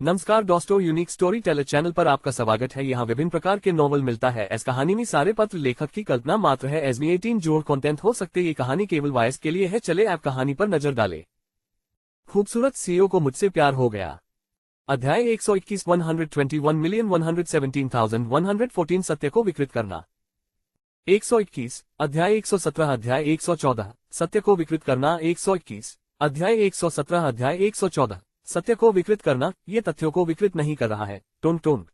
नमस्कार दोस्तों, unique story teller channel पर आपका स्वागत है। यहाँ विभिन्न प्रकार के नॉवल मिलता है। इस कहानी में सारे पत्र लेखक की कल्पना मात्र है। एसमी 18 जोड़ कंटेंट हो सकते। ये कहानी केवल वॉइस के लिए है। चले आप कहानी पर नजर डालें। खूबसूरत सीईओ को मुझसे प्यार हो गया। अध्याय 121 121,117,114 सत्य को विकृत करना। 121 अध्याय 117 अध्याय 114 सत्य को विकृत करना। 121 अध्याय 117 अध्याय 114 सत्य को विकृत करना। ये तथ्यों को विकृत नहीं कर रहा है। टोन टोन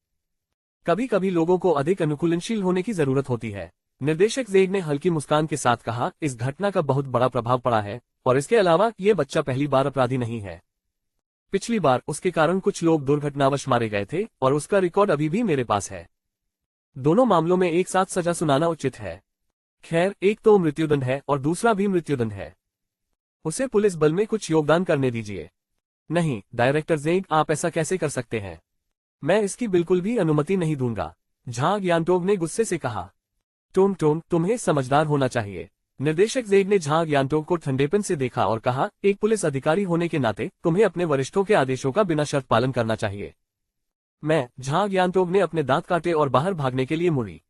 कभी कभी लोगों को अधिक अनुकूलनशील होने की जरूरत होती है। निर्देशक जेग ने हल्की मुस्कान के साथ कहा, इस घटना का बहुत बड़ा प्रभाव पड़ा है और इसके अलावा ये बच्चा पहली बार अपराधी नहीं है। पिछली बार उसके कारण कुछ लोग दुर्घटनावश मारे गए थे और उसका रिकॉर्ड अभी भी मेरे पास है। दोनों मामलों में एक साथ सजा सुनाना उचित है। खैर, एक तो मृत्युदंड है और दूसरा भी मृत्युदंड है। उसे पुलिस बल में कुछ योगदान करने दीजिए। नहीं डायरेक्टर जेग, आप ऐसा कैसे कर सकते हैं? मैं इसकी बिल्कुल भी अनुमति नहीं दूंगा, झांग यानटोग ने गुस्से से कहा। टोन टोन तुम्हें समझदार होना चाहिए। निर्देशक जेग ने झांग यानटोग को ठंडेपन से देखा और कहा, एक पुलिस अधिकारी होने के नाते तुम्हें अपने वरिष्ठों के आदेशों का बिना शर्त पालन करना चाहिए। मैं झांग यानटोग ने अपने दांत काटे और बाहर भागने के लिए मुड़ी।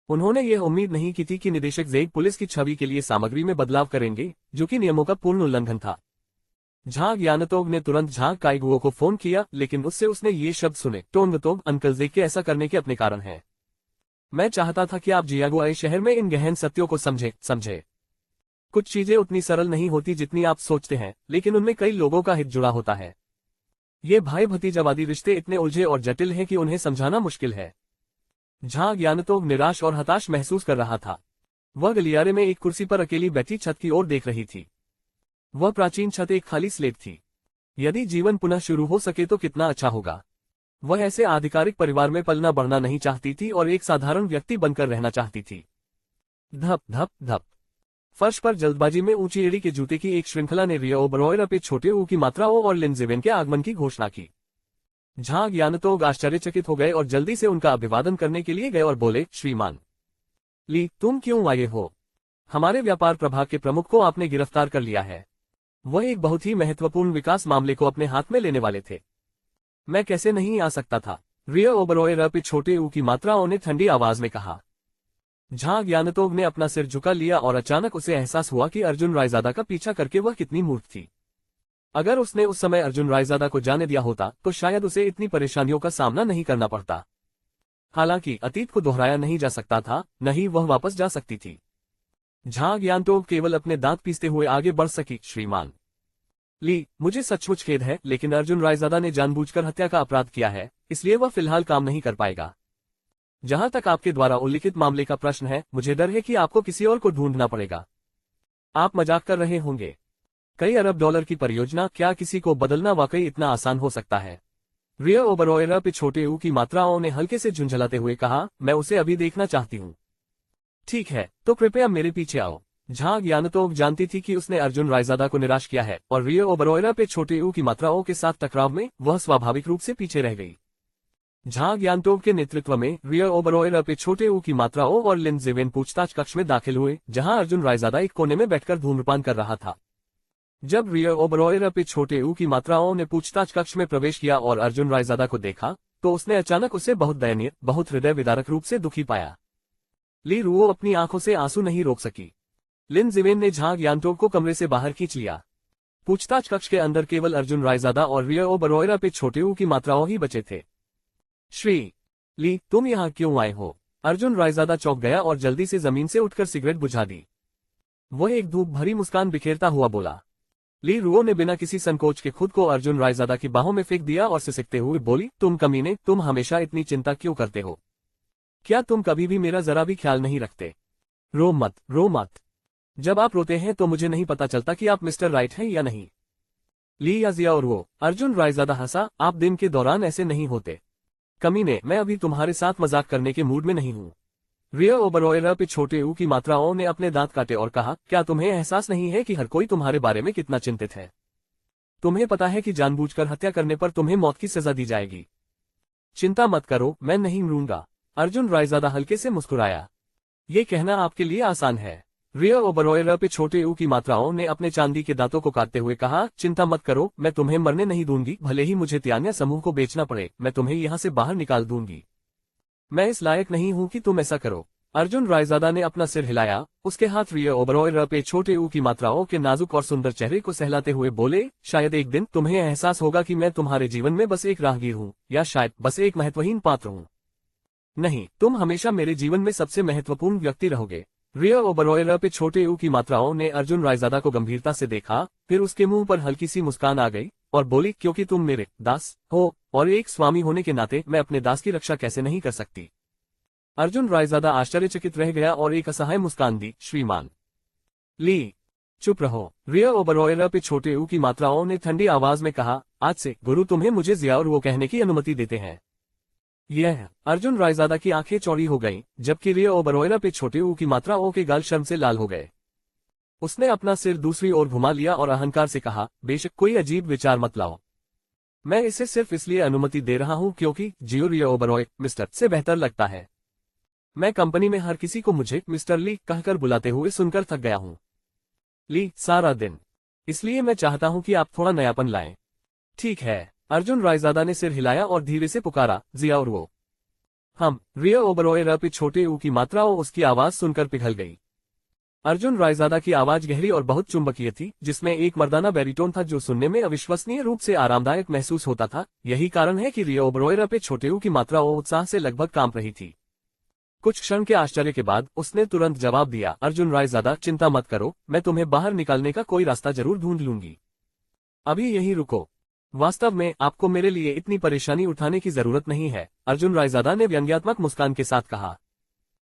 उन्होंने यह उम्मीद नहीं की थी कि निदेशक जेग पुलिस की छवि के लिए सामग्री में बदलाव करेंगे, जो कि नियमों का पूर्ण उल्लंघन था। झांग यानटोग ने तुरंत झांग काइगुओ को फोन किया, लेकिन उससे उसने ये शब्द सुने, टोंगतोग अंकल जेग के ऐसा करने के अपने कारण हैं। मैं चाहता था कि आप जियागुआई शहर में इन गहन सत्यों को समझे। कुछ चीजें उतनी सरल नहीं होती जितनी आप सोचते हैं, लेकिन उनमें कई लोगों का हित जुड़ा होता है। ये भाई भतीजावादी रिश्ते इतने उलझे और जटिल हैं कि उन्हें समझाना मुश्किल है। झांग यानटोग निराश और हताश महसूस कर रहा था। वह गलियारे में एक कुर्सी पर अकेली बैठी छत की ओर देख रही थी। वह प्राचीन छत एक खाली स्लेट थी। यदि जीवन पुनः शुरू हो सके तो कितना अच्छा होगा। वह ऐसे आधिकारिक परिवार में पलना बढ़ना नहीं चाहती थी और एक साधारण व्यक्ति बनकर रहना चाहती थी। धप धप धप फर्श पर जल्दबाजी में ऊंची एड़ी के जूते की एक श्रृंखला ने रिया ओबरॉय पे छोटे ऊ की मात्रा ओ और लिन जिवेन के आगमन की घोषणा की। झांग यानटोग आश्चर्यचकित हो गए और जल्दी से उनका अभिवादन करने के लिए गए और बोले, श्रीमान ली, तुम क्यों आए हो? हमारे व्यापार प्रभाग के प्रमुख को आपने गिरफ्तार कर लिया है। वह एक बहुत ही महत्वपूर्ण विकास मामले को अपने हाथ में लेने वाले थे। मैं कैसे नहीं आ सकता था? रिया ओबरॉय पे छोटे ऊ की मात्राओं ने ठंडी आवाज में कहा। झांग यानटोग ने अपना सिर झुका लिया और अचानक उसे एहसास हुआ कि अर्जुन रायजादा का पीछा करके वह कितनी मूर्ख थी। अगर उसने उस समय अर्जुन रायजादा को जाने दिया होता तो शायद उसे इतनी परेशानियों का सामना नहीं करना पड़ता। हालांकि अतीत को दोहराया नहीं जा सकता था, न ही वह वापस जा सकती थी। झांग यानटोग केवल अपने दांत पीसते हुए आगे बढ़ सकी। श्रीमान ली, मुझे सचमुच खेद है, लेकिन अर्जुन रायजादा ने जानबूझकर हत्या का अपराध किया है, इसलिए वह फिलहाल काम नहीं कर पाएगा। जहां तक आपके द्वारा उल्लिखित मामले का प्रश्न है, मुझे डर है कि आपको किसी और को ढूंढना पड़ेगा। आप मजाक कर रहे होंगे। कई अरब डॉलर की परियोजना, क्या किसी को बदलना वाकई इतना आसान हो सकता है? रिया ओबरॉय पे छोटे ऊ की मात्राओं ने हल्के से झुंझलाते हुए कहा, मैं उसे अभी देखना चाहती हूँ। ठीक है, तो कृपया मेरे पीछे आओ। झांग यानटोग जानती थी कि उसने अर्जुन रायजादा को निराश किया है और रिया ओबरॉय पे छोटे ऊ की मात्राओं के साथ टकराव में वह स्वाभाविक रूप से पीछे रह गई। झांग यानटोग के नेतृत्व में रिया ओबरॉय पे छोटे ऊ की मात्राओं और लिन जिवेन पूछताछ कक्ष में दाखिल हुए, जहां अर्जुन रायजादा एक कोने में बैठकर धूम्रपान कर रहा था। जब रिया ओबरॉय पे छोटे ऊ की मात्राओं ने पूछताछ कक्ष में प्रवेश किया और अर्जुन रायजादा को देखा, तो उसने अचानक उसे बहुत दयनीय, बहुत हृदय विदारक रूप से दुखी पाया। ली रुओ अपनी आंखों से आंसू नहीं रोक सकी। लिन जिवेन ने झांग यानटोग को कमरे से बाहर खींच लिया। पूछताछ कक्ष के अंदर केवल अर्जुन रायजादा और रिया ओबरॉय पे छोटे ऊ की मात्राओं ही बचे थे। श्री ली, तुम यहाँ क्यों आए हो? अर्जुन रायजादा चौंक गया और जल्दी से जमीन से उठकर सिगरेट बुझा दी। वह एक धूप भरी मुस्कान बिखेरता हुआ बोला। ली रुओ ने बिना किसी संकोच के खुद को अर्जुन रायजादा की बाहों में फेंक दिया और सिसकते हुए बोली, तुम कमीने, तुम हमेशा इतनी चिंता क्यों करते हो? क्या तुम कभी भी मेरा जरा भी ख्याल नहीं रखते? रो मत, रो मत। जब आप रोते हैं तो मुझे नहीं पता चलता कि आप मिस्टर राइट हैं या नहीं। ली या जिया और वो, अर्जुन रायजादा हंसा, आप दिन के दौरान ऐसे नहीं होते। कमीने, मैं अभी तुम्हारे साथ मजाक करने के मूड में नहीं हूँ। रिया ओबरॉय पे छोटे ऊ की मात्राओं ने अपने दांत काटे और कहा, क्या तुम्हें एहसास नहीं है कि हर कोई तुम्हारे बारे में कितना चिंतित है? तुम्हें पता है कि जानबूझकर हत्या करने पर तुम्हें मौत की सजा दी जाएगी। चिंता मत करो, मैं नहीं मरूंगा। अर्जुन रायजादा हल्के से मुस्कुराया। ये कहना आपके लिए आसान है। रिया ओबरॉय पे छोटे ऊ की मात्राओं ने अपने चांदी के दांतों को काटते हुए कहा, चिंता मत करो, मैं तुम्हें मरने नहीं दूंगी, भले ही मुझे तियान्या समूह को बेचना पड़े, मैं तुम्हें यहाँ से बाहर निकाल दूंगी। मैं इस लायक नहीं हूँ कि तुम ऐसा करो। अर्जुन रायजादा ने अपना सिर हिलाया, उसके हाथ रिया ओबरॉय पे छोटे ऊ की मात्राओं के नाजुक और सुंदर चेहरे को सहलाते हुए बोले, शायद एक दिन तुम्हें एहसास होगा कि मैं तुम्हारे जीवन में बस एक राहगीर हूँ, या शायद बस एक महत्वहीन पात्र हूँ। नहीं, तुम हमेशा मेरे जीवन में सबसे महत्वपूर्ण व्यक्ति रहोगे। रिया ओबरॉय पे छोटे ऊ की मात्राओं ने अर्जुन रायजादा को गंभीरता से देखा, फिर उसके मुंह पर हल्की सी मुस्कान आ गई और बोली, क्योंकि तुम मेरे दास हो और एक स्वामी होने के नाते मैं अपने दास की रक्षा कैसे नहीं कर सकती। अर्जुन रायजादा आश्चर्यचकित रह गया और एक असहाय मुस्कान दी, श्रीमान ली चुप रहो। रिया ओबरॉय पे छोटे ऊ की मात्राओं ने ठंडी आवाज में कहा, आज से गुरु तुम्हें मुझे जिया और वो कहने की अनुमति देते हैं। यह अर्जुन रायजादा की आंखें चौड़ी हो गईं, जबकि रिया ओबरॉय पे छोटे ऊ की मात्राओं के गाल शर्म से लाल हो गए। उसने अपना सिर दूसरी ओर घुमा लिया और अहंकार से कहा, बेशक कोई अजीब विचार मत लाओ, मैं इसे सिर्फ इसलिए अनुमति दे रहा हूं क्योंकि जियो रिया ओबरॉय मिस्टर से बेहतर लगता है। मैं कंपनी में हर किसी को मुझे मिस्टर ली कहकर बुलाते हुए सुनकर थक गया हूं। ली सारा दिन, इसलिए मैं चाहता हूं कि आप थोड़ा नयापन लाएं। ठीक है। अर्जुन रायजादा ने सिर हिलाया और धीरे से पुकारा, जिया और वो। हम। रिया ओबरॉय पे छोटे ऊ की मात्राओं उसकी आवाज सुनकर पिघल गई। अर्जुन रायजादा की आवाज गहरी और बहुत चुंबकीय थी, जिसमें एक मर्दाना बैरिटोन था जो सुनने में अविश्वसनीय रूप से आरामदायक महसूस होता था। यही कारण है कि रिया ओबरॉय पे छोटे ऊ की मात्राओं उत्साह से लगभग कांप रही थी। कुछ क्षण के आश्चर्य के बाद उसने तुरंत जवाब दिया, अर्जुन रायजादा चिंता मत करो, मैं तुम्हें बाहर निकालने का कोई रास्ता जरूर ढूंढ लूंगी। अभी यहीं रुको। वास्तव में आपको मेरे लिए इतनी परेशानी उठाने की जरूरत नहीं है, अर्जुन रायजादा ने व्यंग्यात्मक मुस्कान के साथ कहा।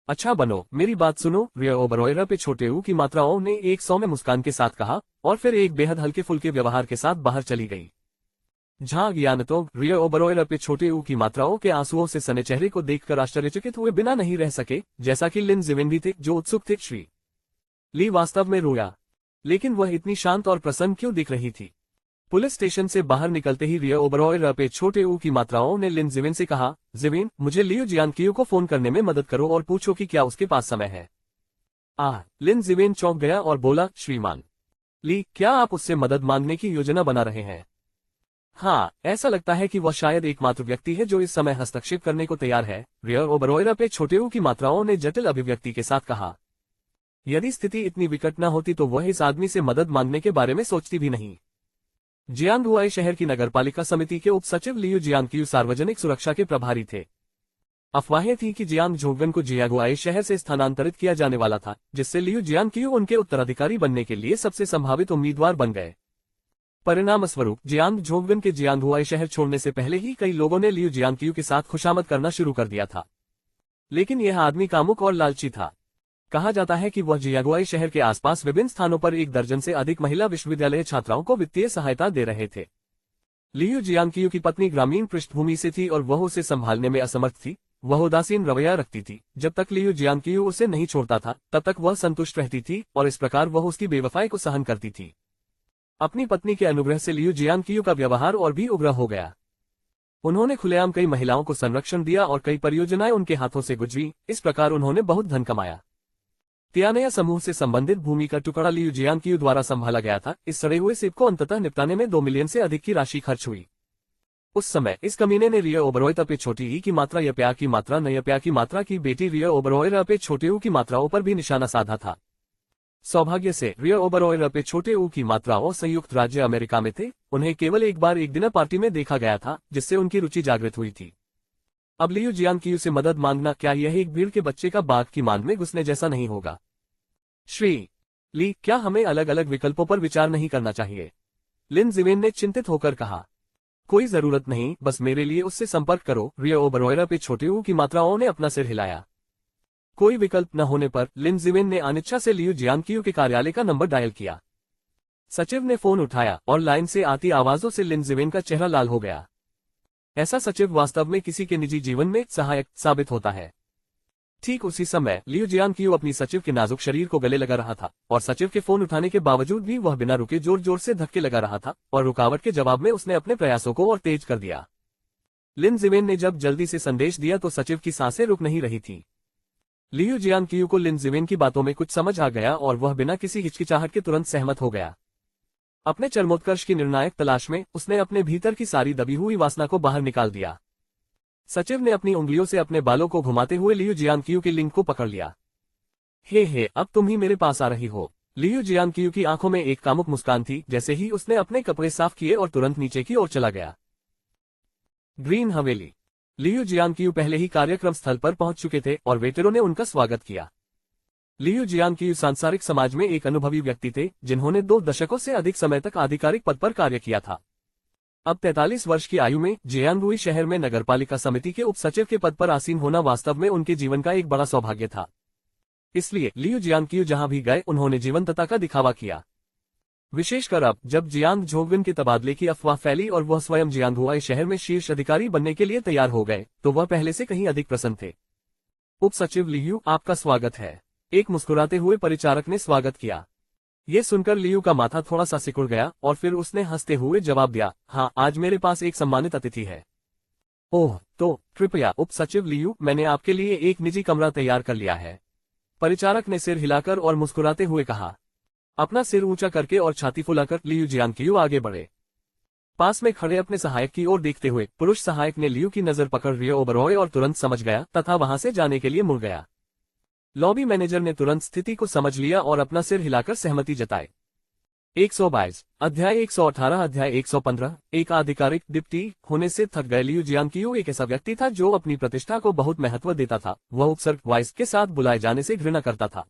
अच्छा बनो, मेरी बात सुनो, रिया ओबरॉय पे छोटे ऊ की मात्राओं ने एक सौम्य मुस्कान के साथ कहा और फिर एक बेहद हल्के फुल्के व्यवहार के साथ बाहर चली गई। जहां ज्ञानतो रिया ओबरॉय पे छोटे ऊ की मात्राओं के आंसुओं से सने चेहरे को देखकर आश्चर्यचकित हुए बिना नहीं रह सके, जैसा कि लिन जिवेन भी थे जो उत्सुक थे। श्री ली वास्तव में रोया, लेकिन वह इतनी शांत और प्रसन्न क्यों दिख रही थी। पुलिस स्टेशन से बाहर निकलते ही रिया ओबरॉय पे छोटे ऊ की मात्राओं ने लिन जिवेन से कहा, जिवेन मुझे लियो जियानकियो को फोन करने में मदद करो और पूछो कि क्या उसके पास समय है। लिन जिवेन चौंक गया और बोला, श्रीमान ली, क्या आप उससे मदद मांगने की योजना बना रहे हैं। हाँ, ऐसा लगता है कि वह शायद एकमात्र व्यक्ति है जो इस समय हस्तक्षेप करने को तैयार है, रिया ओबरॉय पे छोटे ऊ की मात्राओं ने जटिल अभिव्यक्ति के साथ कहा। यदि स्थिति इतनी विकट न होती तो वह इस आदमी से मदद मांगने के बारे में सोचती भी नहीं। जियांगुआई शहर की नगरपालिका समिति के उप सचिव लियू जियांगकियू सार्वजनिक सुरक्षा के प्रभारी थे। अफवाहें थी कि जियांग झोंगन को जियांगुआई शहर से स्थानांतरित किया जाने वाला था, जिससे लियू जियांगकियू उनके उत्तराधिकारी बनने के लिए सबसे संभावित उम्मीदवार बन गए। परिणामस्वरूप जियांग झोंगन के जियांगुआई शहर छोड़ने से पहले ही कई लोगों ने लियू जियांगकियू के साथ खुशामद करना शुरू कर दिया था। लेकिन यह आदमी कामुक और लालची था। कहा जाता है कि वह जियांगुआई शहर के आसपास विभिन्न स्थानों पर 1 दर्जन से अधिक महिला विश्वविद्यालय छात्राओं को वित्तीय सहायता दे रहे थे। लियू जियांगकियू की पत्नी ग्रामीण पृष्ठभूमि से थी और वह उसे संभालने में असमर्थ थी। वह उदासीन रवैया रखती थी। जब तक लियू जियांगकियू उसे नहीं छोड़ता था तब तक वह संतुष्ट रहती थी और इस प्रकार वह उसकी बेवफाई को सहन करती थी। अपनी पत्नी के अनुग्रह से लियू जियांगकियू का व्यवहार और भी उग्र हो गया। उन्होंने खुलेआम कई महिलाओं को संरक्षण दिया और कई परियोजनाएं उनके हाथों से गुजरी। इस प्रकार उन्होंने बहुत धन कमाया। तियान्या समूह से संबंधित भूमि का टुकड़ा लियू जियांगकियू द्वारा संभाला गया था। इस सड़े हुए सिप को अंततः निपटाने में 2 मिलियन से अधिक की राशि खर्च हुई। उस समय इस कमीने ने रिया ओबरॉय पे छोटी ई की मात्रा यप्या की मात्रा नयप्या की मात्रा की बेटी रिया ओबरॉय पे छोटे ऊ की मात्राओं पर भी निशाना साधा था। सौभाग्य से रिया ओबरॉय पे छोटे ऊ की मात्राओं संयुक्त राज्य अमेरिका में थे। उन्हें केवल एक बार एक दिन पार्टी में देखा गया था, जिससे उनकी रुचि जागृत हुई थी। अब लियू जियांगकियू से मदद मांगना क्या यह एक भीड़ के बच्चे का बाघ की मांग में घुसने जैसा नहीं होगा। श्री ली, क्या हमें अलग अलग विकल्पों पर विचार नहीं करना चाहिए, लिन जिवेन ने चिंतित होकर कहा। कोई जरूरत नहीं, बस मेरे लिए उससे संपर्क करो, रिया ओबरॉय पे छोटे ऊ की मात्राओं ने अपना सिर हिलाया। कोई विकल्प न होने पर लिन जिवेन ने अनिच्छा से लियू जियांगकियू के कार्यालय का नंबर डायल किया। सचिव ने फोन उठाया और लाइन से आती आवाजों से लिन जिवेन का चेहरा लाल हो गया। ऐसा सचिव वास्तव में किसी के निजी जीवन में सहायक साबित होता है। ठीक उसी समय लियू जियांगकियू अपनी सचिव के नाजुक शरीर को गले लगा रहा था और सचिव के फोन उठाने के बावजूद भी वह बिना रुके जोर जोर से धक्के लगा रहा था और रुकावट के जवाब में उसने अपने प्रयासों को और तेज कर दिया। लिन जिवेन ने जब जल्दी से संदेश दिया तो सचिव की सांसें रुक नहीं रही थी। लियू जियांग को लिन जिवेन की बातों में कुछ समझ आ गया और वह बिना किसी हिचकिचाहट के तुरंत सहमत हो गया। अपने चरमोत्कर्ष की निर्णायक तलाश में उसने अपने भीतर की सारी दबी हुई वासना को बाहर निकाल दिया। सचिव ने अपनी उंगलियों से अपने बालों को घुमाते हुए लियू जियांग की लिंक को पकड़ लिया। हे, अब तुम ही मेरे पास आ रही हो। लियू जियांग की आंखों में एक कामुक मुस्कान थी जैसे ही उसने अपने कपड़े साफ किए और तुरंत नीचे की ओर चला गया। ग्रीन हवेली। लियू जियांग पहले ही कार्यक्रम स्थल पर पहुंच चुके थे और वेटरों ने उनका स्वागत किया। लियू जियांग सांसारिक समाज में एक अनुभवी व्यक्ति थे जिन्होंने 2 दशकों से अधिक समय तक आधिकारिक पद पर कार्य किया था। अब 43 वर्ष की आयु में जियांगुई शहर में नगरपालिका समिति के उप सचिव के पद पर आसीन होना वास्तव में उनके जीवन का एक बड़ा सौभाग्य था। इसलिए लियू जियांग जहां भी गए उन्होंने जीवंतता का दिखावा किया। विशेषकर अब जब जियांग झोंगविन के तबादले की अफवाह फैली और वह स्वयं जियांगहुआई शहर में शीर्ष अधिकारी बनने के लिए तैयार हो गए तो वह पहले से कहीं अधिक प्रसन्न थे। उप सचिव लियू, आपका स्वागत है, एक मुस्कुराते हुए परिचारक ने स्वागत किया। ये सुनकर लियू का माथा थोड़ा सा सिकुड़ गया और फिर उसने हंसते हुए जवाब दिया, हाँ, आज मेरे पास एक सम्मानित अतिथि है। ओह, तो कृपया उप सचिव लियू, मैंने आपके लिए एक निजी कमरा तैयार कर लिया है। परिचारक ने सिर हिलाकर और मुस्कुराते हुए कहा। अपना सिर ऊंचा करके और छाती फुलाकर लियू जियांग आगे बढ़े। पास में खड़े अपने सहायक की ओर देखते हुए पुरुष सहायक ने लियू की नजर पकड़ रियो ओबरॉय और तुरंत समझ गया तथा वहां से जाने के लिए मुड़ गया। लॉबी मैनेजर ने तुरंत स्थिति को समझ लिया और अपना सिर हिलाकर सहमति जताई। 122 अध्याय 118 अध्याय 115 एक आधिकारिक डिप्टी होने से थक गए लियू जियांग एक ऐसा व्यक्ति था जो अपनी प्रतिष्ठा को बहुत महत्व देता था। वह उपसर्ग वाइस के साथ बुलाए जाने से घृणा करता था।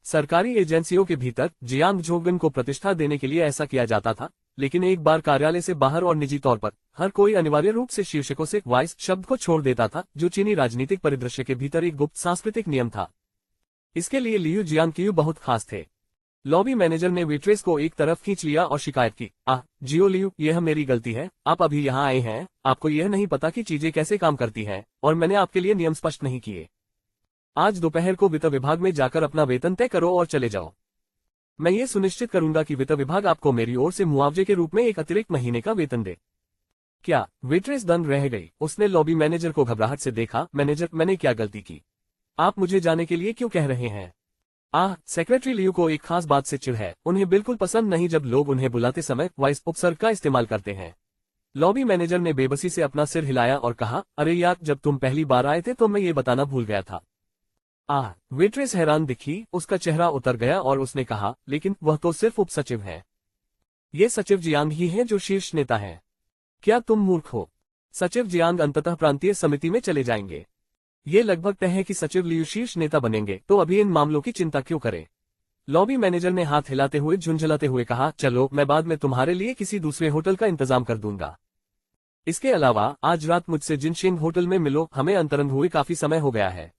सरकारी एजेंसियों के भीतर जियांग झोंगविन को प्रतिष्ठा देने के लिए ऐसा किया जाता था, लेकिन एक बार कार्यालय से बाहर और निजी तौर पर हर कोई अनिवार्य रूप से शीर्षकों से वाइस शब्द को छोड़ देता था, जो चीनी राजनीतिक परिदृश्य के भीतर एक गुप्त सांस्कृतिक नियम था। इसके लिए लियू जियांग बहुत खास थे। लॉबी मैनेजर ने वेट्रेस को एक तरफ खींच लिया और शिकायत की, जियो लियू, यह मेरी गलती है, आप अभी यहाँ आए हैं, आपको यह नहीं पता कि चीजें कैसे काम करती हैं, और मैंने आपके लिए नियम स्पष्ट नहीं किए। आज दोपहर को वित्त विभाग में जाकर अपना वेतन तय करो और चले जाओ। मैं ये सुनिश्चित करूंगा कि वित्त विभाग आपको मेरी ओर से मुआवजे के रूप में एक अतिरिक्त महीने का वेतन दे। क्या? वेट्रेस दंग रह गई। उसने लॉबी मैनेजर को घबराहट से देखा। मैनेजर, मैंने क्या गलती की? आप मुझे जाने के लिए क्यों कह रहे हैं? सेक्रेटरी लियू को एक खास बात से चिढ़ है। उन्हें बिल्कुल पसंद नहीं जब लोग उन्हें बुलाते समय वाइस उपसर्ग का इस्तेमाल करते हैं। लॉबी मैनेजर ने बेबसी से अपना सिर हिलाया और कहा, अरे यार, जब तुम पहली बार आए थे तो मैं ये बताना भूल गया था। वेट्रेस हैरान दिखी। उसका चेहरा उतर गया और उसने कहा, लेकिन वह तो सिर्फ उप सचिव है। ये सचिव जियांग ही है जो शीर्ष नेता है। क्या तुम मूर्ख हो? सचिव जियांग अंततः प्रांतीय समिति में चले जाएंगे। ये लगभग तय है कि सचिव लियू शीर्ष नेता बनेंगे, तो अभी इन मामलों की चिंता क्यों करें? लॉबी मैनेजर ने हाथ हिलाते हुए झुंझलाते हुए कहा, चलो, मैं बाद में तुम्हारे लिए किसी दूसरे होटल का इंतजाम कर दूंगा। इसके अलावा आज रात मुझसे जिनशेंग होटल में मिलो, हमें अंतरंग हुए काफी समय हो गया है।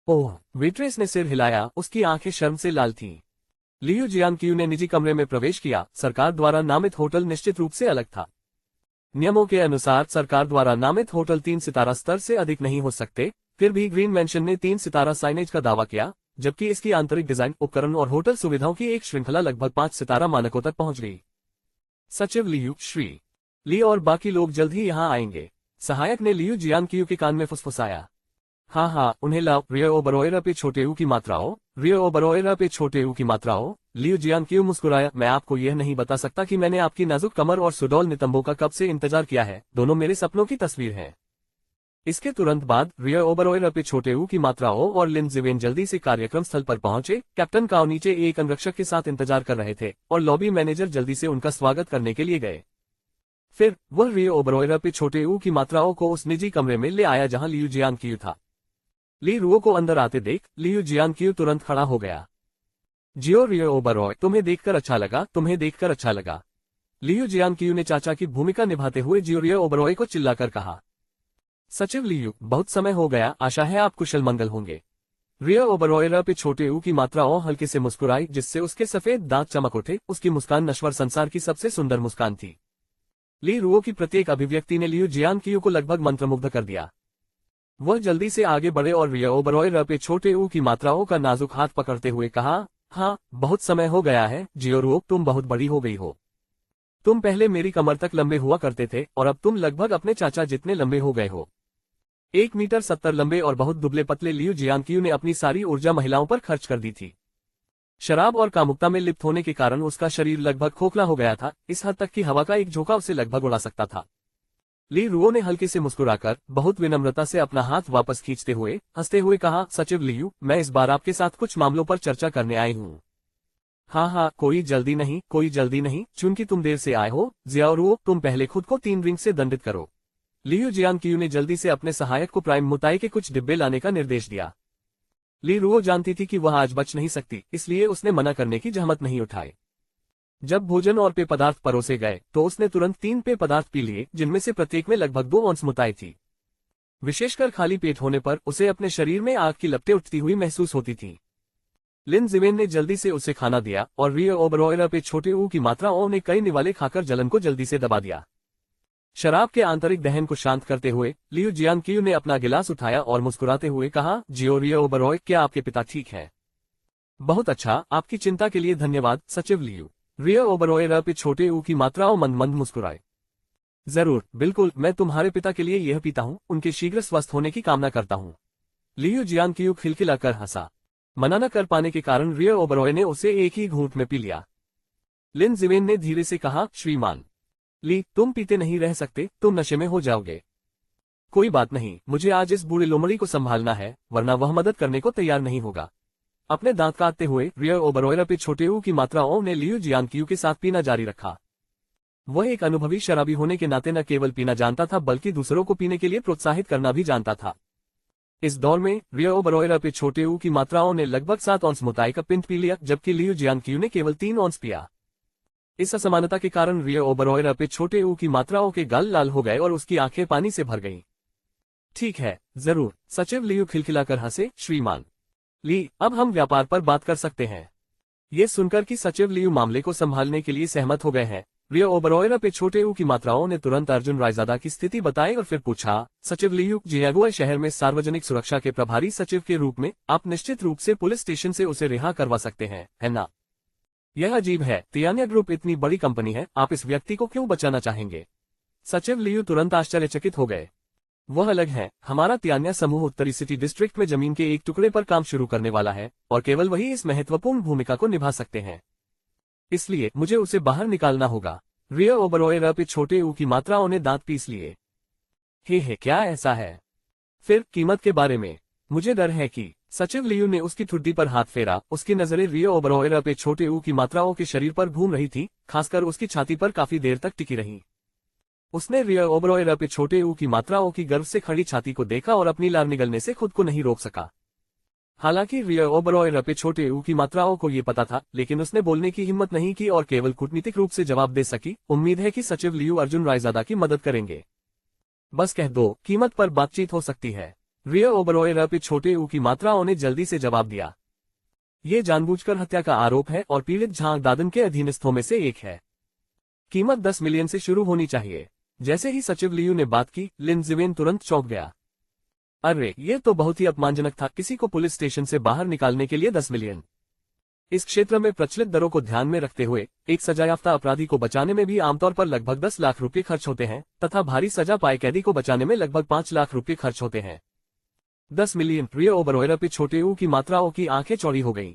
ओह, वेट्रेस ने सिर हिलाया। उसकी आंखें शर्म से लाल थीं। लियू जियांग ने निजी कमरे में प्रवेश किया। सरकार द्वारा नामित होटल निश्चित रूप से अलग था। नियमों के अनुसार सरकार द्वारा नामित होटल 3 सितारा स्तर से अधिक नहीं हो सकते। फिर भी ग्रीन मैंशन ने 3 सितारा साइनेज का दावा किया, जबकि इसकी आंतरिक डिजाइन, उपकरण और होटल सुविधाओं की एक श्रृंखला लगभग 5 सितारा मानकों तक पहुंच गई। सचिव लियू, श्री ली और बाकी लोग जल्द ही यहाँ आएंगे। सहायक ने लियू जियांग के कान में फुसफुसाया। हाँ, उन्हें लाओ। रियो ओबरॉय पे छोटे ऊ की मात्राओं, रियो ओबरॉय पे छोटे ऊ की मात्राओं। लियू जियांग मुस्कुराया। मैं आपको यह नहीं बता सकता कि मैंने आपकी नाजुक कमर और सुडौल नितंबों का कब से इंतजार किया है। दोनों मेरे सपनों की तस्वीर है। इसके तुरंत बाद रियो ओबरॉय पे छोटे ऊ की मात्राओं और लिन जिवेन जल्दी से कार्यक्रम स्थल पर पहुंचे। कैप्टन काओ नीचे एक अंगरक्षक के साथ इंतजार कर रहे थे और लॉबी मैनेजर जल्दी से उनका स्वागत करने के लिए गए। फिर वह रियो ओबरॉय पे छोटे ऊ की मात्राओं को उस निजी कमरे में ले आया जहां लियू जियांग था। ली रुओ को अंदर आते देख लियू जियांग तुरंत खड़ा हो गया। जियो रियो ओबरॉय, तुम्हें देखकर अच्छा लगा, तुम्हें देखकर अच्छा लगा। लियू जियांग ने चाचा की भूमिका निभाते हुए जियो रियो ओबरॉय को चिल्लाकर कहा। सचिव लियू, बहुत समय हो गया, आशा है आप कुशल मंगल होंगे। रियो ओबरॉय पे छोटे ऊ की मात्राओं हल्के से मुस्कुराई, जिससे उसके सफेद दांत चमक उठे। उसकी मुस्कान नश्वर संसार की सबसे सुंदर मुस्कान थी। ली रुओ की प्रत्येक अभिव्यक्ति ने लियू जियांग को लगभग मंत्रमुग्ध कर दिया। वह जल्दी से आगे बढ़े और रियो ओबरॉय पे छोटे ऊ की मात्राओं का नाजुक हाथ पकड़ते हुए कहा, हाँ, बहुत समय हो गया है जियो रुओ, तुम बहुत बड़ी हो गई हो। तुम पहले मेरी कमर तक लंबे हुआ करते थे और अब तुम लगभग अपने चाचा जितने लंबे हो गए हो। 1 मीटर 70 लंबे और बहुत दुबले पतले लियू जियांगक्यू ने अपनी सारी ऊर्जा महिलाओं पर खर्च कर दी थी। शराब और कामुकता में लिप्त होने के कारण उसका शरीर लगभग खोखला हो गया था, इस हद तक कि हवा का एक झोंका उसे लगभग उड़ा सकता था। ली रुओ ने हल्के से मुस्कुराकर बहुत विनम्रता से अपना हाथ वापस खींचते हुए हंसते हुए कहा, सचिव लियू, मैं इस बार आपके साथ कुछ मामलों पर चर्चा करने आई हूँ। हाँ, कोई जल्दी नहीं, चूंकि तुम देर से आए हो, जियाओ रुओ, तुम पहले खुद को 3 रिंग से दंडित करो। लियू जियांगक्यू ने जल्दी से अपने सहायक को प्राइम मुताई के कुछ डिब्बे लाने का निर्देश दिया। ली रुओ जानती थी कि वह आज बच नहीं सकती, इसलिए उसने मना करने की जहमत नहीं उठाई। जब भोजन और पेय पदार्थ परोसे गए तो उसने तुरंत 3 पेय पदार्थ पी लिए, जिनमें से प्रत्येक में लगभग 2 औंस मुताई थी। विशेषकर खाली पेट होने पर उसे अपने शरीर में आग की लपटें उठती हुई महसूस होती थी। लिन जिवेन ने जल्दी से उसे खाना दिया और रियो ओबरॉय पे छोटे ऊ की मात्रा ने कई निवाले खाकर जलन को जल्दी से दबा दिया। शराब के आंतरिक दहन को शांत करते हुए लियू जियांगक्यू ने अपना गिलास उठाया और मुस्कुराते हुए कहा, जियो रियो ओबरॉय, क्या आपके पिता ठीक है? बहुत अच्छा, आपकी चिंता के लिए धन्यवाद, सचिव लियू। रियो ओबरॉय पे छोटे ऊ की मात्रा मंद मंद मुस्कुराए। जरूर, बिल्कुल, मैं तुम्हारे पिता के लिए यह पीता हूँ, उनके शीघ्र स्वस्थ होने की कामना करता हूँ। लियू जियांगक्यू खिलखिलाकर हंसा। मना न कर पाने के कारण रियो ओबरॉय ने उसे एक ही घूंट में पी लिया। लिन जिवेन ने धीरे से कहा, श्रीमान ली, तुम पीते नहीं रह सकते, तुम नशे में हो जाओगे। कोई बात नहीं, मुझे आज इस बूढ़े लोमड़ी को संभालना है, वरना वह मदद करने को तैयार नहीं होगा। अपने दांत काटते हुए रियो ओबरॉय पे छोटे ऊ की मात्राओं ने लियू जियांगक्यू के साथ पीना जारी रखा। वह एक अनुभवी शराबी होने के नाते न केवल पीना जानता था बल्कि दूसरों को पीने के लिए प्रोत्साहित करना भी जानता था। इस दौर में रियो ओबरॉय पे छोटे ऊ की मात्राओं ने लगभग 7 औंस मुताई का पिंट पी लिया, जबकि लियू जियांगक्यू ने केवल 3 औंस पिया। इस असमानता के कारण रियो ओबरॉय पे छोटे ऊ की मात्राओं के गाल लाल हो गए और उसकी आंखें पानी से भर गईं। ठीक है, जरूर, सचिव लियू खिलखिलाकर हंसे, श्रीमान ली, अब हम व्यापार पर बात कर सकते हैं। ये सुनकर कि सचिव लियू मामले को संभालने के लिए सहमत हो गए हैं, रियो ओबरॉय पे छोटे ऊ की मात्राओं ने तुरंत अर्जुन रायजादा की स्थिति बताई और फिर पूछा, सचिव लियू, जियागुआ शहर में सार्वजनिक सुरक्षा के प्रभारी सचिव के रूप में आप निश्चित रूप से पुलिस स्टेशन से उसे रिहा करवा सकते हैं, है ना? यह अजीब है, तियान्या ग्रुप इतनी बड़ी कंपनी है, आप इस व्यक्ति को क्यों बचाना चाहेंगे? सचिव लियू तुरंत आश्चर्यचकित हो गए। वह अलग है, हमारा तियान्या समूह उत्तरी सिटी डिस्ट्रिक्ट में जमीन के एक टुकड़े पर काम शुरू करने वाला है और केवल वही इस महत्वपूर्ण भूमिका को निभा सकते हैं। इसलिए मुझे उसे बाहर निकालना होगा। रियो ओबरॉय पे छोटे ऊ की मात्राओं ने दांत पीस लिए। हे, क्या ऐसा है? फिर कीमत के बारे में मुझे डर है कि सचिव लियू ने उसकी ठुड्डी पर हाथ फेरा। उसकी नजरें रियो ओबरॉय पे छोटे ऊ की मात्राओं के शरीर पर घूम रही थी, खासकर उसकी छाती पर काफी देर तक टिकी रही। उसने रियो ओबरॉय पे छोटे ऊ की मात्राओं की गर्व से खड़ी छाती को देखा और अपनी लार निगलने से खुद को नहीं रोक सका। हालांकि रियो ओबरॉय पे छोटे ऊ की मात्राओं को ये पता था, लेकिन उसने बोलने की हिम्मत नहीं की और केवल कूटनीतिक रूप से जवाब दे सकी, उम्मीद है कि सचिव लियू अर्जुन रायजादा की मदद करेंगे। बस कह दो, कीमत पर बातचीत हो सकती है। रियो ओबरॉय पे छोटे ऊ की मात्राओं ने जल्दी से जवाब दिया। ये जानबूझकर हत्या का आरोप है और पीड़ित झांग दादन के अधीनस्थों में से एक है। कीमत 10 मिलियन से शुरू होनी चाहिए। जैसे ही सचिव लियू ने बात की, लिन जिवेन तुरंत चौंक गया। अरे, ये तो बहुत ही अपमानजनक था, किसी को पुलिस स्टेशन से बाहर निकालने के लिए 10 मिलियन। इस क्षेत्र में प्रचलित दरों को ध्यान में रखते हुए एक सजायाफ्ता अपराधी को बचाने में भी आमतौर पर लगभग 10 लाख रुपये खर्च होते हैं तथा भारी सजा पाए कैदी को बचाने में लगभग 5 लाख रुपये खर्च होते हैं। 10 मिलियन। रियो ओबरॉय पे छोटे ऊ की मात्राओं की आंखें चौड़ी हो गईं।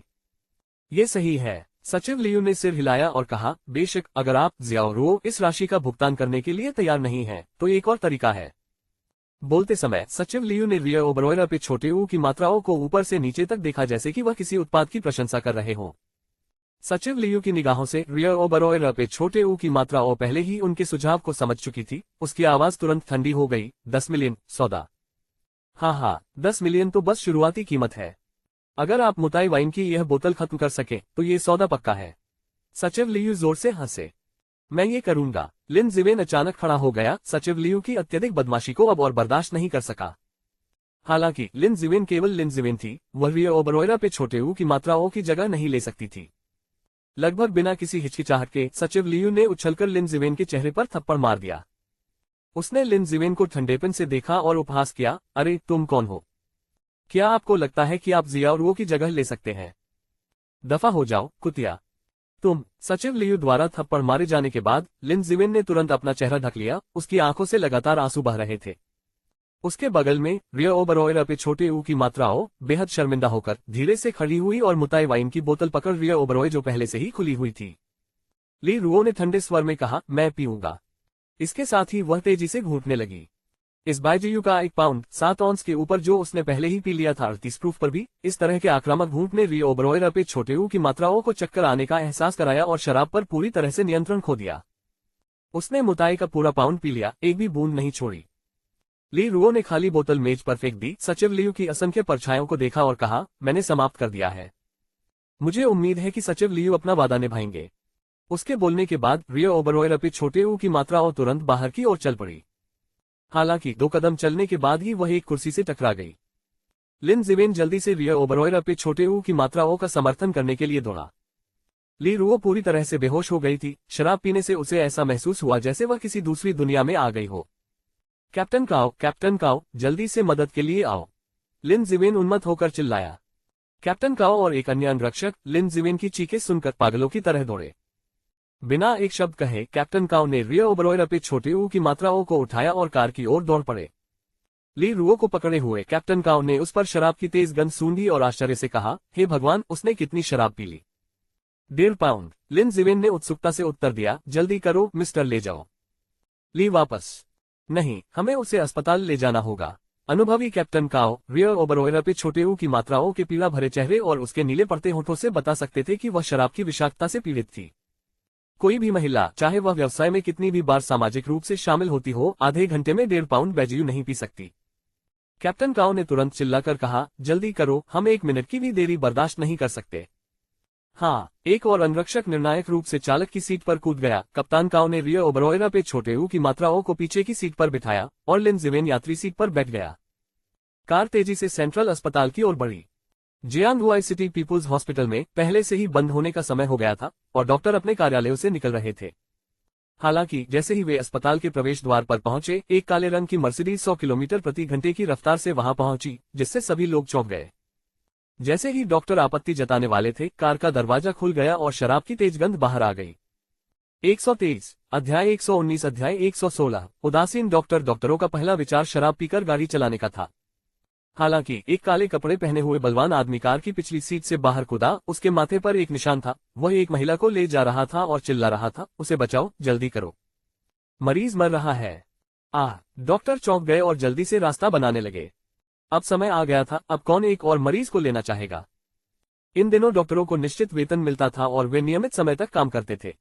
ये सही है। सचिव लियू ने सिर हिलाया और कहा, बेशक, अगर आप जियाओ रुओ इस राशि का भुगतान करने के लिए तैयार नहीं हैं, तो एक और तरीका है। बोलते समय सचिव लियू ने रियो ओबरॉय पे छोटे ऊ की मात्राओं को ऊपर से नीचे तक देखा, जैसे कि वह किसी उत्पाद की प्रशंसा कर रहे हों। सचिव लियू की निगाहों से रियो ओबरॉय पे छोटे ऊ की मात्राओं पहले ही उनके सुझाव को समझ चुकी थी। उसकी आवाज तुरंत ठंडी हो गई। 10 मिलियन, सौदा। हाँ, 10 मिलियन तो बस शुरुआती कीमत है। अगर आप मुताई वाइन की यह बोतल खत्म कर सके तो ये सौदा पक्का है। सचिव लियू जोर से हंसे। मैं ये करूंगा। लिन जिवेन अचानक खड़ा हो गया। सचिव लियू की अत्यधिक बदमाशी को अब और बर्दाश्त नहीं कर सका। हालांकि लिन जिवेन केवल लिन जिवेन थी, वह रियो ओबरॉय पे छोटे ऊ की मात्राओं की जगह नहीं ले सकती थी। लगभग बिना किसी हिचकिचाहट के सचिव लियू ने उछलकर लिन जिवेन के चेहरे पर थप्पड़ मार दिया। उसने लिन जिवेन को ठंडेपन से देखा और उपहास किया, अरे, तुम कौन हो? क्या आपको लगता है कि आप जियाओ रुओ की जगह ले सकते हैं? दफा हो जाओ, कुतिया। तुम। सचिव लियू द्वारा थप्पड़ मारे जाने के बाद लिन जिवेन ने तुरंत अपना चेहरा ढक लिया। उसकी आंखों से लगातार आंसू बह रहे थे। उसके बगल में रिया ओबरॉय पे छोटे ऊ की मात्राओं बेहद शर्मिंदा होकर धीरे से खड़ी हुई और मुताई वाइन की बोतल पकड़ रिया ओबरॉय जो पहले से ही खुली हुई थी। ली रुओ ने ठंडे स्वर में कहा, मैं पीऊंगा। इसके साथ ही वह तेजी से घूटने लगी। इस बाइजीयू का 1 पाउंड 7 औंस के ऊपर जो उसने पहले ही पी लिया था 38 प्रूफ पर भी इस तरह के आक्रामक घूंट ने रिया ओबरॉय पे छोटे ऊ की मात्राओं को चक्कर आने का एहसास कराया और शराब पर पूरी तरह से नियंत्रण खो दिया। उसने मुताई का पूरा पाउंड पी लिया, एक भी बूंद नहीं छोड़ी। ली रुओ ने खाली बोतल मेज पर फेंक दी, सचिव लियू की असंख्य परछाइयों को देखा और कहा, मैंने समाप्त कर दिया है। मुझे उम्मीद है कि सचिव लियू अपना वादा निभाएंगे। उसके बोलने के बाद रिया ओबरॉय पे छोटे ऊ की मात्राओं तुरंत बाहर की ओर चल पड़ी। हालांकि 2 कदम चलने के बाद ही वह एक कुर्सी से टकरा गई। लिन जिवेन जल्दी से रिया ओबरॉय पे छोटे ऊ की मात्राओं का समर्थन करने के लिए दौड़ा। ली रुओ पूरी तरह से बेहोश हो गई थी। शराब पीने से उसे ऐसा महसूस हुआ जैसे वह किसी दूसरी दुनिया में आ गई हो। कैप्टन काओ, जल्दी से मदद के लिए आओ। लिन जिवेन उन्मत्त होकर चिल्लाया। कैप्टन काओ और एक अन्य अंगरक्षक लिन जिवेन की चीखें सुनकर पागलों की तरह दौड़े। बिना एक शब्द कहे कैप्टन काओ ने रिया ओबरॉय पे छोटे ऊ की मात्राओं को उठाया और कार की ओर दौड़ पड़े। ली रुओ को पकड़े हुए कैप्टन काओ ने उस पर शराब की तेज गंध सूंघी और आश्चर्य से कहा, हे भगवान, उसने कितनी शराब पी ली। 1.5 पाउंड। लिन जिवेन ने उत्सुकता से उत्तर दिया, जल्दी करो मिस्टर, ले जाओ। ली वापस। नहीं, हमें उसे अस्पताल ले जाना होगा। अनुभवी कैप्टन काओ रिया ओबरॉय पे छोटे ऊ की मात्राओं के पीड़ा भरे चेहरे और उसके नीले पड़ते होठों से बता सकते थे कि वह शराब की विषाक्तता से पीड़ित थी। कोई भी महिला, चाहे वह व्यवसाय में कितनी भी बार सामाजिक रूप से शामिल होती हो, आधे घंटे में 1.5 पाउंड बैजियू नहीं पी सकती। कैप्टन काओ ने तुरंत चिल्लाकर कहा, जल्दी करो, हम 1 मिनट की भी देरी बर्दाश्त नहीं कर सकते। हाँ, एक और अंगरक्षक निर्णायक रूप से चालक की सीट पर कूद गया। कप्तान काओ ने रिया ओबरॉय पे छोटे ऊ की मात्राओं को पीछे की सीट पर बिठाया और लिन जिवेन यात्री सीट पर बैठ गया। कार तेजी से सेंट्रल अस्पताल की ओर बढ़ी। जियांगहुआई सिटी पीपुल्स हॉस्पिटल में पहले से ही बंद होने का समय हो गया था और डॉक्टर अपने कार्यालयों से निकल रहे थे। हालांकि जैसे ही वे अस्पताल के प्रवेश द्वार पर पहुंचे, एक काले रंग की मर्सिडीज 100 किलोमीटर प्रति घंटे की रफ्तार से वहां पहुंची, जिससे सभी लोग चौंक गए। जैसे ही डॉक्टर आपत्ति जताने वाले थे, कार का दरवाजा खुल गया और शराब की तेज गंध बाहर आ गई। 123 अध्याय 119 अध्याय 116 उदासीन डॉक्टरों का पहला विचार शराब पीकर गाड़ी चलाने का था। हालांकि एक काले कपड़े पहने हुए बलवान आदमी कार की पिछली सीट से बाहर कूदा। उसके माथे पर एक निशान था। वह एक महिला को ले जा रहा था और चिल्ला रहा था, उसे बचाओ, जल्दी करो, मरीज मर रहा है। डॉक्टर चौंक गए और जल्दी से रास्ता बनाने लगे। अब समय आ गया था, अब कौन एक और मरीज को लेना चाहेगा। इन दिनों डॉक्टरों को निश्चित वेतन मिलता था और वे नियमित समय तक काम करते थे।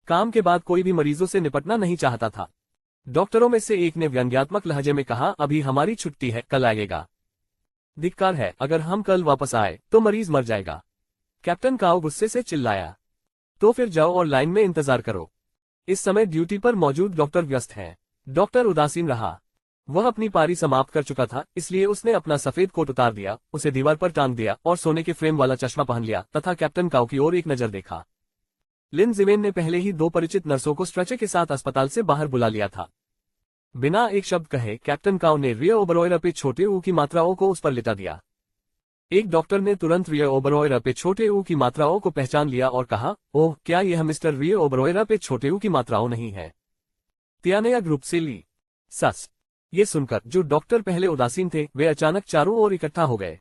काम के बाद कोई भी मरीजों से निपटना नहीं चाहता था। डॉक्टरों में से एक ने व्यंग्यात्मक लहजे में कहा, अभी हमारी छुट्टी है, कल आएगा। धिक्कार है, अगर हम कल वापस आए तो मरीज मर जाएगा। कैप्टन काओ गुस्से से चिल्लाया। तो फिर जाओ और लाइन में इंतजार करो। इस समय ड्यूटी पर मौजूद डॉक्टर व्यस्त हैं। डॉक्टर उदासीन रहा। वह अपनी पारी समाप्त कर चुका था, इसलिए उसने अपना सफेद कोट उतार दिया, उसे दीवार पर टांग दिया और सोने के फ्रेम वाला चश्मा पहन लिया तथा कैप्टन काओ की ओर एक नजर देखा। लिन जिवेन ने पहले ही 2 परिचित नर्सों को स्ट्रेचर के साथ अस्पताल से बाहर बुला लिया था। बिना एक शब्द कहे कैप्टन काओ ने रिया ओबरॉय पे छोटे ऊ की मात्राओं को उस पर लिटा दिया। एक डॉक्टर ने तुरंत रिया ओबरॉय पे छोटे ऊ की मात्राओं को पहचान लिया और कहा, ओह, क्या यह मिस्टर रिया ओबरॉय पे छोटे ऊ की मात्राओं नहीं है? तियानेया ग्रुप से ली। सस। ये सुनकर जो डॉक्टर पहले उदासीन थे, वे अचानक चारों ओर इकट्ठा हो गए।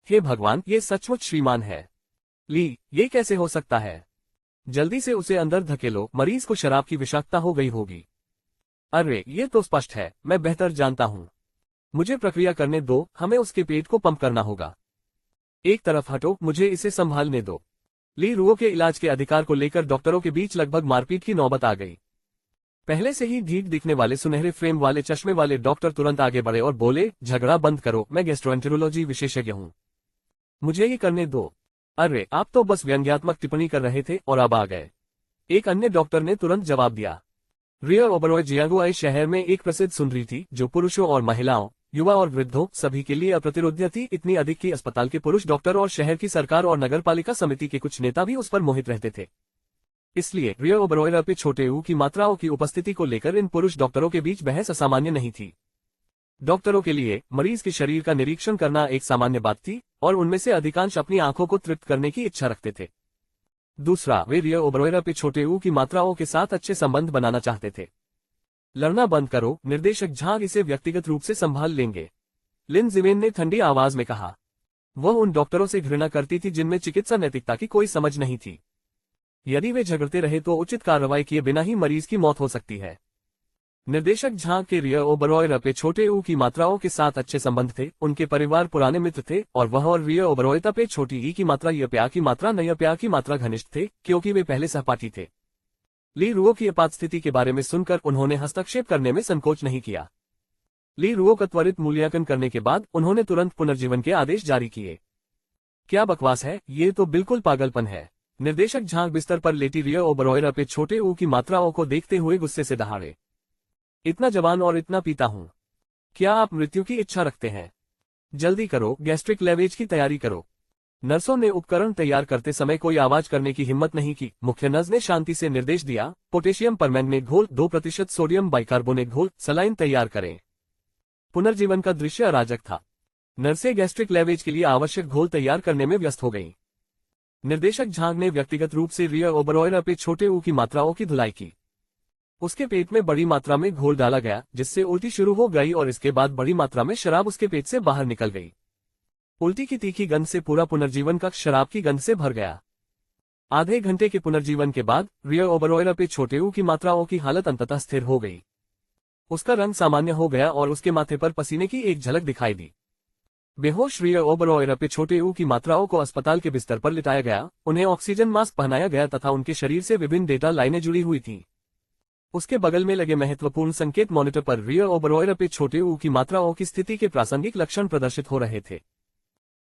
हे भगवान, ये सचमुच श्रीमान है। ली, ये कैसे हो सकता है? जल्दी से उसे अंदर धकेलो, मरीज को शराब की विषाक्तता हो गई होगी। अरे, ये तो स्पष्ट है, मैं बेहतर जानता हूँ। मुझे प्रक्रिया करने दो, हमें उसके पेट को पंप करना होगा। एक तरफ हटो, मुझे इसे संभालने दो। ली रुओ के इलाज के अधिकार को लेकर डॉक्टरों के बीच लगभग मारपीट की नौबत आ गई। पहले से ही ढीठ दिखने वाले सुनहरे फ्रेम वाले चश्मे वाले डॉक्टर तुरंत आगे बढ़े और बोले, झगड़ा बंद करो, मैं गैस्ट्रोएंटेरोलॉजी विशेषज्ञ हूँ, मुझे ये करने दो। अरे, आप तो बस व्यंग्यात्मक टिप्पणी कर रहे थे और अब आ गए। एक अन्य डॉक्टर ने तुरंत जवाब दिया। रिया ओबरॉय जियांगहुआई शहर में एक प्रसिद्ध सुंदरी थी, जो पुरुषों और महिलाओं, युवा और वृद्धों सभी के लिए अप्रतिरोध्य थी, इतनी अधिक कि अस्पताल के पुरुष डॉक्टर और शहर की सरकार और नगरपालिका समिति के कुछ नेता भी उस पर मोहित रहते थे। इसलिए रिया ओबरॉय पे छोटे ऊ की मात्राओं की उपस्थिति को लेकर इन पुरुष डॉक्टरों के बीच बहस असामान्य नहीं थी। डॉक्टरों के लिए मरीज के शरीर का निरीक्षण करना एक सामान्य बात थी और उनमें से अधिकांश अपनी आंखों को तृप्त करने की इच्छा रखते थे। दूसरा, वे रिया ओबरॉय पे छोटे ऊ की मात्राओं के साथ अच्छे संबंध बनाना चाहते थे। लड़ना बंद करो, निर्देशक झा इसे व्यक्तिगत रूप से संभाल लेंगे, लिन जिवेन ने ठंडी आवाज में कहा। वह उन डॉक्टरों से घृणा करती थी जिनमें चिकित्सा नैतिकता की कोई समझ नहीं थी। यदि वे झगड़ते रहे तो उचित कार्रवाई किए बिना ही मरीज की मौत हो सकती है। निर्देशक झा के रिया ओबरॉय पे छोटे ऊ की मात्राओं के साथ अच्छे संबंध थे, उनके परिवार पुराने मित्र थे और वह और रिया ओबरॉय पे छोटी ई की मात्रा यप्या की मात्रा नयप्या की मात्रा घनिष्ठ थे, क्योंकि वे पहले सहपाठी थे। ली रुओ की आपात स्थिति के बारे में सुनकर उन्होंने हस्तक्षेप करने में संकोच नहीं किया। ली रुओ का त्वरित मूल्यांकन करने के बाद उन्होंने तुरंत पुनर्जीवन के आदेश जारी किए। क्या बकवास है, ये तो बिल्कुल पागलपन है। निर्देशक झा बिस्तर पर लेटी रिया ओबरॉय पे छोटे ऊ की मात्राओं को देखते हुए गुस्से से दहाड़े। इतना जवान और इतना पीता हूं, क्या आप मृत्यु की इच्छा रखते हैं? जल्दी करो, गैस्ट्रिक लेवेज की तैयारी करो। नर्सों ने उपकरण तैयार करते समय कोई आवाज करने की हिम्मत नहीं की। मुख्य नर्स ने शांति से निर्देश दिया, पोटेशियम परमैंगनेट घोल, 2% सोडियम बाइकार्बोनेट घोल, सलाइन तैयार करें। पुनर्जीवन का दृश्य अराजक था। नर्सें गैस्ट्रिक लेवेज के लिए आवश्यक घोल तैयार करने में व्यस्त हो गईं। निर्देशक झा ने व्यक्तिगत रूप से रिया ओबरॉय पे छोटे ऊ की मात्राओं की धुलाई की। उसके पेट में बड़ी मात्रा में घोल डाला गया, जिससे उल्टी शुरू हो गई और इसके बाद बड़ी मात्रा में शराब उसके पेट से बाहर निकल गई। उल्टी की तीखी गंध से पूरा पुनर्जीवन कक्ष शराब की गंध से भर गया। आधे घंटे के पुनर्जीवन के बाद रिया ओबरॉय पे छोटे ऊ की मात्राओं की हालत अंततः स्थिर हो गई। उसका रंग सामान्य हो गया और उसके माथे पर पसीने की एक झलक दिखाई दी। बेहोश रिया ओबरॉय पे छोटे ऊ की मात्राओं को अस्पताल के बिस्तर पर लिटाया गया, उन्हें ऑक्सीजन मास्क पहनाया गया तथा उनके शरीर से विभिन्न डेटा लाइनें जुड़ी हुई थीं। उसके बगल में लगे महत्वपूर्ण संकेत मॉनिटर पर रिया ओबरॉय पे छोटे ऊ की मात्राओं की स्थिति के प्रासंगिक लक्षण प्रदर्शित हो रहे थे।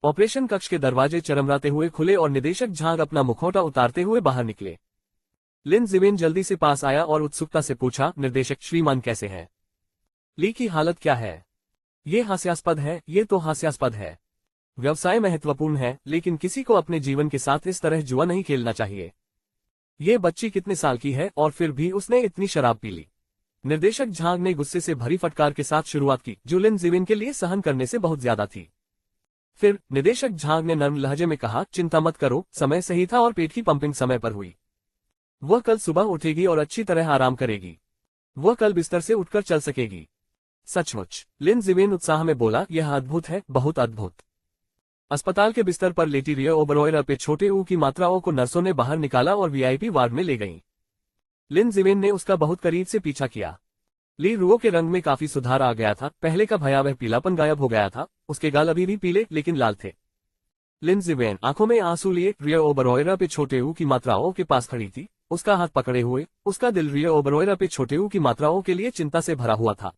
ऑपरेशन कक्ष के दरवाजे चरमराते हुए खुले और निदेशक झा अपना मुखौटा उतारते हुए बाहर निकले। लिन जिवेन जल्दी से पास आया और उत्सुकता से पूछा, निर्देशक श्रीमान कैसे हैं? ली की हालत क्या है? ये हास्यास्पद है, ये तो हास्यास्पद है। व्यवसाय महत्वपूर्ण है, लेकिन किसी को अपने जीवन के साथ इस तरह जुआ नहीं खेलना चाहिए। ये बच्ची कितने साल की है और फिर भी उसने इतनी शराब पी ली? निर्देशक झा ने गुस्से से भरी फटकार के साथ शुरुआत की, जो लिन जिवेन के लिए सहन करने से बहुत ज्यादा थी। फिर निदेशक झा ने नर्म लहजे में कहा, चिंता मत करो, समय सही था और पेट की पंपिंग समय पर हुई। वह कल सुबह उठेगी और अच्छी तरह आराम करेगी। वह कल बिस्तर से उठकर चल सकेगी। सचमुच, लिन जिवेन उत्साह में बोला, यह अद्भुत है, बहुत अद्भुत। अस्पताल के बिस्तर पर लेटी रिया ओबरॉय पे छोटे ऊ की मात्राओं को नर्सों ने बाहर निकाला और वीआईपी वार्ड में ले गईं। लिन जिवेन ने उसका बहुत करीब से पीछा किया। ली रुओ के रंग में काफी सुधार आ गया था, पहले का भयावह पीलापन गायब हो गया था, उसके गाल अभी भी पीले लेकिन लाल थे। लिन जिवेन आंखों में आंसू लिए रिया ओबरॉय पे छोटे ऊ की मात्राओं के पास खड़ी थी, उसका हाथ पकड़े हुए। उसका दिल रिया ओबरॉय पे छोटे ऊ की मात्राओं के लिए चिंता से भरा हुआ था।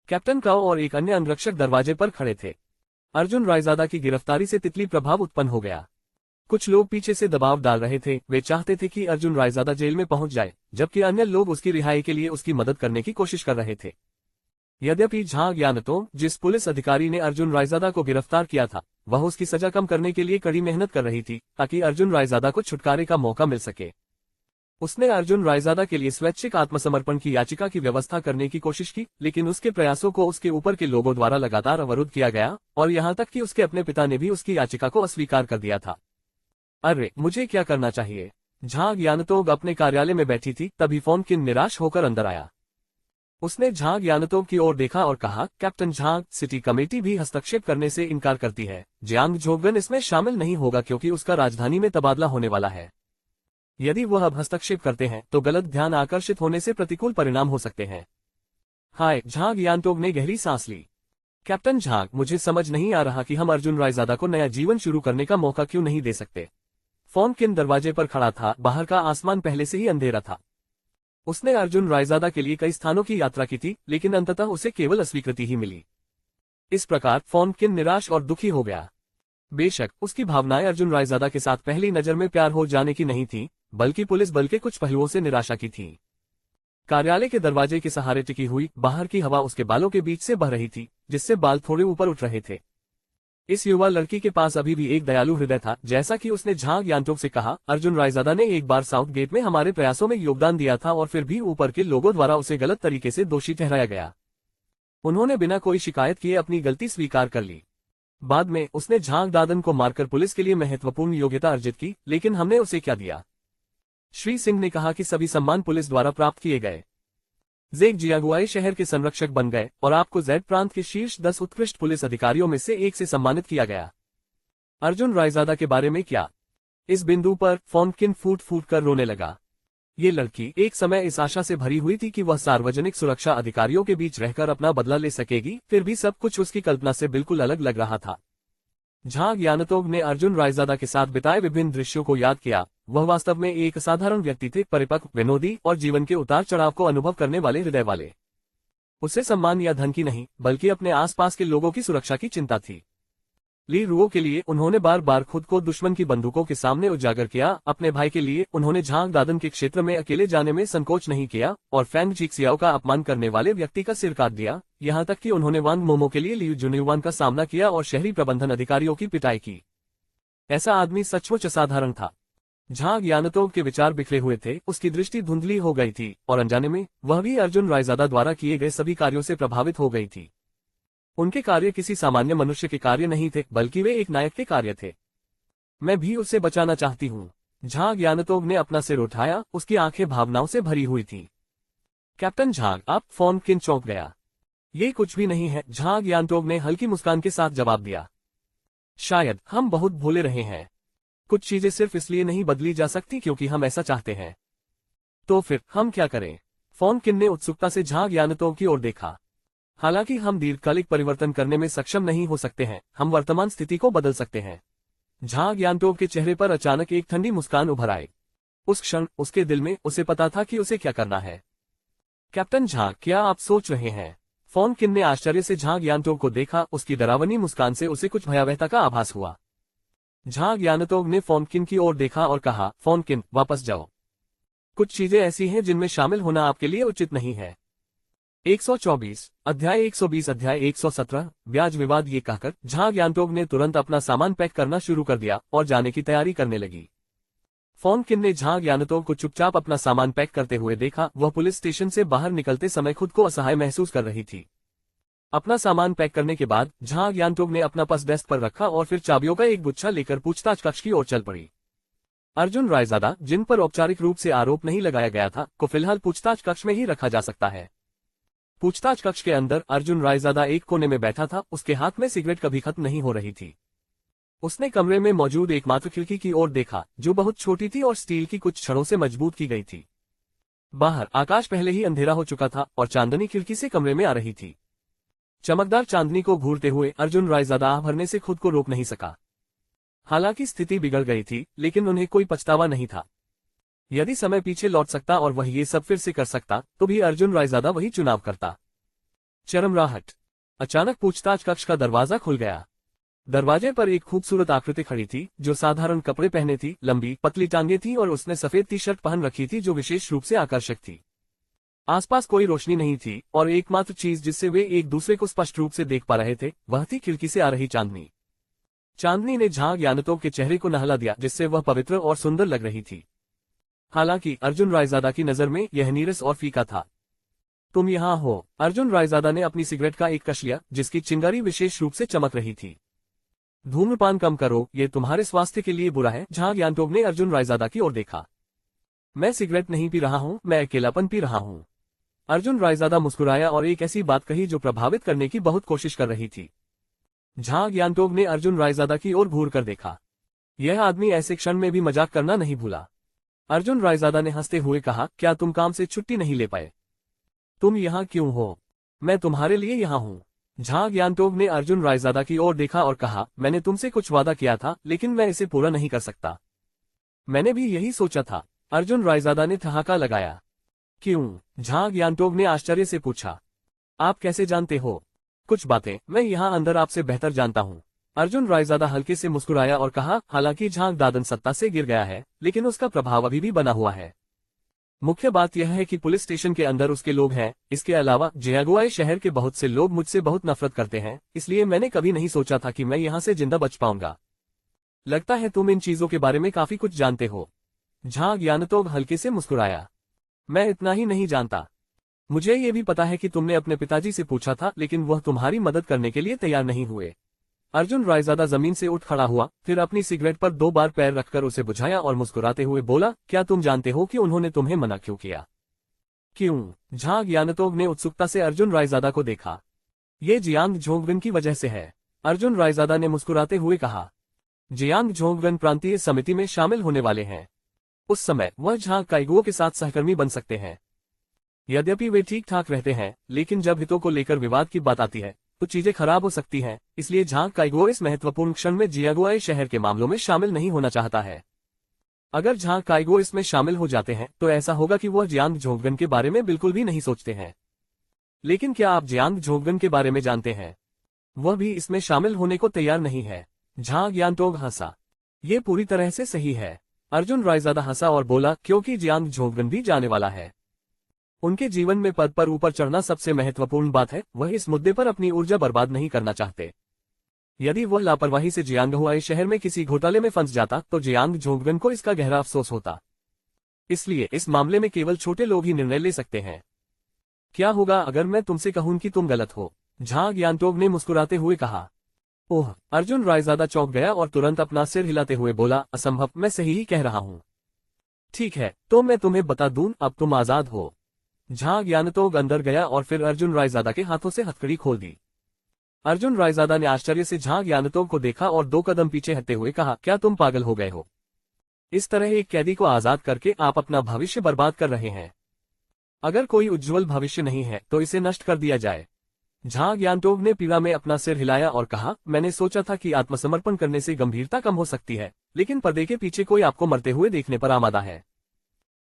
कैप्टन काओ और एक अन्य अंगरक्षक दरवाजे पर खड़े थे। अर्जुन रायजादा की गिरफ्तारी से तितली प्रभाव उत्पन्न हो गया। कुछ लोग पीछे से दबाव डाल रहे थे, वे चाहते थे कि अर्जुन रायजादा जेल में पहुंच जाए, जबकि अन्य लोग उसकी रिहाई के लिए उसकी मदद करने की कोशिश कर रहे थे। यद्यपि झा ज्ञानतो, जिस पुलिस अधिकारी ने अर्जुन रायजादा को गिरफ्तार किया था, वह उसकी सजा कम करने के लिए कड़ी मेहनत कर रही थी, ताकि अर्जुन रायजादा को छुटकारे का मौका मिल सके। उसने अर्जुन रायजादा के लिए स्वैच्छिक आत्मसमर्पण की याचिका की व्यवस्था करने की कोशिश की, लेकिन उसके प्रयासों को उसके ऊपर के लोगों द्वारा लगातार अवरुद्ध किया गया और यहाँ तक कि उसके अपने पिता ने भी उसकी याचिका को अस्वीकार कर दिया था। अरे, मुझे क्या करना चाहिए? झा ज्ञानतोग अपने कार्यालय में बैठी थी, तभी फोनकिन निराश होकर अंदर आया। उसने झा ज्ञानतोग की ओर देखा और कहा, कैप्टन झा, सिटी कमेटी भी हस्तक्षेप करने से इनकार करती है। जियांग जोगन इसमें शामिल नहीं होगा क्योंकि उसका राजधानी में तबादला होने वाला है। यदि वह अब हस्तक्षेप करते हैं तो गलत ध्यान आकर्षित होने से प्रतिकूल परिणाम हो सकते हैं। हाय, झा ज्ञानतोग ने गहरी सांस ली। कैप्टन झा, मुझे समझ नहीं आ रहा कि हम अर्जुन रायजादा को नया जीवन शुरू करने का मौका क्यों नहीं दे सकते। फोनकिन दरवाजे पर खड़ा था, बाहर का आसमान पहले से ही अंधेरा था। उसने अर्जुन रायजादा के लिए कई स्थानों की यात्रा की थी, लेकिन अंततः उसे केवल अस्वीकृति ही मिली। इस प्रकार फोनकिन निराश और दुखी हो गया। बेशक उसकी भावनाएं अर्जुन रायजादा के साथ पहली नजर में प्यार हो जाने की नहीं थी, बल्कि पुलिस बल के कुछ पहलुओं से निराशा की थी। कार्यालय के दरवाजे के सहारे टिकी हुई बाहर की हवा उसके बालों के बीच से बह रही थी, जिससे बाल थोड़े ऊपर उठ रहे थे। इस युवा लड़की के पास अभी भी एक दयालु हृदय था। जैसा कि उसने झा ज्ञानतोग से कहा, अर्जुन रायजादा ने एक बार साउथ गेट में हमारे प्रयासों में योगदान दिया था और फिर भी ऊपर के लोगों द्वारा उसे गलत तरीके से दोषी ठहराया गया। उन्होंने बिना कोई शिकायत किए अपनी गलती स्वीकार कर ली। बाद में उसने झांग दादन को मारकर पुलिस के लिए महत्वपूर्ण योग्यता अर्जित की, लेकिन हमने उसे क्या दिया? श्री सिंह ने कहा कि सभी सम्मान पुलिस द्वारा प्राप्त किए गए। जेग जियागुआई शहर के संरक्षक बन गए और आपको जेड प्रांत के शीर्ष 10 उत्कृष्ट पुलिस अधिकारियों में से एक से सम्मानित किया गया। अर्जुन रायजादा के बारे में क्या? इस बिंदु पर फॉन्टकिन फूट फूट कर रोने लगा। ये लड़की एक समय इस आशा से भरी हुई थी कि वह सार्वजनिक सुरक्षा अधिकारियों के बीच रहकर अपना बदला ले सकेगी, फिर भी सब कुछ उसकी कल्पना से बिल्कुल अलग लग रहा था। जहां ज्ञानतोग ने अर्जुन रायजादा के साथ बिताए विभिन्न दृश्यों को याद किया, वह वास्तव में एक असाधारण व्यक्ति थे, परिपक्व, विनोदी और जीवन के उतार चढ़ाव को अनुभव करने वाले हृदय वाले। उसे सम्मान या धन की नहीं, बल्कि अपने आसपास के लोगों की सुरक्षा की चिंता थी। ली रुओ के लिए उन्होंने बार बार खुद को दुश्मन की बंदूकों के सामने उजागर किया। अपने भाई के लिए उन्होंने झांग दादन के क्षेत्र में अकेले जाने में संकोच नहीं किया और फैंग जीक्सियाओ का अपमान करने वाले व्यक्ति का सिर काट दिया। यहाँ तक कि उन्होंने वांग मोमो के लिए लियू जुनिवान का सामना किया और शहरी प्रबंधन अधिकारियों की पिटाई की। ऐसा आदमी सचमुच असाधारण था। जहां ज्ञानतोग के विचार बिखरे हुए थे, उसकी दृष्टि धुंधली हो गई थी और अनजाने में वह भी अर्जुन रायजादा द्वारा किए गए सभी कार्यों से प्रभावित हो गई थी। उनके कार्य किसी सामान्य मनुष्य के कार्य नहीं थे, बल्कि वे एक नायक के कार्य थे। मैं भी उसे बचाना चाहती हूँ। जहां ज्ञानतोग ने अपना सिर उठाया, उसकी आंखें भावनाओं से भरी हुई थीं। कैप्टन झांग, आप फॉन्टकिन चौंक गया। ये कुछ भी नहीं है, जहां ज्ञानतोग ने हल्की मुस्कान के साथ जवाब दिया। शायद हम बहुत भूले रहे हैं। कुछ चीजें सिर्फ इसलिए नहीं बदली जा सकती क्योंकि हम ऐसा चाहते हैं। तो फिर हम क्या करें? फॉन्टकिन ने उत्सुकता से जहां ज्ञानतोग की ओर देखा। हालांकि हम दीर्घकालिक परिवर्तन करने में सक्षम नहीं हो सकते हैं, हम वर्तमान स्थिति को बदल सकते हैं। जहां ज्ञानतोग के चेहरे पर अचानक एक ठंडी मुस्कान उभर आई। उस क्षण उसके दिल में उसे पता था कि उसे क्या करना है। कैप्टन झा, क्या आप सोच रहे हैं? फॉन्टकिन ने आश्चर्य से जहां ज्ञानतोग को देखा। उसकी डरावनी मुस्कान से उसे कुछ भयावहता का आभास हुआ। जहां ज्ञानतोग ने फॉन्टकिन की ओर देखा और कहा, फॉन्टकिन, वापस जाओ। कुछ चीजें ऐसी हैं जिनमें शामिल होना आपके लिए उचित नहीं है। 124 अध्याय 120 अध्याय 117 ब्याज विवाद। ये कहकर जहां ज्ञानतोग ने तुरंत अपना सामान पैक करना शुरू कर दिया और जाने की तैयारी करने लगी। फॉन्टकिन ने जहां ज्ञानतोग को चुपचाप अपना सामान पैक करते हुए देखा। वह पुलिस स्टेशन से बाहर निकलते समय खुद को असहाय महसूस कर रही थी। अपना सामान पैक करने के बाद जहां ज्ञानतोग ने अपना पर्स डेस्क पर रखा और फिर चाबियों का एक गुच्छा लेकर पूछताछ कक्ष की ओर चल पड़ी। अर्जुन रायजादा, जिन पर औपचारिक रूप से आरोप नहीं लगाया गया था, को फिलहाल पूछताछ कक्ष में ही रखा जा सकता है। पूछताछ कक्ष के अंदर अर्जुन रायजादा एक कोने में बैठा था। उसके हाथ में सिगरेट कभी खत्म नहीं हो रही थी। उसने कमरे में मौजूद एकमात्र खिड़की की ओर देखा, जो बहुत छोटी थी और स्टील की कुछ छड़ों से मजबूत की गई थी। बाहर आकाश पहले ही अंधेरा हो चुका था और चांदनी खिड़की से कमरे में आ रही थी। चमकदार चांदनी को घूरते हुए अर्जुन रायजादा आह भरने से खुद को रोक नहीं सका। हालांकि स्थिति बिगड़ गई थी, लेकिन उन्हें कोई पछतावा नहीं था। यदि समय पीछे लौट सकता और वह ये सब फिर से कर सकता, तो भी अर्जुन रायजादा वही चुनाव करता। चरमराहट। अचानक पूछताछ कक्ष का दरवाजा खुल गया। दरवाजे पर एक खूबसूरत आकृति खड़ी थी, जो साधारण कपड़े पहने थी, लंबी पतली टांगे थी और उसने सफेद टी शर्ट पहन रखी थी जो विशेष रूप से आकर्षक थी। आसपास कोई रोशनी नहीं थी और एकमात्र चीज जिससे वे एक दूसरे को स्पष्ट रूप से देख पा रहे थे, वह थी खिड़की से आ रही चांदनी। चांदनी ने जहां ज्ञानतोग के चेहरे को नहला दिया, जिससे वह पवित्र और सुंदर लग रही थी। हालांकि अर्जुन रायजादा की नजर में यह नीरस और फीका था। तुम यहाँ हो? अर्जुन रायजादा ने अपनी सिगरेट का एक कश लिया, जिसकी चिंगारी विशेष रूप से चमक रही थी। धूम्रपान कम करो, ये तुम्हारे स्वास्थ्य के लिए बुरा है। जहां ज्ञानतोग ने अर्जुन रायजादा की ओर देखा। मैं सिगरेट नहीं पी रहा हूँ, मैं अकेलापन पी रहा हूँ। अर्जुन रायजादा मुस्कुराया और एक ऐसी बात कही जो प्रभावित करने की बहुत कोशिश कर रही थी। जहां ज्ञानतोग ने अर्जुन रायजादा की ओर घूर कर देखा। यह आदमी ऐसे क्षण में भी मजाक करना नहीं भूला। अर्जुन रायजादा ने हंसते हुए कहा, क्या तुम काम से छुट्टी नहीं ले पाए? तुम यहाँ क्यों हो? मैं तुम्हारे लिए यहाँ हूँ। जहां ज्ञानतोग ने अर्जुन रायजादा की ओर देखा और कहा, मैंने तुमसे कुछ वादा किया था, लेकिन मैं इसे पूरा नहीं कर सकता। मैंने भी यही सोचा था। अर्जुन रायजादा ने ठहाका लगाया। क्यों? जहां ज्ञानतोग ने आश्चर्य से पूछा। आप कैसे जानते हो? कुछ बातें मैं यहाँ अंदर आपसे बेहतर जानता हूँ। अर्जुन रायजादा हल्के से मुस्कुराया और कहा, हालांकि झांग दादन सत्ता से गिर गया है, लेकिन उसका प्रभाव अभी भी बना हुआ है। मुख्य बात यह है कि पुलिस स्टेशन के अंदर उसके लोग हैं। इसके अलावा जियागुआई शहर के बहुत से लोग मुझसे बहुत नफरत करते हैं, इसलिए मैंने कभी नहीं सोचा था कि मैं यहाँ से जिंदा बच पाऊंगा। लगता है तुम इन चीजों के बारे में काफी कुछ जानते हो। जहां ज्ञानतोग हल्के से मुस्कुराया। मैं इतना ही नहीं जानता, मुझे ये भी पता है कि तुमने अपने पिताजी से पूछा था, लेकिन वह तुम्हारी मदद करने के लिए तैयार नहीं हुए। अर्जुन रायजादा जमीन से उठ खड़ा हुआ, फिर अपनी सिगरेट पर 2 बार पैर रखकर उसे बुझाया और मुस्कुराते हुए बोला, क्या तुम जानते हो कि उन्होंने तुम्हें मना क्यों किया? क्यों? झांग यानतोग ने उत्सुकता से अर्जुन रायजादा को देखा। ये जियांग झोंगविन की वजह से है, अर्जुन रायजादा ने मुस्कुराते हुए कहा। जियांग झोंगविन प्रांतीय समिति में शामिल होने वाले हैं। उस समय वह झांग काइगुओ के साथ सहकर्मी बन सकते हैं। यद्यपि वे ठीक ठाक रहते हैं, लेकिन जब हितों को लेकर विवाद की बात आती है तो चीजें खराब हो सकती हैं, इसलिए झांग काइगुओ इस महत्वपूर्ण क्षण में जियांगुआई शहर के मामलों में शामिल नहीं होना चाहता है। अगर झांग काइगुओ इसमें शामिल हो जाते हैं तो ऐसा होगा कि वह जियांग झोंगविन के बारे में बिल्कुल भी नहीं सोचते हैं। लेकिन क्या आप जियांग झोंगविन के बारे में जानते हैं? वह भी इसमें शामिल होने को तैयार नहीं है। झांग यानतोग हंसा। ये पूरी तरह से सही है। अर्जुन रायजादा हंसा और बोला, क्योंकि जियांग झोंगविन भी जाने वाला है। उनके जीवन में पद पर ऊपर चढ़ना सबसे महत्वपूर्ण बात है, वह इस मुद्दे पर अपनी ऊर्जा बर्बाद नहीं करना चाहते। यदि वह लापरवाही से जियांगहुआई शहर में किसी घोटाले में फंस जाता तो जियांग झोंगविन को इसका गहरा अफसोस होता। इसलिए इस मामले में केवल छोटे लोग ही निर्णय ले सकते हैं। क्या होगा अगर मैं तुमसे कहूं कि तुम गलत हो? झांग यानतोग ने मुस्कुराते हुए कहा। ओह! अर्जुन रायजादा चौंक गया और तुरंत अपना सिर हिलाते हुए बोला, असंभव, मैं सही ही कह रहा हूं। ठीक है, तो मैं तुम्हें बता दूं, अब तुम आजाद हो। झांग यानतोग अंदर गया और फिर अर्जुन रायजादा के हाथों से हथकड़ी खोल दी। अर्जुन रायजादा ने आश्चर्य से झांग यानतोग को देखा और 2 कदम पीछे हटते हुए कहा, क्या तुम पागल हो गए हो? इस तरह एक कैदी को आजाद करके आप अपना भविष्य बर्बाद कर रहे हैं। अगर कोई उज्जवल भविष्य नहीं है तो इसे नष्ट कर दिया जाए। झांग यानतोग ने पीड़ा में अपना सिर हिलाया और कहा, मैंने सोचा था कि आत्मसमर्पण करने से गंभीरता कम हो सकती है, लेकिन पर्दे के पीछे कोई आपको मरते हुए देखने पर आमादा है।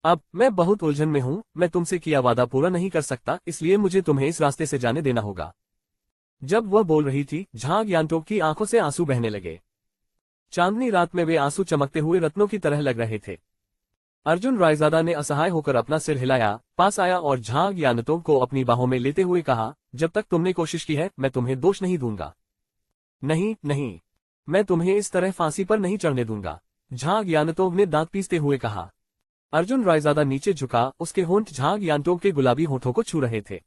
अब मैं बहुत उलझन में हूं, मैं तुमसे किया वादा पूरा नहीं कर सकता, इसलिए मुझे तुम्हें इस रास्ते से जाने देना होगा। जब वह बोल रही थी, झांग यानतोग की आंखों से आंसू बहने लगे। चांदनी रात में वे आंसू चमकते हुए रत्नों की तरह लग रहे थे। अर्जुन रायजादा ने असहाय होकर अपना सिर हिलाया, पास आया और झांग यानतोग को अपनी बाहों में लेते हुए कहा, जब तक तुमने कोशिश की है मैं तुम्हें दोष नहीं दूंगा। नहीं नहीं, मैं तुम्हें इस तरह फांसी पर नहीं चढ़ने दूंगा, झांग यानतोग ने दांत पीसते हुए कहा। अर्जुन रायजादा नीचे झुका, उसके होंठ झांग यानतोग के गुलाबी होठों को छू रहे थे।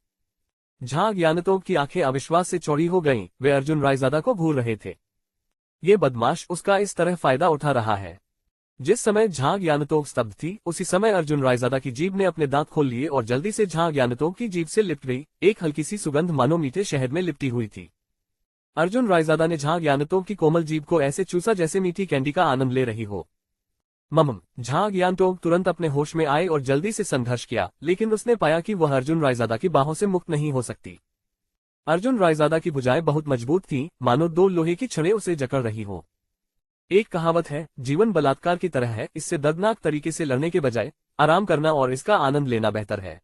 झांग यानतोग की आंखें अविश्वास से चौड़ी हो गईं, वे अर्जुन रायजादा को घूर रहे थे। ये बदमाश उसका इस तरह फायदा उठा रहा है। जिस समय झांग यानतोग स्तब्ध थी, उसी समय अर्जुन रायजादा की जीभ ने अपने दांत खोल लिए और जल्दी से झांग यानतोग की जीभ से लिपट गई। एक हल्की सी सुगंध मानो मीठे शहद में लिपटी हुई थी। अर्जुन रायजादा ने झांग यानतोग की कोमल जीभ को ऐसे चूसा जैसे मीठी कैंडी का आनंद ले रही हो। मम! झांग यानतोग तुरंत अपने होश में आए और जल्दी से संघर्ष किया, लेकिन उसने पाया कि वह अर्जुन रायजादा की बाहों से मुक्त नहीं हो सकती। अर्जुन रायजादा की भुजाएं बहुत मजबूत थीं, मानो 2 लोहे की छड़ें उसे जकड़ रही हो। एक कहावत है, जीवन बलात्कार की तरह है, इससे दर्दनाक तरीके से लड़ने के बजाय आराम करना और इसका आनंद लेना बेहतर है।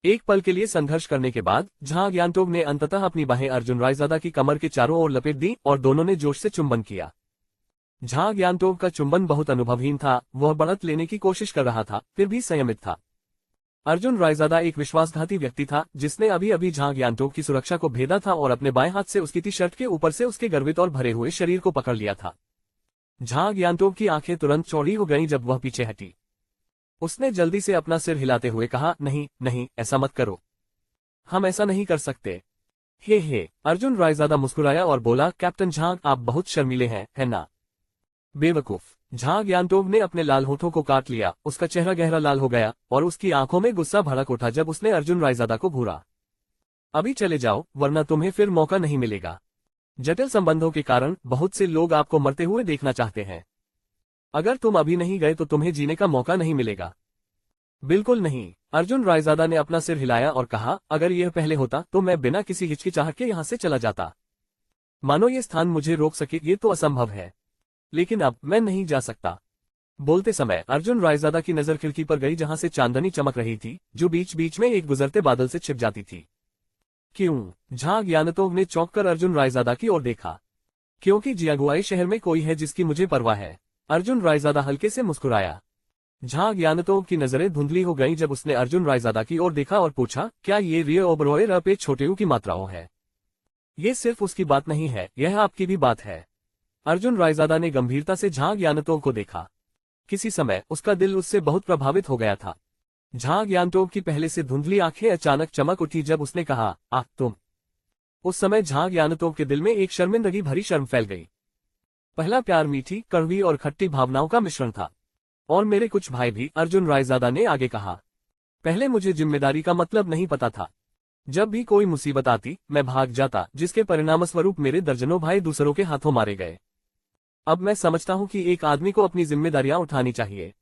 एक पल के लिए संघर्ष करने के बाद झांग यानतोग ने अंततः अपनी बाहें अर्जुन रायजादा की कमर के चारों ओर लपेट दी और दोनों ने जोश से चुंबन किया। झांग यानतोग का चुंबन बहुत अनुभवहीन था, वह बढ़त लेने की कोशिश कर रहा था, फिर भी संयमित था। अर्जुन रायजादा एक विश्वासघाती व्यक्ति था, जिसने अभी अभी झांग यानतोग की सुरक्षा को भेदा था और अपने बाएं हाथ से उसकी टी शर्ट के ऊपर से उसके गर्वित और भरे हुए शरीर को पकड़ लिया था। झांग यानतोग की आंखें तुरंत चौड़ी हो गईं जब वह पीछे हटी। उसने जल्दी से अपना सिर हिलाते हुए कहा, नहीं नहीं, ऐसा मत करो, हम ऐसा नहीं कर सकते। हे, अर्जुन रायजादा मुस्कुराया और बोला, कैप्टन झांग, आप बहुत शर्मीले हैं, है ना? बेवकूफ! झांग यानतोग ने अपने लाल होठों को काट लिया, उसका चेहरा गहरा लाल हो गया और उसकी आंखों में गुस्सा भड़क उठा जब उसने अर्जुन रायजादा को घूरा। अभी चले जाओ, वरना तुम्हें फिर मौका नहीं मिलेगा। जटिल संबंधों के कारण बहुत से लोग आपको मरते हुए देखना चाहते हैं। अगर तुम अभी नहीं गए तो तुम्हें जीने का मौका नहीं मिलेगा। बिल्कुल नहीं, अर्जुन रायजादा ने अपना सिर हिलाया और कहा, अगर यह पहले होता तो मैं बिना किसी हिचकिचाहट के यहाँ से चला जाता। मानो ये स्थान मुझे रोक सके, ये तो असंभव है। लेकिन अब मैं नहीं जा सकता। बोलते समय अर्जुन रायजादा की नजर खिड़की पर गई, जहां से चांदनी चमक रही थी, जो बीच बीच में एक गुजरते बादल से छिप जाती थी। क्यों? झांग यानतोग ने चौंककर अर्जुन रायजादा की ओर देखा। क्योंकि जियांगुआई शहर में कोई है जिसकी मुझे परवाह है। अर्जुन रायजादा हल्के से मुस्कुराया। झांग यानतोग की नजरें धुंधली हो गईं जब उसने अर्जुन रायजादा की ओर देखा और पूछा, क्या ये रिय ओबरॉय रपे छोटेऊ की मात्राओं है? ये सिर्फ उसकी बात नहीं है, यह आपकी भी बात है। अर्जुन रायजादा ने गंभीरता से झांग यानतोग को देखा। किसी समय उसका दिल उससे बहुत प्रभावित हो गया था। झांग यानतोग की पहले से धुंधली आंखें अचानक चमक उठी जब उसने कहा, आह तुम। उस समय झांग यानतोग के दिल में एक शर्मिंदगी भरी शर्म फैल गई। पहला प्यार मीठी, कड़वी और खट्टी भावनाओं का मिश्रण था। और मेरे कुछ भाई भी, अर्जुन रायजादा ने आगे कहा। पहले मुझे जिम्मेदारी का मतलब नहीं पता था। जब भी कोई मुसीबत आती मैं भाग जाता, जिसके परिणामस्वरूप मेरे दर्जनों भाई दूसरों के हाथों मारे गए। अब मैं समझता हूं कि एक आदमी को अपनी जिम्मेदारियां उठानी चाहिए।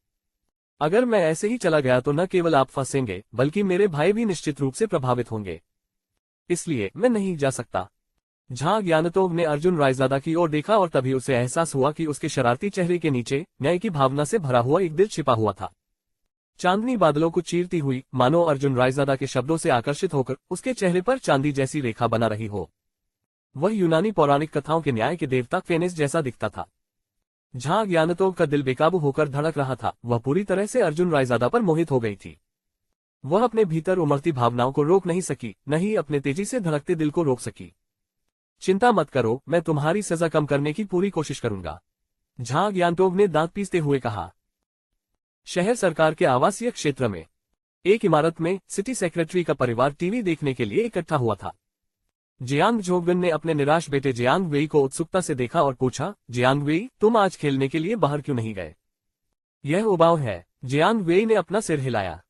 अगर मैं ऐसे ही चला गया तो न केवल आप फंसेंगे बल्कि मेरे भाई भी निश्चित रूप से प्रभावित होंगे। इसलिए मैं नहीं जा सकता। झां ज्ञानतोग ने अर्जुन रायजादा की ओर देखा और तभी उसे एहसास हुआ कि उसके शरारती चेहरे के नीचे न्याय की भावना से भरा हुआ एक दिल छिपा हुआ था। चांदनी बादलों को चीरती हुई मानो अर्जुन रायजादा के शब्दों से आकर्षित होकर उसके चेहरे पर चांदी जैसी रेखा बना रही हो। वह यूनानी पौराणिक कथाओं के न्याय के देवता फेनिस जैसा दिखता था। झां ज्ञानतोग का दिल बेकाबू होकर धड़क रहा था। वह पूरी तरह से अर्जुन रायजादा पर मोहित हो गई थी। वह अपने भीतर उमड़ती भावनाओं को रोक नहीं सकी, न ही अपने तेजी से धड़कते दिल को रोक सकी। चिंता मत करो, मैं तुम्हारी सजा कम करने की पूरी कोशिश करूंगा, झां ज्ञानतोग ने दांत पीसते हुए कहा। शहर सरकार के आवासीय क्षेत्र में एक इमारत में सिटी सेक्रेटरी का परिवार टीवी देखने के लिए इकट्ठा हुआ था। जियांग जोगन ने अपने निराश बेटे जियांग वेई को उत्सुकता से देखा और पूछा, जियांग वेई, तुम आज खेलने के लिए बाहर क्यों नहीं गए? यह उबाऊ है। जियांग वेई ने अपना सिर हिलाया।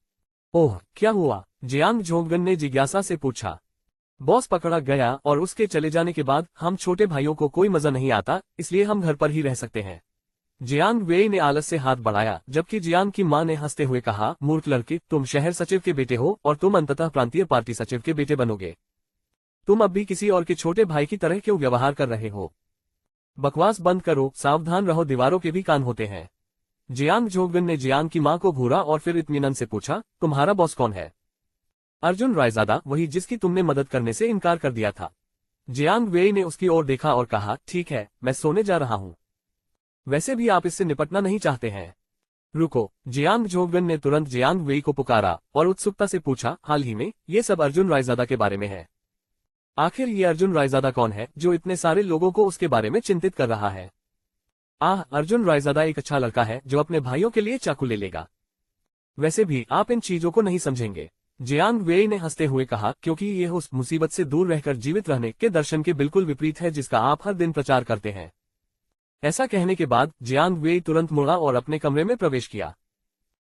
ओह, क्या हुआ? जियांग जोगन ने जिज्ञासा से पूछा। बॉस पकड़ा गया और उसके चले जाने के बाद हम छोटे भाइयों को कोई मजा नहीं आता, इसलिए हम घर पर ही रह सकते हैं। जियांग वेई ने आलस से हाथ बढ़ाया, जबकि जियांग की मां ने हंसते हुए कहा, मूर्ख लड़के, तुम शहर सचिव के बेटे हो और तुम अंततः प्रांतीय पार्टी सचिव के बेटे बनोगे। तुम अब भी किसी और के छोटे भाई की तरह क्यों व्यवहार कर रहे हो? बकवास बंद करो, सावधान रहो, दीवारों के भी कान होते हैं। जियांग जोगन ने जियांग की मां को घूरा और फिर इत्मीनान से पूछा, तुम्हारा बॉस कौन है? अर्जुन रायजादा, वही जिसकी तुमने मदद करने से इनकार कर दिया था। जियांग वेई ने उसकी ओर देखा और कहा, ठीक है, मैं सोने जा रहा हूं। वैसे भी आप इससे निपटना नहीं चाहते हैं। रुको, जियांग जोगन ने तुरंत जियांग वेई को पुकारा और उत्सुकता से पूछा, हाल ही में ये सब अर्जुन रायजादा के बारे में है। आखिर ये अर्जुन रायजादा कौन है जो इतने सारे लोगों को उसके बारे में चिंतित कर रहा है? अर्जुन रायजादा एक अच्छा लड़का है जो अपने भाइयों के लिए चाकू ले लेगा। वैसे भी आप इन चीजों को नहीं समझेंगे, जियांग वेई ने हंसते हुए कहा, क्योंकि यह उस मुसीबत से दूर रहकर जीवित रहने के दर्शन के बिल्कुल विपरीत है जिसका आप हर दिन प्रचार करते हैं। ऐसा कहने के बाद जियांग वेई तुरंत मुड़ा और अपने कमरे में प्रवेश किया।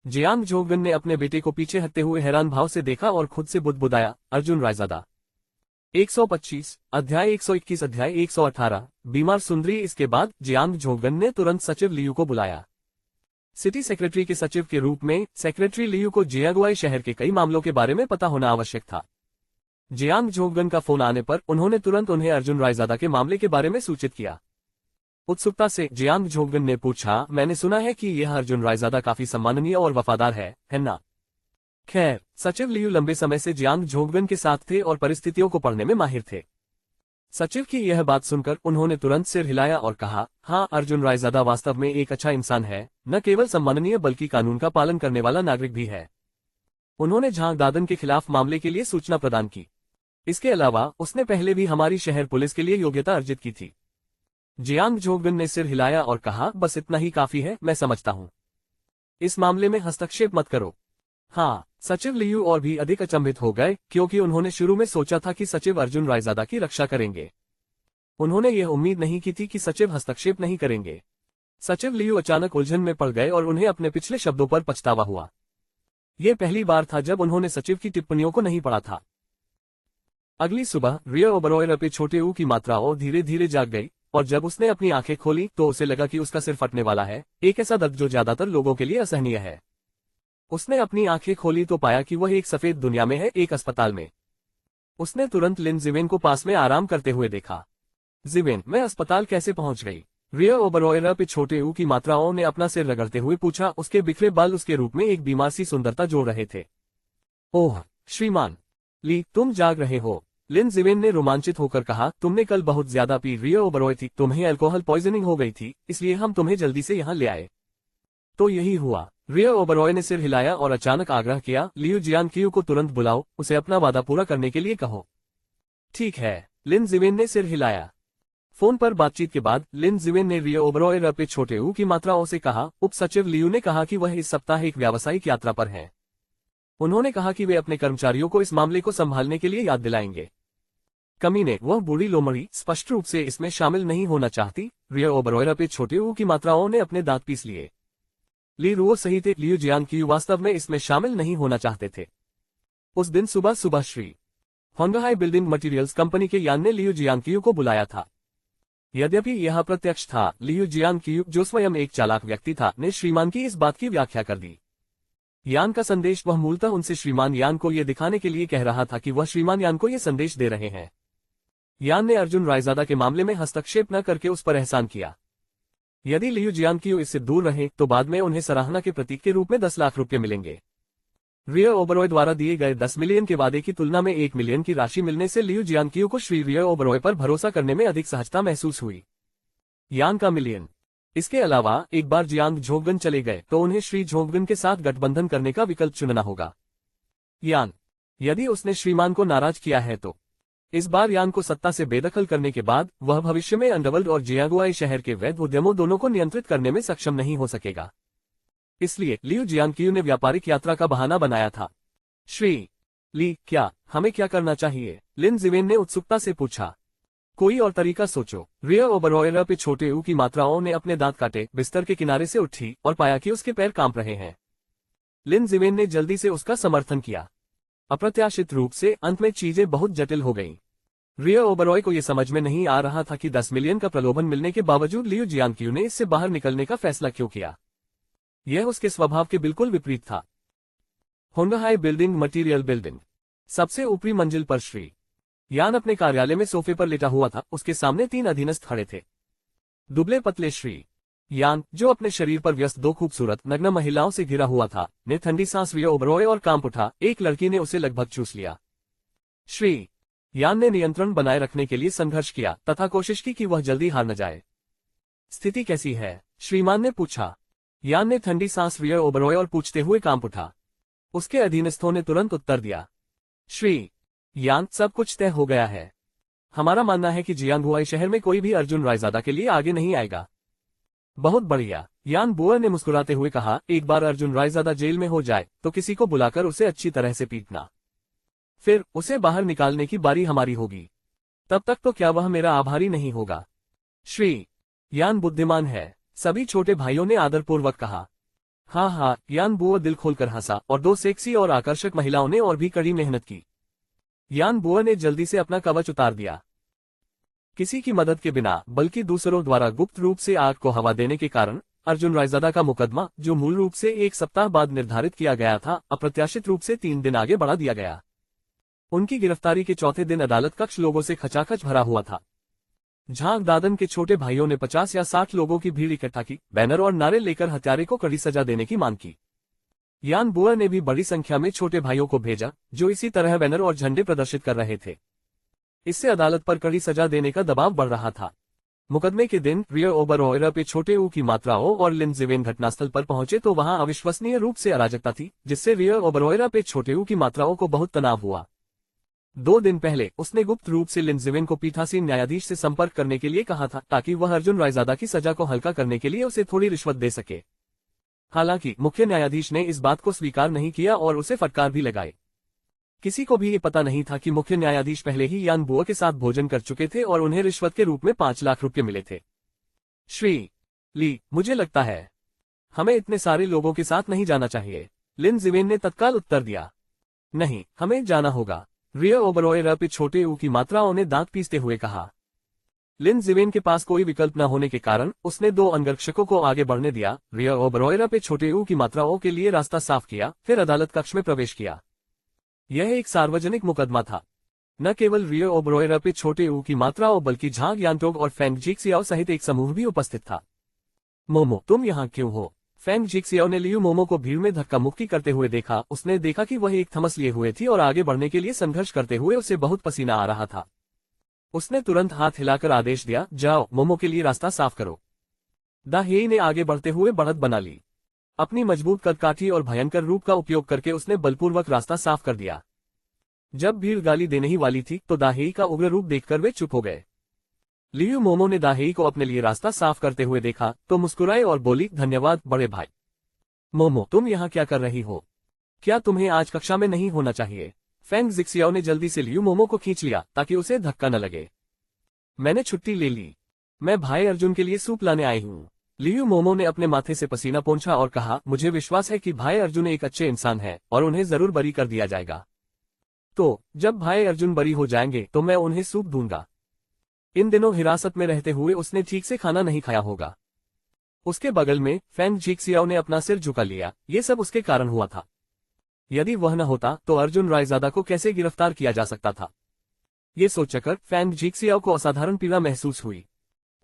जियांग जोगन ने अपने बेटे को पीछे हटते हुए हैरान भाव से देखा और खुद से बुदबुदाया, अर्जुन रायजादा। 125 अध्याय 121 अध्याय 118 बीमार सुंदरी। इसके बाद जियांग जोगन ने तुरंत सचिव लियू को बुलाया। सिटी सेक्रेटरी के सचिव के रूप में सेक्रेटरी लियू को जियांगवाई शहर के कई मामलों के बारे में पता होना आवश्यक था। जियांग जोगन का फोन आने पर उन्होंने तुरंत उन्हें अर्जुन रायजादा के मामले के बारे में सूचित किया। उत्सुकता से जियांग जोगन ने पूछा, मैंने सुना है कि यह अर्जुन रायजादा काफी सम्माननीय और वफादार है ना? खैर, सचिव लियू लंबे समय से जियांग जोगन के साथ थे और परिस्थितियों को पढ़ने में माहिर थे। सचिव की यह बात सुनकर उन्होंने तुरंत सिर हिलाया और कहा, हाँ, अर्जुन रायजादा वास्तव में एक अच्छा इंसान है, न केवल सम्माननीय बल्कि कानून का पालन करने वाला नागरिक भी है। उन्होंने झांग दादन के खिलाफ मामले के लिए सूचना प्रदान की। इसके अलावा उसने पहले भी हमारी शहर पुलिस के लिए योग्यता अर्जित की थी। जियांग जोगन ने सिर हिलाया और कहा, बस इतना ही काफी है, मैं समझता हूं। इस मामले में हस्तक्षेप मत करो। हाँ, सचिव लियू और भी अधिक अचंभित हो गए क्योंकि उन्होंने शुरू में सोचा था कि सचिव अर्जुन रायजादा की रक्षा करेंगे। उन्होंने यह उम्मीद नहीं की थी कि सचिव हस्तक्षेप नहीं करेंगे। सचिव लियू अचानक उलझन में पड़ गए और उन्हें अपने पिछले शब्दों पर पछतावा हुआ। यह पहली बार था जब उन्होंने सचिव की टिप्पणियों को नहीं पढ़ा था। अगली सुबह रियो ओबरॉय पे छोटे ऊ की मात्रा और धीरे धीरे जाग गई और जब उसने अपनी आंखें खोली तो उसे लगा कि उसका सिर फटने वाला है, एक ऐसा दर्द जो ज्यादातर लोगों के लिए असहनीय है। उसने अपनी आंखें खोली तो पाया कि वह एक सफेद दुनिया में है, एक अस्पताल में। उसने तुरंत लिन जिवेन को पास में आराम करते हुए देखा। जिवेन, मैं अस्पताल कैसे पहुंच गई? रियो ओबरॉय पे छोटे ऊ की मात्राओं ने अपना सिर रगड़ते हुए पूछा। उसके बिखरे बाल उसके रूप में एक बीमार सी सुंदरता जोड़ रहे थे। ओह श्रीमान ली, तुम जाग रहे हो, लिन जिवेन ने रोमांचित होकर कहा। तुमने कल बहुत ज्यादा पी रियो ओबरॉय थी, तुम्हें अल्कोहल पॉइजनिंग हो गई थी, इसलिए हम तुम्हें जल्दी से यहाँ ले आए। तो यही हुआ। रियो ओबरॉय ने सिर हिलाया और अचानक आग्रह किया, लियू जियांग को तुरंत बुलाओ, उसे अपना वादा पूरा करने के लिए कहो। ठीक है, लिन जिवेन ने सिर हिलाया। फोन पर बातचीत के बाद लिन जिवेन ने रियो ओबरॉय पे छोटे ऊ की मात्राओं से कहा। उप सचिव लियू ने कहा कि वह इस सप्ताह एक व्यावसायिक यात्रा पर हैं। उन्होंने कहा कि वे अपने कर्मचारियों को इस मामले को संभालने के लिए याद दिलाएंगे। कमीने, वह बूढ़ी लोमड़ी स्पष्ट रूप से इसमें शामिल नहीं होना चाहती। रियो ओबरॉय पे छोटे ऊ की मात्राओं ने अपने दांत पीस लिए। ली रुओ सहित लियू जियांगक्यू वास्तव में इसमें शामिल नहीं होना चाहते थे। उस दिन सुबह सुबह श्री होंगहाई बिल्डिंग मटेरियल्स कंपनी के यान ने लियू जियांगक्यू को बुलाया था। यद्यपि यह प्रत्यक्ष था, लियू जियांगक्यू, जो स्वयं एक चालाक व्यक्ति था, ने श्रीमान की इस बात की व्याख्या कर दी। यान का संदेश वह मूलतः उनसे श्रीमान यान को यह दिखाने के लिए कह रहा था कि वह श्रीमान यान को यह संदेश दे रहे हैं। यान ने अर्जुन रायजादा के मामले में हस्तक्षेप न करके उस पर एहसान किया। यदि लियू जियांगक्यू इससे दूर रहे तो बाद में उन्हें सराहना के प्रतीक के रूप में 10 लाख रुपये मिलेंगे। रियो ओबरॉय द्वारा दिए गए 10 मिलियन के वादे की तुलना में 1 मिलियन की राशि मिलने से लियू जियांगक्यू को श्री रियो ओबरॉय पर भरोसा करने में अधिक सहजता महसूस हुई। यान का मिलियन। इसके अलावा एक बार जियांग झोंगगन चले गए तो उन्हें श्री झोंगगन के साथ गठबंधन करने का विकल्प चुनना होगा। यान। यदि उसने श्रीमान को नाराज किया है तो इस बार यान को सत्ता से बेदखल करने के बाद वह भविष्य में अंडरवर्ल्ड और जियांगुआई शहर के वैध उद्यमों दोनों को नियंत्रित करने में सक्षम नहीं हो सकेगा। इसलिए लियू जियांगक्यू ने व्यापारिक यात्रा का बहाना बनाया था। श्री ली, क्या हमें क्या करना चाहिए? लिन जिवेन ने उत्सुकता से पूछा। कोई और तरीका सोचो। रियो ओबरॉय पे छोटे ऊ की मात्राओं ने अपने दांत काटे, बिस्तर के किनारे से उठी और पाया कि उसके पैर कांप रहे हैं। लिन जिवेन ने जल्दी से उसका समर्थन किया। अप्रत्याशित रूप से अंत में चीजें बहुत जटिल हो गईं। रियो ओबरॉय को यह समझ में नहीं आ रहा था कि 10 मिलियन का प्रलोभन मिलने के बावजूद लियू जियांगक्यू ने इससे बाहर निकलने का फैसला क्यों किया। यह उसके स्वभाव के बिल्कुल विपरीत था। होंगहाई बिल्डिंग मटीरियल बिल्डिंग। सबसे ऊपरी मंजिल पर श्री यान अपने कार्यालय में सोफे पर लेटा हुआ था। उसके सामने 3 अधीनस्थ खड़े थे। दुबले पतले श्री यान, जो अपने शरीर पर व्यस्त 2 खूबसूरत नग्न महिलाओं से घिरा हुआ था, ने ठंडी सांस रियो ओबरॉय और कांप उठा। एक लड़की ने उसे लगभग चूस लिया। श्री यान ने नियंत्रण बनाए रखने के लिए संघर्ष किया तथा कोशिश की कि वह जल्दी हार न जाए। स्थिति कैसी है? श्रीमान ने पूछा। यान ने ठंडी सांस रियो ओबरॉय और पूछते हुए कांप उठा। उसके अधीनस्थों ने तुरंत उत्तर दिया। श्री यान, सब कुछ तय हो गया है। हमारा मानना है कि जियांगुआई शहर में कोई भी अर्जुन रायजादा के लिए आगे नहीं आएगा। बहुत बढ़िया, यान बुआ ने मुस्कुराते हुए कहा। एक बार अर्जुन रायजादा जेल में हो जाए तो किसी को बुलाकर उसे अच्छी तरह से पीटना, फिर उसे बाहर निकालने की बारी हमारी होगी। तब तक तो क्या वह मेरा आभारी नहीं होगा? श्री यान बुद्धिमान है, सभी छोटे भाइयों ने आदरपूर्वक कहा। हाँ हाँ, यान बुआ दिल खोलकर हंसा और 2 सेक्सी और आकर्षक महिलाओं ने और भी कड़ी मेहनत की। यान बुआ ने जल्दी से अपना कवच उतार दिया। किसी की मदद के बिना, बल्कि दूसरों द्वारा गुप्त रूप से आग को हवा देने के कारण अर्जुन रायजादा का मुकदमा, जो मूल रूप से 1 सप्ताह बाद निर्धारित किया गया था, अप्रत्याशित रूप से 3 दिन आगे बढ़ा दिया गया। उनकी गिरफ्तारी के चौथे दिन अदालत कक्ष लोगों से खचाखच भरा हुआ था। झांग दादन के छोटे भाइयों ने 50 या 60 लोगों की भीड़ इकट्ठा की, बैनर और नारे लेकर हत्यारे को कड़ी सजा देने की मांग की। यान बुआ ने भी बड़ी संख्या में छोटे भाइयों को भेजा, जो इसी तरह बैनर और झंडे प्रदर्शित कर रहे थे। इससे अदालत पर कड़ी सजा देने का दबाव बढ़ रहा था। मुकदमे के दिन रियो ओबरॉय पे छोटे ऊ की मात्राओं और लिन जिवेन घटनास्थल पर पहुंचे तो वहां अविश्वसनीय रूप से अराजकता थी, जिससे रियो ओबरॉय पे छोटे ऊ की मात्राओं को बहुत तनाव हुआ। 2 दिन पहले उसने गुप्त रूप से लिन जिवेन को पीठासीन न्यायाधीश से संपर्क करने के लिए कहा था, ताकि वह अर्जुन रायजादा की सजा को हल्का करने के लिए उसे थोड़ी रिश्वत दे सके। हालांकि मुख्य न्यायाधीश ने इस बात को स्वीकार नहीं किया और उसे फटकार भी लगाई। किसी को भी ये पता नहीं था कि मुख्य न्यायाधीश पहले ही यान बुआ के साथ भोजन कर चुके थे और उन्हें रिश्वत के रूप में 5 लाख रुपये मिले थे। श्री ली, मुझे लगता है हमें इतने सारे लोगों के साथ नहीं जाना चाहिए। लिन जिवेन ने तत्काल उत्तर दिया। नहीं, हमें जाना होगा। रियो ओबरॉय पे छोटे ऊ की मात्राओं ने दांत पीसते हुए कहा। लिन जिवेन के पास कोई विकल्प न होने के कारण उसने 2 अंगरक्षकों को आगे बढ़ने दिया, रियो ओबरॉय पे छोटे ऊ की मात्राओं के लिए रास्ता साफ किया, फिर अदालत कक्ष में प्रवेश किया। यह एक सार्वजनिक मुकदमा था। न केवल रियो ओबरॉय पे छोटे ऊ की मात्राओं बल्कि झांग यांटोग और फेंग जिक्सियाओ सहित एक समूह भी उपस्थित था। मोमो, तुम यहाँ क्यों हो? फेंग जिक्सियाओ ने लियू मोमो को भीड़ में धक्का मुक्की करते हुए देखा। उसने देखा कि वह एक थमस लिए हुए थी और आगे बढ़ने के लिए संघर्ष करते हुए उसे बहुत पसीना आ रहा था। उसने तुरंत हाथ हिलाकर आदेश दिया, जाओ, मोमो के लिए रास्ता साफ करो। दाहेई ने आगे बढ़ते हुए बढ़त बना ली। अपनी मजबूत कदकाठी और भयंकर रूप का उपयोग करके उसने बलपूर्वक रास्ता साफ कर दिया। जब भीड़ गाली देने ही वाली थी तो दाहेई का उग्र रूप देखकर वे चुप हो गए। लियू मोमो ने दाहेई को अपने लिए रास्ता साफ करते हुए देखा तो मुस्कुराए और बोली, धन्यवाद बड़े भाई। मोमो, तुम यहाँ क्या कर रही हो? क्या तुम्हें आज कक्षा में नहीं होना चाहिए? फेंग जिक्सियाओ ने जल्दी से लियू मोमो को खींच लिया ताकि उसे धक्का न लगे। मैंने छुट्टी ले ली। मैं भाई अर्जुन के लिए सूप लाने आई हूँ। लियू मोमो ने अपने माथे से पसीना पोंछा और कहा, मुझे विश्वास है कि भाई अर्जुन एक अच्छे इंसान है और उन्हें जरूर बरी कर दिया जाएगा। तो जब भाई अर्जुन बरी हो जाएंगे तो मैं उन्हें सूप दूंगा। इन दिनों हिरासत में रहते हुए उसने ठीक से खाना नहीं खाया होगा। उसके बगल में फैंग झिक्सियाओ ने अपना सिर झुका लिया। ये सब उसके कारण हुआ था। यदि वह न होता तो अर्जुन रायजादा को कैसे गिरफ्तार किया जा सकता था। ये सोचकर फैंग झिक्सियाओ को असाधारण पीड़ा महसूस हुई।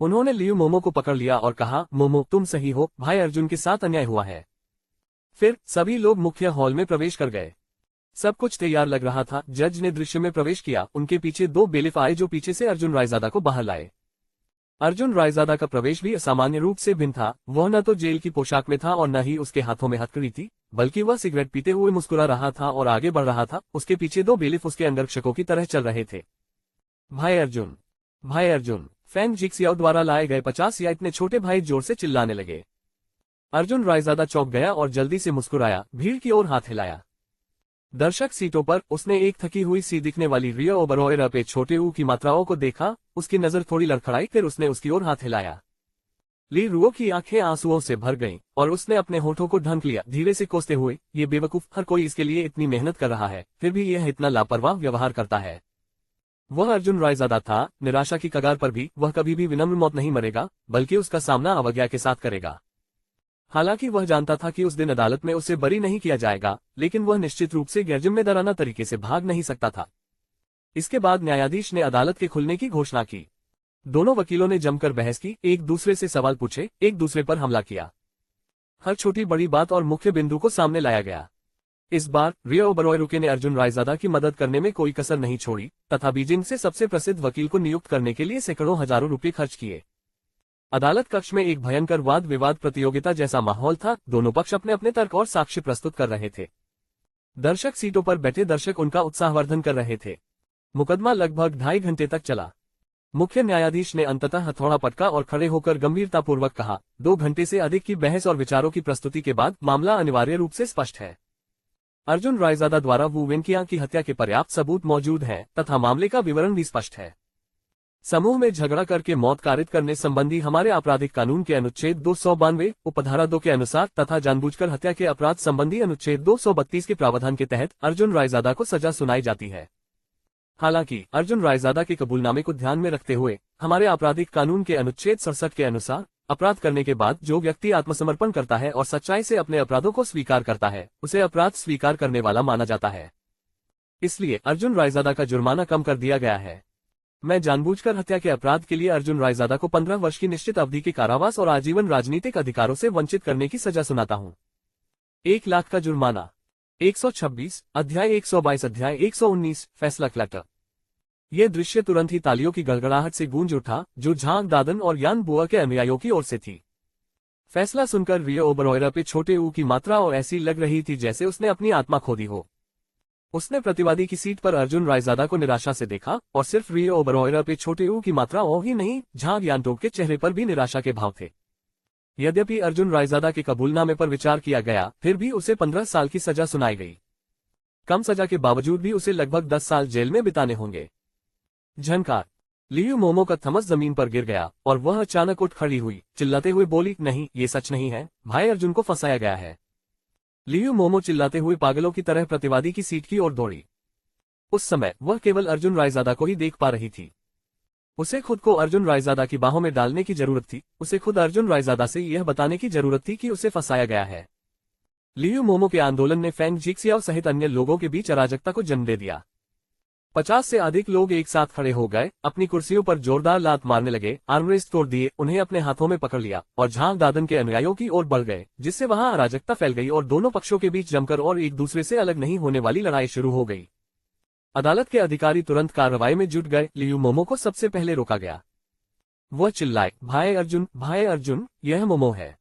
उन्होंने लियू मोमो को पकड़ लिया और कहा, मोमो तुम सही हो, भाई अर्जुन के साथ अन्याय हुआ है। फिर सभी लोग मुख्य हॉल में प्रवेश कर गए। सब कुछ तैयार लग रहा था। जज ने दृश्य में प्रवेश किया। उनके पीछे 2 बेलिफ आए जो पीछे से अर्जुन रायजादा को बाहर लाए। अर्जुन रायजादा का प्रवेश भी असामान्य रूप से भिन्न था। वह न तो जेल की पोशाक में था और न ही उसके हाथों में हथकड़ी थी, बल्कि वह सिगरेट पीते हुए मुस्कुरा रहा था और आगे बढ़ रहा था। उसके पीछे 2 बेलिफ उसके अंगरक्षकों की तरह चल रहे थे। भाई अर्जुन, भाई अर्जुन, फैंग झिक्सियाओ द्वारा लाए गए 50 या इतने छोटे भाई जोर से चिल्लाने लगे। अर्जुन रायजादा चौंक गया और जल्दी से मुस्कुराया, भीड़ की ओर हाथ हिलाया। दर्शक सीटों पर उसने एक थकी हुई सी दिखने वाली रियो ओबरॉय पे छोटे ऊ की मात्राओं को देखा। उसकी नजर थोड़ी लड़खड़ाई, फिर उसने उसकी ओर हाथ हिलाया। ली रुओ की आंखें आंसुओं से भर गईं और उसने अपने होठों को ढंक लिया, धीरे से कोसते हुए, ये बेवकूफ, हर कोई इसके लिए इतनी मेहनत कर रहा है, फिर भी यह इतना लापरवाह व्यवहार करता है। वह अर्जुन रायजादा था। निराशा की कगार पर भी वह कभी भी विनम्र मौत नहीं मरेगा, बल्कि उसका सामना अवज्ञा के साथ करेगा। हालांकि वह जानता था कि उस दिन अदालत में उसे बरी नहीं किया जाएगा, लेकिन वह निश्चित रूप से गैरजिम्मेदाराना तरीके से भाग नहीं सकता था। इसके बाद न्यायाधीश ने अदालत के खुलने की घोषणा की। दोनों वकीलों ने जमकर बहस की, एक दूसरे से सवाल पूछे, एक दूसरे पर हमला किया। हर छोटी बड़ी बात और मुख्य बिंदु को सामने लाया गया। इस बार रियो ओबरॉय ने अर्जुन रायजादा की मदद करने में कोई कसर नहीं छोड़ी तथा बीजिंग से सबसे प्रसिद्ध वकील को नियुक्त करने के लिए सैकड़ों हजारों रुपये खर्च किए। अदालत कक्ष में एक भयंकर वाद विवाद प्रतियोगिता जैसा माहौल था। दोनों पक्ष अपने अपने तर्क और साक्ष्य प्रस्तुत कर रहे थे। दर्शक सीटों पर बैठे दर्शक उनका उत्साहवर्धन कर रहे थे। मुकदमा लगभग 2.5 घंटे तक चला। मुख्य न्यायाधीश ने अंततः हथौड़ा पटका और खड़े होकर गंभीरतापूर्वक कहा, 2 घंटे से अधिक की बहस और विचारों की प्रस्तुति के बाद मामला अनिवार्य रूप से स्पष्ट है। अर्जुन रायजादा द्वारा वू वेनकियांग की हत्या के पर्याप्त सबूत मौजूद हैं तथा मामले का विवरण भी स्पष्ट है। समूह में झगड़ा करके मौत कारित करने संबंधी हमारे आपराधिक कानून के अनुच्छेद 292 उपधारा 2 के अनुसार तथा जानबूझकर हत्या के अपराध संबंधी अनुच्छेद 232 के प्रावधान के तहत अर्जुन रायजादा को सजा सुनाई जाती है। हालांकि अर्जुन रायजादा के कबूलनामे को ध्यान में रखते हुए हमारे आपराधिक कानून के अनुच्छेद 67 के अनुसार अपराध करने के बाद जो व्यक्ति आत्मसमर्पण करता है और सच्चाई से अपने अपराधों को स्वीकार करता है, उसे अपराध स्वीकार करने वाला माना जाता है। इसलिए अर्जुन रायजादा का जुर्माना कम कर दिया गया है। मैं जानबूझकर हत्या के अपराध के लिए अर्जुन रायजादा को 15 वर्ष की निश्चित अवधि के कारावास और आजीवन राजनीतिक अधिकारों से वंचित करने की सजा सुनाता हूँ। 1 लाख का जुर्माना। 126 अध्याय 122 अध्याय 119 फैसला क्लैटर। यह दृश्य तुरंत ही तालियों की गड़गड़ाहट से गूंज उठा, जो झांग दादन और यान बुआ के अनुयायियों की ओर से थी। फैसला सुनकर रियो ओबरॉय पे छोटे ऊ की मात्रा और ऐसी लग रही थी जैसे उसने अपनी आत्मा खो दी हो। उसने प्रतिवादी की सीट पर अर्जुन रायजादा को निराशा से देखा और सिर्फ रियो ओबरॉय पे छोटे ऊ की मात्रा और ही नहीं, झांग यानटोक के चेहरे पर भी निराशा के भाव थे। यद्यपि अर्जुन रायजादा के कबूलनामे पर विचार किया गया, फिर भी उसे 15 साल की सजा सुनाई गई। कम सजा के बावजूद भी उसे लगभग 10 साल जेल में बिताने होंगे। झनकार। लियू मोमो का थमस जमीन पर गिर गया और वह अचानक उठ खड़ी हुई, चिल्लाते हुए बोली, नहीं, ये सच नहीं है, भाई अर्जुन को फंसाया गया है। लियू मोमो चिल्लाते हुए पागलों की तरह प्रतिवादी की सीट की ओर दौड़ी। उस समय वह केवल अर्जुन रायजादा को ही देख पा रही थी। उसे खुद को अर्जुन रायजादा की बाहों में डालने की जरूरत थी। उसे खुद अर्जुन रायजादा से यह बताने की जरूरत थी कि उसे फंसाया गया है। लियू मोमो के आंदोलन ने फैंग झिक्सियाओ सहित अन्य लोगों के बीच अराजकता को जन्म दे दिया। 50 से अधिक लोग एक साथ खड़े हो गए, अपनी कुर्सियों पर जोरदार लात मारने लगे, आर्मरेस्ट तोड़ दिए, उन्हें अपने हाथों में पकड़ लिया और झांग दादन के अनुयायियों की ओर बढ़ गए, जिससे वहां अराजकता फैल गई और दोनों पक्षों के बीच जमकर और एक दूसरे से अलग नहीं होने वाली लड़ाई शुरू हो गई। अदालत के अधिकारी तुरंत कार्रवाई में जुट गए। लियू मोमो को सबसे पहले रोका गया। वह चिल्लाए, भाई अर्जुन, यह मोमो है,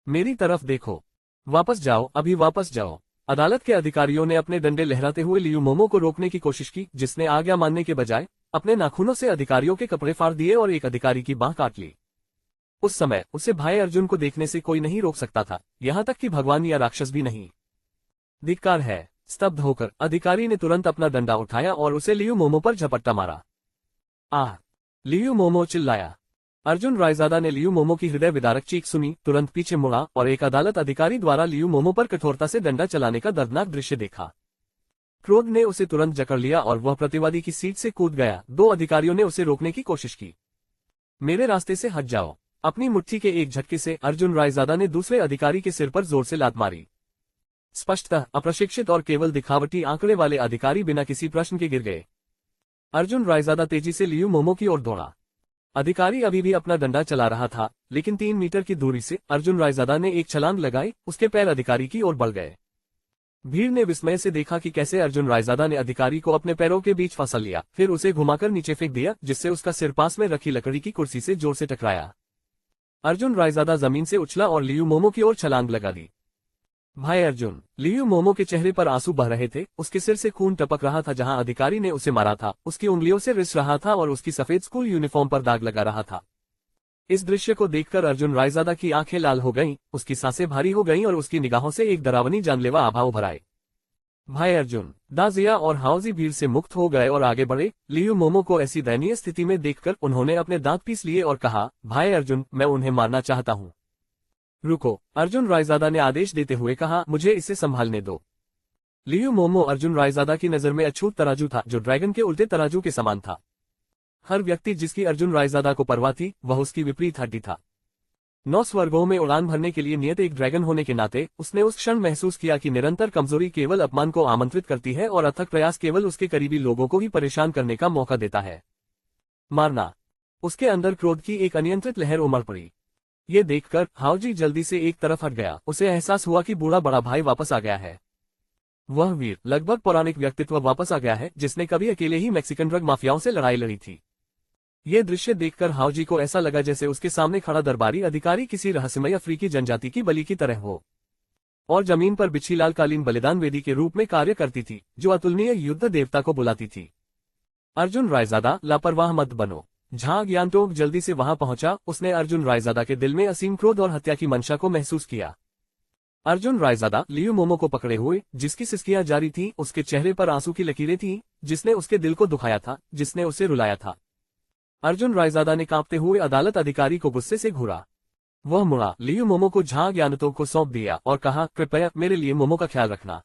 मेरी तरफ देखो, वापस जाओ, अभी वापस जाओ। अदालत के अधिकारियों ने अपने डंडे लहराते हुए लियू मोमो को रोकने की कोशिश की, जिसने आज्ञा मानने के बजाय अपने नाखूनों से अधिकारियों के कपड़े फाड़ दिए और एक अधिकारी की बांह काट ली। उस समय उसे भाई अर्जुन को देखने से कोई नहीं रोक सकता था, यहाँ तक कि भगवान या राक्षस भी नहीं। धिक्कार है। स्तब्ध होकर अधिकारी ने तुरंत अपना डंडा उठाया और उसे लियू मोमो पर झपट्टा मारा। आह! लियू मोमो चिल्लाया। अर्जुन रायजादा ने लियू मोमो की हृदय विदारक चीख सुनी, तुरंत पीछे मुड़ा और एक अदालत अधिकारी द्वारा लियू मोमो पर कठोरता से डंडा चलाने का दर्दनाक दृश्य देखा। क्रोध ने उसे तुरंत जकड़ लिया और वह प्रतिवादी की सीट से कूद गया। दो अधिकारियों ने उसे रोकने की कोशिश की। मेरे रास्ते से हट जाओ। अपनी मुट्ठी के एक झटके से अर्जुन रायजादा ने दूसरे अधिकारी के सिर पर जोर से लात मारी। स्पष्टतः अप्रशिक्षित और केवल दिखावटी आंकड़े वाले अधिकारी बिना किसी प्रश्न के गिर गए। अर्जुन रायजादा तेजी से लियू मोमो की ओर दौड़ा। अधिकारी अभी भी अपना डंडा चला रहा था, लेकिन 3 मीटर की दूरी से अर्जुन रायजादा ने एक छलांग लगाई। उसके पैर अधिकारी की ओर बढ़ गए। भीड़ ने विस्मय से देखा कि कैसे अर्जुन रायजादा ने अधिकारी को अपने पैरों के बीच फंसा लिया, फिर उसे घुमाकर नीचे फेंक दिया, जिससे उसका सिर पास में रखी लकड़ी की कुर्सी से जोर से टकराया। अर्जुन रायजादा जमीन से उछला और लियू मोमो की ओर छलांग लगा दी। भाई अर्जुन! लियू मोमो के चेहरे पर आंसू बह रहे थे। उसके सिर से खून टपक रहा था जहां अधिकारी ने उसे मारा था। उसकी उंगलियों से रिस रहा था और उसकी सफेद स्कूल यूनिफॉर्म पर दाग लगा रहा था। इस दृश्य को देखकर अर्जुन रायजादा की आंखें लाल हो गईं, उसकी सांसें भारी हो गईं और उसकी निगाहों से एक डरावनी जानलेवा आभा उभर आए। भाई अर्जुन! दाजिया और हाओजी भीड़ से मुक्त हो गए और आगे बढ़े। लियू मोमो को ऐसी दयनीय स्थिति में देखकर उन्होंने अपने दांत पीस लिए और कहा, भाई अर्जुन, मैं उन्हें मारना चाहता हूँ। रुको! अर्जुन रायजादा ने आदेश देते हुए कहा, मुझे इसे संभालने दो। लियू मोमो अर्जुन रायजादा की नजर में अछूत तराजू था, जो ड्रैगन के उल्टे तराजू के समान था। हर व्यक्ति जिसकी अर्जुन रायजादा को परवाह थी, वह उसकी विपरीत हड्डी था। 9 स्वर्गों में उड़ान भरने के लिए नियत एक ड्रैगन होने के नाते उसने उस क्षण महसूस किया कि निरंतर कमजोरी केवल अपमान को आमंत्रित करती है और अथक प्रयास केवल उसके करीबी लोगों को ही परेशान करने का मौका देता है। मारना! उसके अंदर क्रोध की एक अनियंत्रित लहर उमड़ पड़ी। ये देखकर हाओजी जल्दी से एक तरफ हट गया। उसे एहसास हुआ कि बूढ़ा बड़ा भाई वापस आ गया है। वह वीर, लगभग पौराणिक व्यक्तित्व वापस आ गया है, जिसने कभी अकेले ही मैक्सिकन ड्रग माफियाओं से लड़ाई लड़ी थी। ये दृश्य देखकर हाओजी को ऐसा लगा जैसे उसके सामने खड़ा दरबारी अधिकारी किसी रहस्यमय अफ्रीकी जनजाति की बलि की तरह हो, और जमीन पर बिछी लाल कालीन बलिदान वेदी के रूप में कार्य करती थी, जो अतुलनीय युद्ध देवता को बुलाती थी। अर्जुन रायजादा, लापरवाह मत बनो। झांग यानतोग जल्दी से वहां पहुंचा। उसने अर्जुन रायजादा के दिल में असीम क्रोध और हत्या की मंशा को महसूस किया। अर्जुन रायजादा लियू मोमो को पकड़े हुए, जिसकी सिसकियां जारी थीं, उसके चेहरे पर आंसू की लकीरें थीं, जिसने उसके दिल को दुखाया था, जिसने उसे रुलाया था। अर्जुन रायजादा ने कांपते हुए अदालत अधिकारी को गुस्से से घूरा। वह मुड़ा, लियू मोमो को झांग यानतोग को सौंप दिया और कहा, कृपया मेरे लिए मोमो का ख्याल रखना।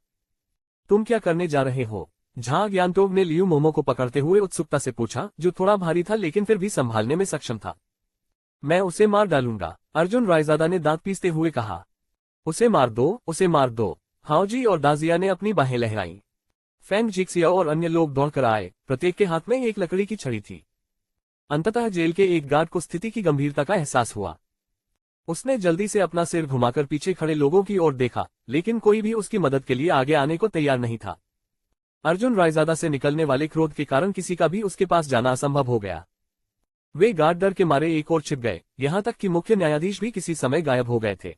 तुम क्या करने जा रहे हो? झांग यानतोग ने लियू मोमो को पकड़ते हुए उत्सुकता से पूछा, जो थोड़ा भारी था लेकिन फिर भी संभालने में सक्षम था। मैं उसे मार डालूंगा, अर्जुन रायजादा ने दांत पीसते हुए कहा। उसे मार दो, उसे मार दो। हाओजी और दाजिया ने अपनी बाहें लहराईं। फैंग जिक्सिया और अन्य लोग दौड़कर आए। प्रत्येक के हाथ में एक लकड़ी की छड़ी थी। अंततः जेल के एक गार्ड को स्थिति की गंभीरता का एहसास हुआ। उसने जल्दी से अपना सिर घुमाकर पीछे खड़े लोगों की ओर देखा, लेकिन कोई भी उसकी मदद के लिए आगे आने को तैयार नहीं था। अर्जुन रायजादा से निकलने वाले क्रोध के कारण किसी का भी उसके पास जाना असंभव हो गया। वे गार्ड डर के मारे एक ओर छिप गए, यहां तक कि मुख्य न्यायाधीश भी किसी समय गायब हो गए थे।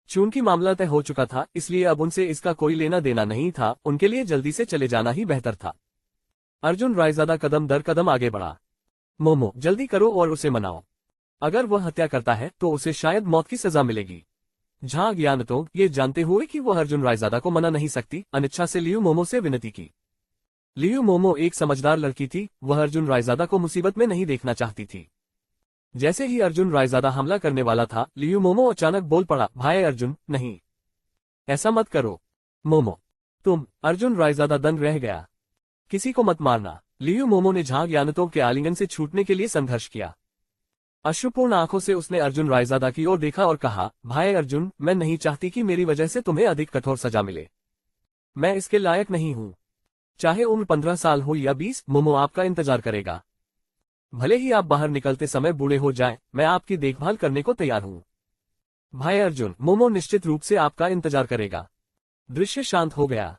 चूंकि मामला तय हो चुका था, इसलिए अब उनसे इसका कोई लेना देना नहीं था। उनके लिए जल्दी से चले जाना ही बेहतर था। अर्जुन रायजादा कदम दर कदम आगे बढ़ा। मोमो, जल्दी करो और उसे मनाओ। अगर वह हत्या करता है तो उसे शायद मौत की सजा मिलेगी। झांग यानतोग, ये जानते हुए कि वह अर्जुन रायजादा को मना नहीं सकती, अनिच्छा से लियू मोमो से विनती की। लियू मोमो एक समझदार लड़की थी। वह अर्जुन रायजादा को मुसीबत में नहीं देखना चाहती थी। जैसे ही अर्जुन रायजादा हमला करने वाला था, लियू मोमो अचानक बोल पड़ा, भाई अर्जुन, नहीं, ऐसा मत करो। मोमो, तुम। अर्जुन रायजादा दंग रह गया। किसी को मत मारना। लियू मोमो ने झांग यानतोग के आलिंगन से छूटने के लिए संघर्ष किया। अश्रुपूर्ण आंखों से उसने अर्जुन रायजादा की ओर देखा और कहा, भाई अर्जुन, मैं नहीं चाहती कि मेरी वजह से तुम्हें अधिक कठोर सजा मिले। मैं इसके लायक नहीं हूं। चाहे उम्र 15 साल हो या 20, मोमो आपका इंतजार करेगा। भले ही आप बाहर निकलते समय बूढ़े हो जाएं, मैं आपकी देखभाल करने को तैयार हूं। भाई अर्जुन, मोमो निश्चित रूप से आपका इंतजार करेगा। दृश्य शांत हो गया।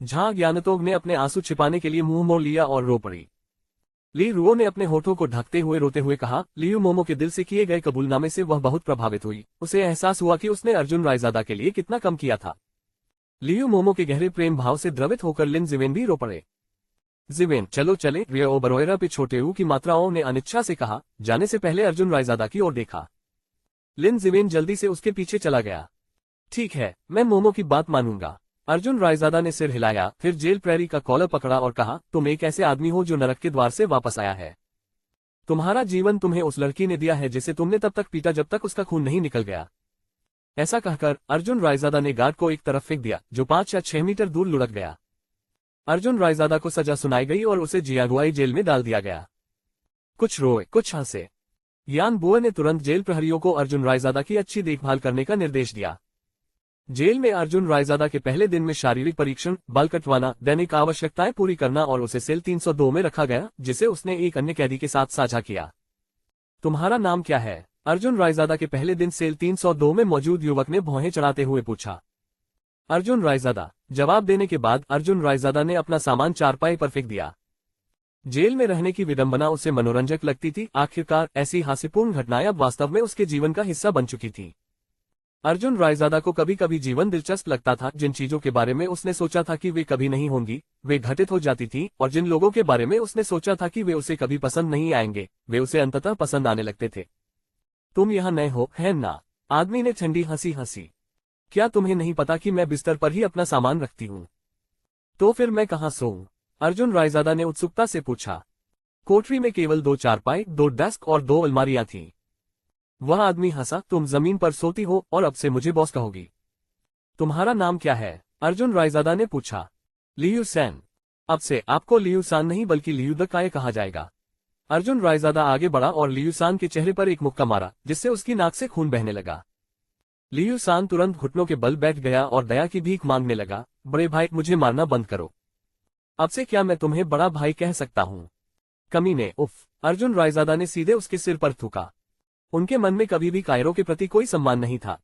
झांग यानतोग ने अपने आंसू छिपाने के लिए मुंह मोड़ लिया और रो पड़ी। ली रुओ ने अपने होठों को ढकते हुए रोते हुए कहा, लियू मोमो के दिल से किए गए कबूलनामे से वह बहुत प्रभावित हुई। उसे एहसास हुआ कि उसने अर्जुन रायजादा के लिए कितना कम किया था। लियू मोमो के गहरे प्रेम भाव से द्रवित होकर लिन जिवेन भी रो पड़े। जिवेन, चलो चले। रियो बरोएरा पे छोटे ऊ की मात्राओं ने अनिच्छा से कहा। जाने से पहले अर्जुन रायजादा की ओर देखा। लिन जिवेन जल्दी से उसके पीछे चला गया। ठीक है, मैं मोमो की बात मानूंगा। अर्जुन रायजादा ने सिर हिलाया, फिर जेल प्रहरी का कॉलर पकड़ा और कहा, तुम एक ऐसे आदमी हो जो नरक के द्वार से वापस आया है। तुम्हारा जीवन तुम्हें उस लड़की ने दिया है जिसे तुमने तब तक पीटा जब तक उसका खून नहीं निकल गया। ऐसा कहकर अर्जुन रायजादा ने गार्ड को एक तरफ फेंक दिया, जो 5 या 6 मीटर दूर लुढ़क गया। अर्जुन रायजादा को सजा सुनाई गई और उसे जियागुआई जेल में डाल दिया गया। कुछ रोए, कुछ हंसे। यान बुए ने तुरंत जेल प्रहरियों को अर्जुन रायजादा की अच्छी देखभाल करने का निर्देश दिया। जेल में अर्जुन रायजादा के पहले दिन में शारीरिक परीक्षण, बाल कटवाना, दैनिक आवश्यकताएं पूरी करना और उसे सेल 302 में रखा गया, जिसे उसने एक अन्य कैदी के साथ साझा किया। तुम्हारा नाम क्या है? अर्जुन रायजादा के पहले दिन सेल 302 में मौजूद युवक ने भौहें चढ़ाते हुए पूछा। अर्जुन रायजादा। जवाब देने के बाद अर्जुन रायजादा ने अपना सामान चारपाई पर फेंक दिया। जेल में रहने की विडंबना उसे मनोरंजक लगती थी। आखिरकार ऐसी हास्यपूर्ण घटनाएं अब वास्तव में उसके जीवन का हिस्सा बन चुकी थी। अर्जुन रायजादा को कभी कभी जीवन दिलचस्प लगता था। जिन चीजों के बारे में उसने सोचा था कि वे कभी नहीं होंगी, वे घटित हो जाती थी, और जिन लोगों के बारे में उसने सोचा था कि वे उसे कभी पसंद नहीं आएंगे, वे उसे अंततः पसंद आने लगते थे। तुम यहाँ नए हो, है ना? आदमी ने ठंडी हंसी हंसी। क्या तुम्हें नहीं पता कि मैं बिस्तर पर ही अपना सामान रखती हूँ? तो फिर मैं कहाँ सोऊं? अर्जुन रायजादा ने उत्सुकता से पूछा। कोठरी में केवल 2 चारपाई, 2 डेस्क और 2 अलमारियां थीं। वह आदमी हंसा। तुम जमीन पर सोती हो और अब से मुझे बॉस कहोगी। तुम्हारा नाम क्या है? अर्जुन रायजादा ने पूछा। लियू सैन। अब से आपको लियू सान नहीं बल्कि लियू द काय कहा जाएगा। अर्जुन रायजादा आगे बढ़ा और लियू सान के चेहरे पर एक मुक्का मारा, जिससे उसकी नाक से खून बहने लगा। लियू सान तुरंत घुटनों के बल बैठ गया और दया की भीख मांगने लगा। बड़े भाई, मुझे मारना बंद करो। अब से क्या मैं तुम्हें बड़ा भाई कह सकता हूँ? कमीने, उफ। अर्जुन रायजादा ने सीधे उसके सिर पर थूका। उनके मन में कभी भी कायरों के प्रति कोई सम्मान नहीं था।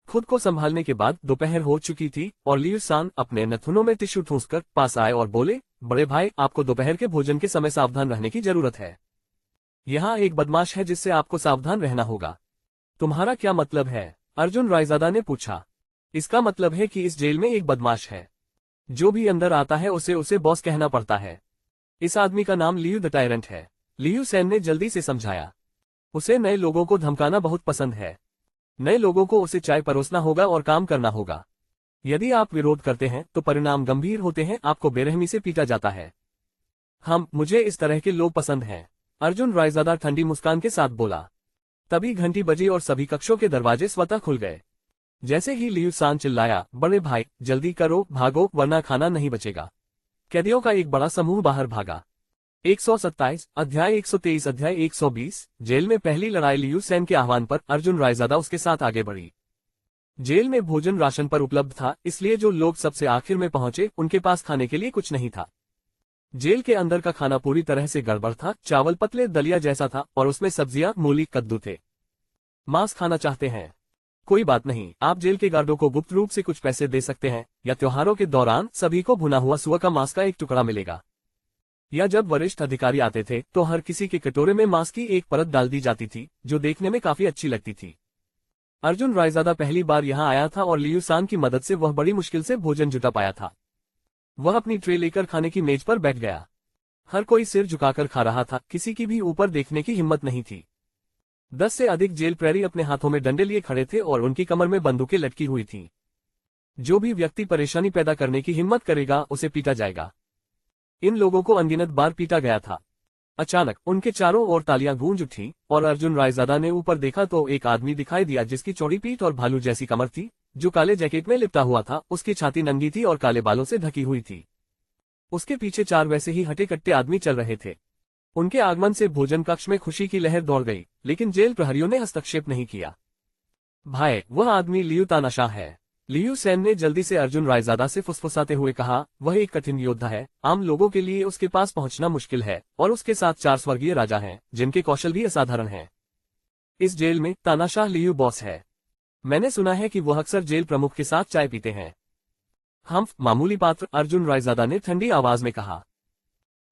खुद को संभालने के बाद दोपहर हो चुकी थी और लियू सान अपने नथुनों में टिश्यू ठूंसकर पास आए और बोले, बड़े भाई, आपको दोपहर के भोजन के समय सावधान रहने की जरूरत है। यहाँ एक बदमाश है जिससे आपको सावधान रहना होगा। तुम्हारा क्या मतलब है? अर्जुन रायजादा ने पूछा। इसका मतलब है कि इस जेल में एक बदमाश है। जो भी अंदर आता है उसे बॉस कहना पड़ता है। इस आदमी का नाम लियू द टायरेंट है। लियू सैन ने जल्दी से समझाया। उसे नए लोगों को धमकाना बहुत पसंद है। नए लोगों को उसे चाय परोसना होगा और काम करना होगा। यदि आप विरोध करते हैं तो परिणाम गंभीर होते हैं। आपको बेरहमी से पीटा जाता है। मुझे इस तरह के लोग पसंद हैं। अर्जुन रायजादा ठंडी मुस्कान के साथ बोला। तभी घंटी बजी और सभी कक्षों के दरवाजे स्वतः खुल गए। जैसे ही लियू सान चिल्लाया, बड़े भाई, जल्दी करो, भागो, वरना खाना नहीं बचेगा। कैदियों का एक बड़ा समूह बाहर भागा। 127 अध्याय 123 अध्याय 120 जेल में पहली लड़ाई। लियू सैन के आह्वान पर अर्जुन रायजादा उसके साथ आगे बढ़ी। जेल में भोजन राशन पर उपलब्ध था, इसलिए जो लोग सबसे आखिर में पहुंचे उनके पास खाने के लिए कुछ नहीं था। जेल के अंदर का खाना पूरी तरह से गड़बड़ था। चावल पतले दलिया जैसा था और उसमें सब्जियां, मूली, कद्दू थे। मांस खाना चाहते हैं? कोई बात नहीं, आप जेल के गार्डों को गुप्त रूप से कुछ पैसे दे सकते हैं, या त्योहारों के दौरान सभी को भुना हुआ सुअर का मांस का एक टुकड़ा मिलेगा। या जब वरिष्ठ अधिकारी आते थे तो हर किसी के कटोरे में मांस की एक परत डाल दी जाती थी, जो देखने में काफी अच्छी लगती थी। अर्जुन रायजादा पहली बार यहाँ आया था और लियू सान की मदद से वह बड़ी मुश्किल से भोजन जुटा पाया था। वह अपनी ट्रे लेकर खाने की मेज पर बैठ गया। हर कोई सिर झुकाकर खा रहा था, किसी की भी ऊपर देखने की हिम्मत नहीं थी। 10 से अधिक जेल प्रहरी अपने हाथों में डंडे लिए खड़े थे और उनकी कमर में बंदूकें लटकी हुई थीं। जो भी व्यक्ति परेशानी पैदा करने की हिम्मत करेगा उसे पीटा जाएगा। इन लोगों को अनगिनत बार पीटा गया था। अचानक उनके चारों ओर तालियां गूंज उठी और अर्जुन रायजादा ने ऊपर देखा तो एक आदमी दिखाई दिया जिसकी चौड़ी पीठ और भालू जैसी कमर थी, जो काले जैकेट में लिपटा हुआ था। उसकी छाती नंगी थी और काले बालों से ढकी हुई थी। उसके पीछे 4 वैसे ही हटे कट्टे आदमी चल रहे थे। उनके आगमन से भोजन कक्ष में खुशी की लहर दौड़ गई, लेकिन जेल प्रहरियों ने हस्तक्षेप नहीं किया। भाई, वह आदमी लियू तानाशाह है। लियू सैन ने जल्दी से अर्जुन रायजादा से फुसफुसाते हुए कहा। वह एक कठिन योद्धा है, आम लोगों के लिए उसके पास पहुंचना मुश्किल है, और उसके साथ 4 स्वर्गीय राजा हैं, जिनके कौशल भी असाधारण हैं। इस जेल में तानाशाह लियू बॉस है। मैंने सुना है कि वह अक्सर जेल प्रमुख के साथ चाय पीते हैं। हम मामूली पात्र, अर्जुन रायजादा ने ठंडी आवाज में कहा।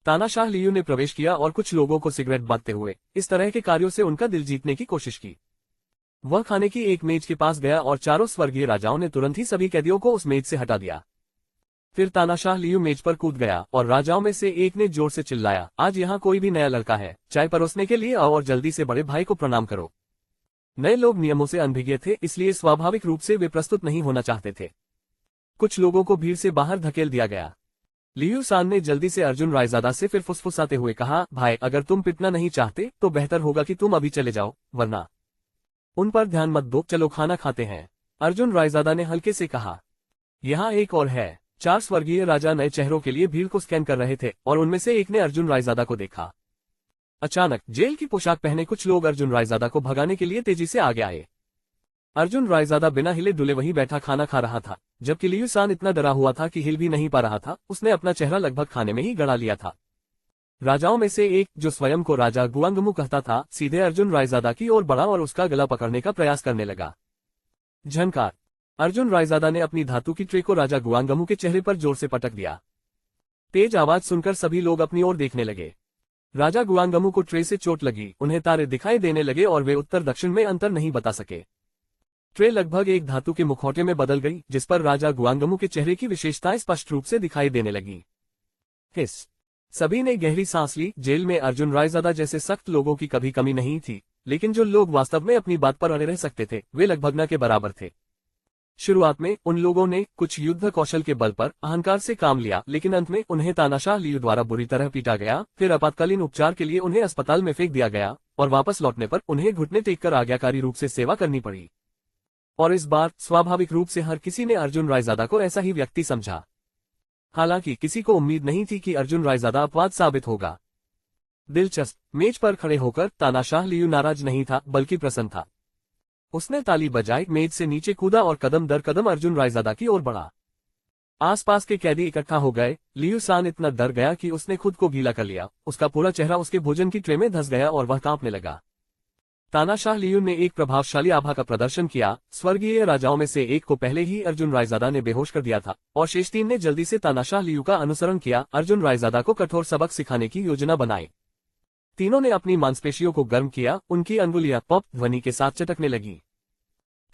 तानाशाह लियू ने प्रवेश किया और कुछ लोगों को सिगरेट बांटते हुए इस तरह के कार्यों से उनका दिल जीतने की कोशिश की। वह खाने की एक मेज के पास गया और चारों स्वर्गीय राजाओं ने तुरंत ही सभी कैदियों को उस मेज से हटा दिया। फिर तानाशाह लियू मेज पर कूद गया और राजाओं में से एक ने जोर से चिल्लाया, आज यहाँ कोई भी नया लड़का है, चाय परोसने के लिए आओ और जल्दी से बड़े भाई को प्रणाम करो। नए लोग नियमों से अनभिज्ञ थे, इसलिए स्वाभाविक रूप से वे प्रस्तुत नहीं होना चाहते थे। कुछ लोगों को भीड़ से बाहर धकेल दिया गया। लियू सान ने जल्दी से अर्जुन रायजादा से फिर फुसफुसाते हुए कहा, भाई अगर तुम पिटना नहीं चाहते तो बेहतर होगा कि तुम अभी चले जाओ, वरना उन पर ध्यान मत दो, चलो खाना खाते हैं। अर्जुन रायजादा ने हल्के से कहा। यहाँ एक और है। 4 स्वर्गीय राजा नए चेहरों के लिए भीड़ को स्कैन कर रहे थे और उनमें से एक ने अर्जुन रायजादा को देखा। अचानक जेल की पोशाक पहने कुछ लोग अर्जुन रायजादा को भगाने के लिए तेजी से आगे आए। अर्जुन रायजादा बिना हिले डुले वहीं बैठा खाना खा रहा था, जबकि लियू सान इतना डरा हुआ था कि हिल भी नहीं पा रहा था। उसने अपना चेहरा लगभग खाने में ही गड़ा लिया था। राजाओं में से एक, जो स्वयं को राजा गुआंगमू कहता था, सीधे अर्जुन रायजादा की ओर बढ़ा और उसका गला पकड़ने का प्रयास करने लगा। झनकार! अर्जुन रायजादा ने अपनी धातु की ट्रे को राजा गुआंगमू के चेहरे पर जोर से पटक दिया। तेज आवाज सुनकर सभी लोग अपनी ओर देखने लगे। राजा गुआंगमू को ट्रे से चोट लगी, उन्हें तारे दिखाई देने लगे और वे उत्तर दक्षिण में अंतर नहीं बता सके। ट्रे लगभग एक धातु के मुखौटे में बदल गई, जिस पर राजा गुआंगमू के चेहरे की विशेषताएं स्पष्ट रूप से दिखाई देने लगी। हिस! सभी ने गहरी सांस ली। जेल में अर्जुन रायजादा जैसे सख्त लोगों की कभी कमी नहीं थी, लेकिन जो लोग वास्तव में अपनी बात पर अड़े रह सकते थे वे लगभग न के बराबर थे। शुरुआत में उन लोगों ने कुछ युद्ध कौशल के बल पर अहंकार से काम लिया, लेकिन अंत में उन्हें तानाशाह लियू द्वारा बुरी तरह पीटा गया। फिर आपातकालीन उपचार के लिए उन्हें अस्पताल में फेंक दिया गया और वापस लौटने पर उन्हें घुटने टेककर आज्ञाकारी रूप से सेवा करनी पड़ी। और इस बार स्वाभाविक रूप से हर किसी ने अर्जुन रायजादा को ऐसा ही व्यक्ति समझा। हालांकि किसी को उम्मीद नहीं थी कि अर्जुन रायजादा अपवाद साबित होगा। दिलचस्प! मेज पर खड़े होकर तानाशाह लियू नाराज नहीं था, बल्कि प्रसन्न था। उसने ताली बजाई, मेज से नीचे कूदा और कदम दर कदम अर्जुन रायजादा की ओर बढ़ा। आसपास के कैदी इकट्ठा हो गए। लियू सान इतना डर गया कि उसने खुद को गीला कर लिया। उसका पूरा चेहरा उसके भोजन की ट्रे में धंस गया और वह कांपने लगा। तानाशाह लियू ने एक प्रभावशाली आभा का प्रदर्शन किया। स्वर्गीय राजाओं में से एक को पहले ही अर्जुन रायजादा ने बेहोश कर दिया था और शेष 3 ने जल्दी से तानाशाह लियू का अनुसरण किया। अर्जुन रायजादा को कठोर सबक सिखाने की योजना बनाई। तीनों ने अपनी मांसपेशियों को गर्म किया, उनकी अंगुलियां पॉप ध्वनि के साथ चटकने लगी।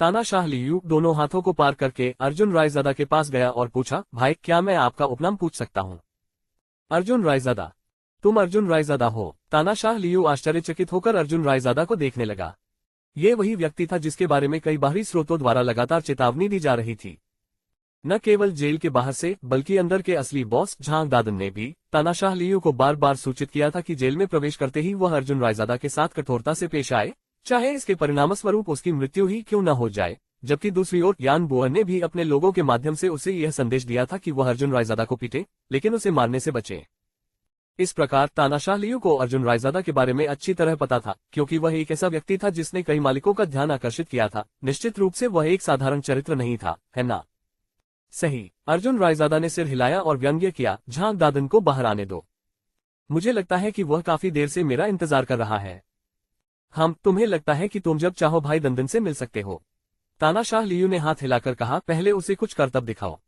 तानाशाह लियू दोनों हाथों को पार करके अर्जुन रायजादा के पास गया और पूछा, भाई क्या मैं आपका उपनाम पूछ सकता हूँ? अर्जुन रायजादा। तुम अर्जुन रायजादा हो? तानाशाह लियू आश्चर्यचकित होकर अर्जुन रायजादा को देखने लगा। ये वही व्यक्ति था जिसके बारे में कई बाहरी स्रोतों द्वारा लगातार चेतावनी दी जा रही थी। न केवल जेल के बाहर से, बल्कि अंदर के असली बॉस झांग दादन ने भी तानाशाह लियू को बार बार सूचित किया था कि जेल में प्रवेश करते ही वह अर्जुन रायजादा के साथ कठोरता से पेश आए, चाहे इसके परिणामस्वरूप उसकी मृत्यु ही क्यों न हो जाए। जबकि दूसरी ओर यान बोअर ने भी अपने लोगों के माध्यम से उसे यह संदेश दिया था कि वह अर्जुन रायजादा को पीटे, लेकिन उसे मारने से बचे। इस प्रकार तानाशाह लियू को अर्जुन रायजादा के बारे में अच्छी तरह पता था, क्योंकि वह एक ऐसा व्यक्ति था जिसने कई मालिकों का ध्यान आकर्षित किया था। निश्चित रूप से वह एक साधारण चरित्र नहीं था, है ना? सही। अर्जुन रायजादा ने सिर हिलाया और व्यंग्य किया, झांग दादन को बाहर आने दो। मुझे लगता है कि वह काफी देर से मेरा इंतजार कर रहा है। तुम्हें लगता है कि तुम जब चाहो भाई दंदन से मिल सकते हो? तानाशाह लियू ने हाथ हिलाकर कहा, पहले उसे कुछ करतब दिखाओ।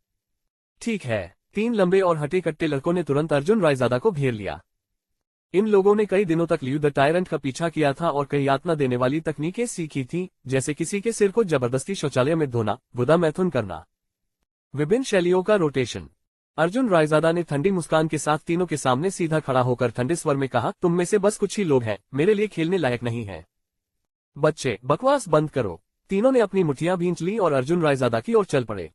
ठीक है। 3 लंबे और हटे कट्टे लड़कों ने तुरंत अर्जुन रायजादा को घेर लिया। इन लोगों ने कई दिनों तक लियू द टायरेंट का पीछा किया था और कई यातना देने वाली तकनीकें सीखी थीं, जैसे किसी के सिर को जबरदस्ती शौचालय में धोना, गुदा मैथुन करना, विभिन्न शैलियों का रोटेशन। अर्जुन रायजादा ने ठंडी मुस्कान के साथ तीनों के सामने सीधा खड़ा होकर ठंडे स्वर में कहा, तुम में से बस कुछ ही लोग हैं, मेरे लिए खेलने लायक नहीं है। बच्चे, बकवास बंद करो। तीनों ने अपनी मुट्ठियां भींच ली और अर्जुन रायजादा की ओर चल पड़े।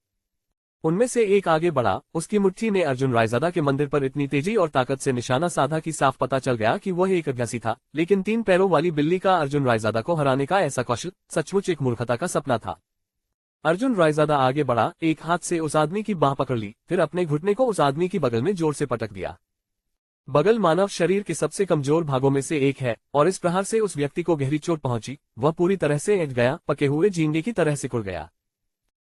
उनमें से एक आगे बढ़ा। उसकी मुट्ठी ने अर्जुन रायजादा के मंदिर पर इतनी तेजी और ताकत से निशाना साधा कि साफ पता चल गया कि वह एक अभ्यासी था, लेकिन 3 पैरों वाली बिल्ली का अर्जुन रायजादा को हराने का ऐसा कौशल सचमुच एक मूर्खता का सपना था। अर्जुन रायजादा आगे बढ़ा, एक हाथ से उस आदमी की बांह पकड़ ली, फिर अपने घुटने को उस आदमी की बगल में जोर से पटक दिया। बगल मानव शरीर के सबसे कमजोर भागों में से एक है और इस प्रहार से उस व्यक्ति को गहरी चोट पहुंची। वह पूरी तरह से ऐंठ गया, पके हुए झींगे की तरह सिकुड़ गया।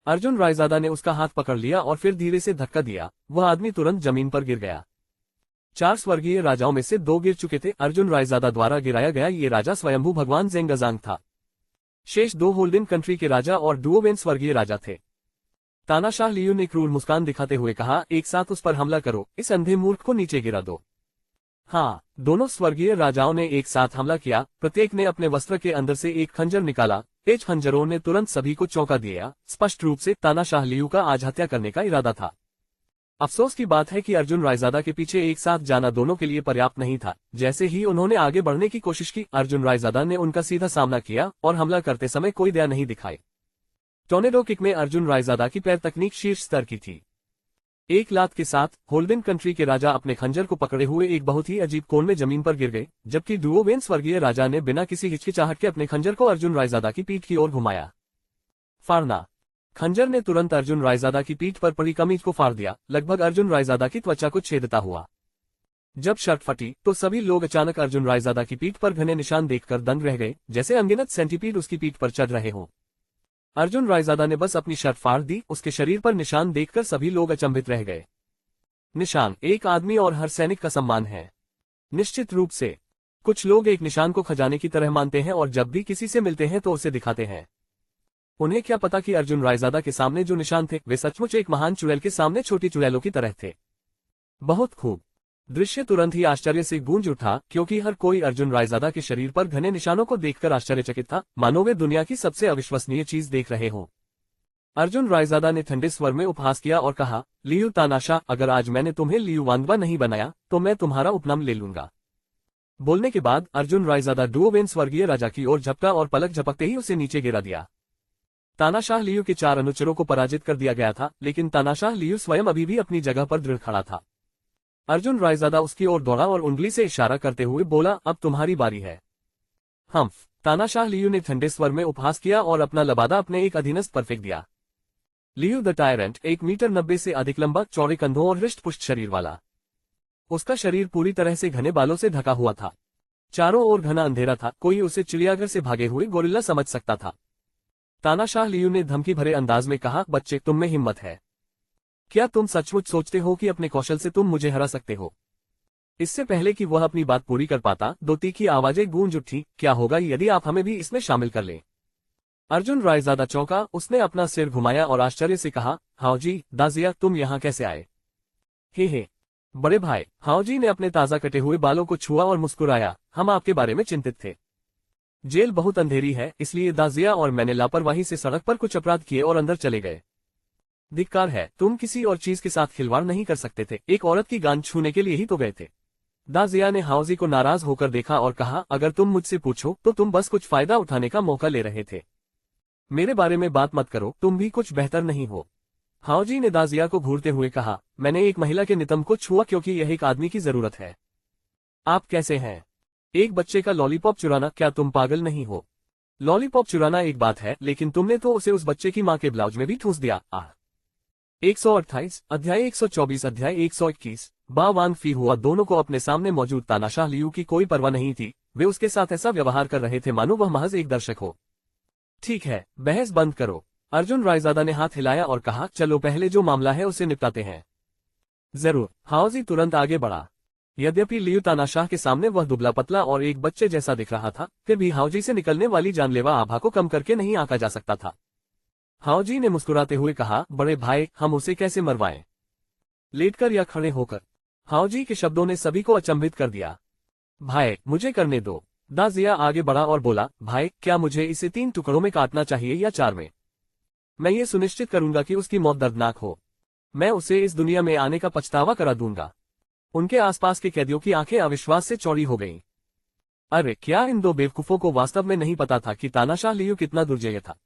अर्जुन रायजादा ने उसका हाथ पकड़ लिया और फिर धीरे से धक्का दिया। वह आदमी तुरंत जमीन पर गिर गया। 4 स्वर्गीय राजाओं में से 2 गिर चुके थे। अर्जुन रायजादा द्वारा गिराया गया ये राजा स्वयंभू भगवान जेंगजांग था। शेष 2 होल्डन कंट्री के राजा और डुओवेन स्वर्गीय राजा थे। तानाशाह लियू ने क्रूर मुस्कान दिखाते हुए कहा, एक साथ उस पर हमला करो, इस अंधे मूर्ख को नीचे गिरा दो। हाँ, दोनों स्वर्गीय राजाओं ने एक साथ हमला किया। प्रत्येक ने अपने वस्त्र के अंदर से एक खंजर निकाला। तेज खंजरों ने तुरंत सभी को चौंका दिया। स्पष्ट रूप से तानाशाह लियू का आज हत्या करने का इरादा था। अफसोस की बात है कि अर्जुन रायजादा के पीछे एक साथ जाना दोनों के लिए पर्याप्त नहीं था। जैसे ही उन्होंने आगे बढ़ने की कोशिश की, अर्जुन रायजादा ने उनका सीधा सामना किया और हमला करते समय कोई दया नहीं दिखाई। टोर्नेडो किक में अर्जुन रायजादा की पैर तकनीक शीर्ष स्तर की थी। एक लात के साथ होल्डन कंट्री के राजा अपने खंजर को पकड़े हुए एक बहुत ही अजीब कोण में जमीन पर गिर गए, जबकि डुओवेन स्वर्गीय राजा ने बिना किसी हिचकिचाहट के अपने खंजर को अर्जुन रायजादा की पीठ की ओर घुमाया। फाड़ना। खंजर ने तुरंत अर्जुन रायजादा की पीठ पर पड़ी कमीज को फाड़ दिया, लगभग अर्जुन रायजादा की त्वचा को छेदता हुआ। जब शर्ट फटी तो सभी लोग अचानक अर्जुन रायजादा की पीठ पर घने निशान देखकर दंग रह गए, जैसे अनगिनत सेंटीपीड उसकी पीठ पर चढ़ रहे हों। अर्जुन रायजादा ने बस अपनी शर्ट फाड़ दी, उसके शरीर पर निशान देखकर सभी लोग अचंभित रह गए। निशान एक आदमी और हर सैनिक का सम्मान है। निश्चित रूप से कुछ लोग एक निशान को खजाने की तरह मानते हैं और जब भी किसी से मिलते हैं तो उसे दिखाते हैं। उन्हें क्या पता कि अर्जुन रायजादा के सामने जो निशान थे वे सचमुच एक महान चुड़ैल के सामने छोटी चुड़ैलों की तरह थे। बहुत खूब। दृश्य तुरंत ही आश्चर्य से गूंज उठा, क्योंकि हर कोई अर्जुन रायजादा के शरीर पर घने निशानों को देखकर आश्चर्यचकित था, मानो वे दुनिया की सबसे अविश्वसनीय चीज देख रहे हों। अर्जुन रायजादा ने ठंडे स्वर में उपहास किया और कहा, लियू तानाशाह, अगर आज मैंने तुम्हें लियू वांगबा नहीं बनाया तो मैं तुम्हारा उपनाम ले लूंगा। बोलने के बाद अर्जुन रायजादा डुओवेन स्वर्गीय राजा की ओर झपका और पलक झपकते ही उसे नीचे गिरा दिया। तानाशाह लियू के 4 अनुचरों को पराजित कर दिया गया था, लेकिन तानाशाह लियू स्वयं अभी भी अपनी जगह पर दृढ़ खड़ा था। अर्जुन रायजादा उसकी ओर दौड़ा और उंगली से इशारा करते हुए बोला, अब तुम्हारी बारी है। हम्फ। तानाशाह लियू ने ठंडे स्वर में उपहास किया और अपना लबादा अपने एक अधीनस्थ पर फेंक दिया। लियू द टायरेंट 1 मीटर 90 से अधिक लंबा, चौड़े कंधों और हृष्ट पुष्ट शरीर वाला। उसका शरीर पूरी तरह से घने बालों से ढका हुआ था। चारों ओर घना अंधेरा था, कोई उसे चिड़ियाघर से भागे हुए गोरिल्ला समझ सकता था। तानाशाह लियू ने धमकी भरे अंदाज में कहा, बच्चे, तुम में हिम्मत है। क्या तुम सचमुच सोचते हो कि अपने कौशल से तुम मुझे हरा सकते हो? इससे पहले कि वह अपनी बात पूरी कर पाता, 2 तीखी आवाजें गूंज उठी, क्या होगा यदि आप हमें भी इसमें शामिल कर लें? अर्जुन रायजादा चौंका, उसने अपना सिर घुमाया और आश्चर्य से कहा, हाओजी, दाजिया, तुम यहाँ कैसे आए? हे बड़े भाई। हाओजी ने अपने ताजा कटे हुए बालों को छुआ और मुस्कुराया, हम आपके बारे में चिंतित थे। जेल बहुत अंधेरी है, इसलिए दाजिया और मैंने लापरवाही से सड़क पर कुछ अपराध किए और अंदर चले गए। धिक्कार है, तुम किसी और चीज के साथ खिलवाड़ नहीं कर सकते थे, एक औरत की गांड छूने के लिए ही तो गए थे। दाजिया ने हाओजी को नाराज होकर देखा और कहा, अगर तुम मुझसे पूछो तो तुम बस कुछ फायदा उठाने का मौका ले रहे थे। मेरे बारे में बात मत करो, तुम भी कुछ बेहतर नहीं हो। हाओजी ने दाजिया को घूरते हुए कहा, मैंने एक महिला के नितंब को छुआ क्योंकि यह एक आदमी की जरूरत है। आप कैसे हैं? एक बच्चे का लॉलीपॉप चुराना, क्या तुम पागल नहीं हो? लॉलीपॉप चुराना एक बात है, लेकिन तुमने तो उसे उस बच्चे की मां के ब्लाउज में भी ठूंस दिया। 128 अध्याय 124 अध्याय 121 बा वांग फी हुआ। दोनों को अपने सामने मौजूद तानाशाह लियू की कोई परवाह नहीं थी। वे उसके साथ ऐसा व्यवहार कर रहे थे मानो वह महज एक दर्शक हो। ठीक है, बहस बंद करो। अर्जुन रायजादा ने हाथ हिलाया और कहा, चलो पहले जो मामला है उसे निपटाते हैं। जरूर। हाओजी तुरंत आगे बढ़ा। यद्यपि लियू तानाशाह के सामने वह दुबला पतला और एक बच्चे जैसा दिख रहा था, फिर भी हाओजी से निकलने वाली जानलेवा आभा को कम करके नहीं आंका जा सकता था। हाओजी ने मुस्कुराते हुए कहा, बड़े भाई, हम उसे कैसे मरवाएं? लेटकर या खड़े होकर? हाओजी के शब्दों ने सभी को अचंभित कर दिया। भाई, मुझे करने दो। दाजिया आगे बढ़ा और बोला, भाई, क्या मुझे इसे 3 टुकड़ों में काटना चाहिए या 4 में? मैं ये सुनिश्चित करूंगा कि उसकी मौत दर्दनाक हो। मैं उसे इस दुनिया में आने का पछतावा करा दूंगा। उनके आसपास के कैदियों की आंखें अविश्वास से चौड़ी हो गईं। अरे, क्या इन 2 बेवकूफों को वास्तव में नहीं पता था कि तानाशाह लियू कितना दुर्जय था?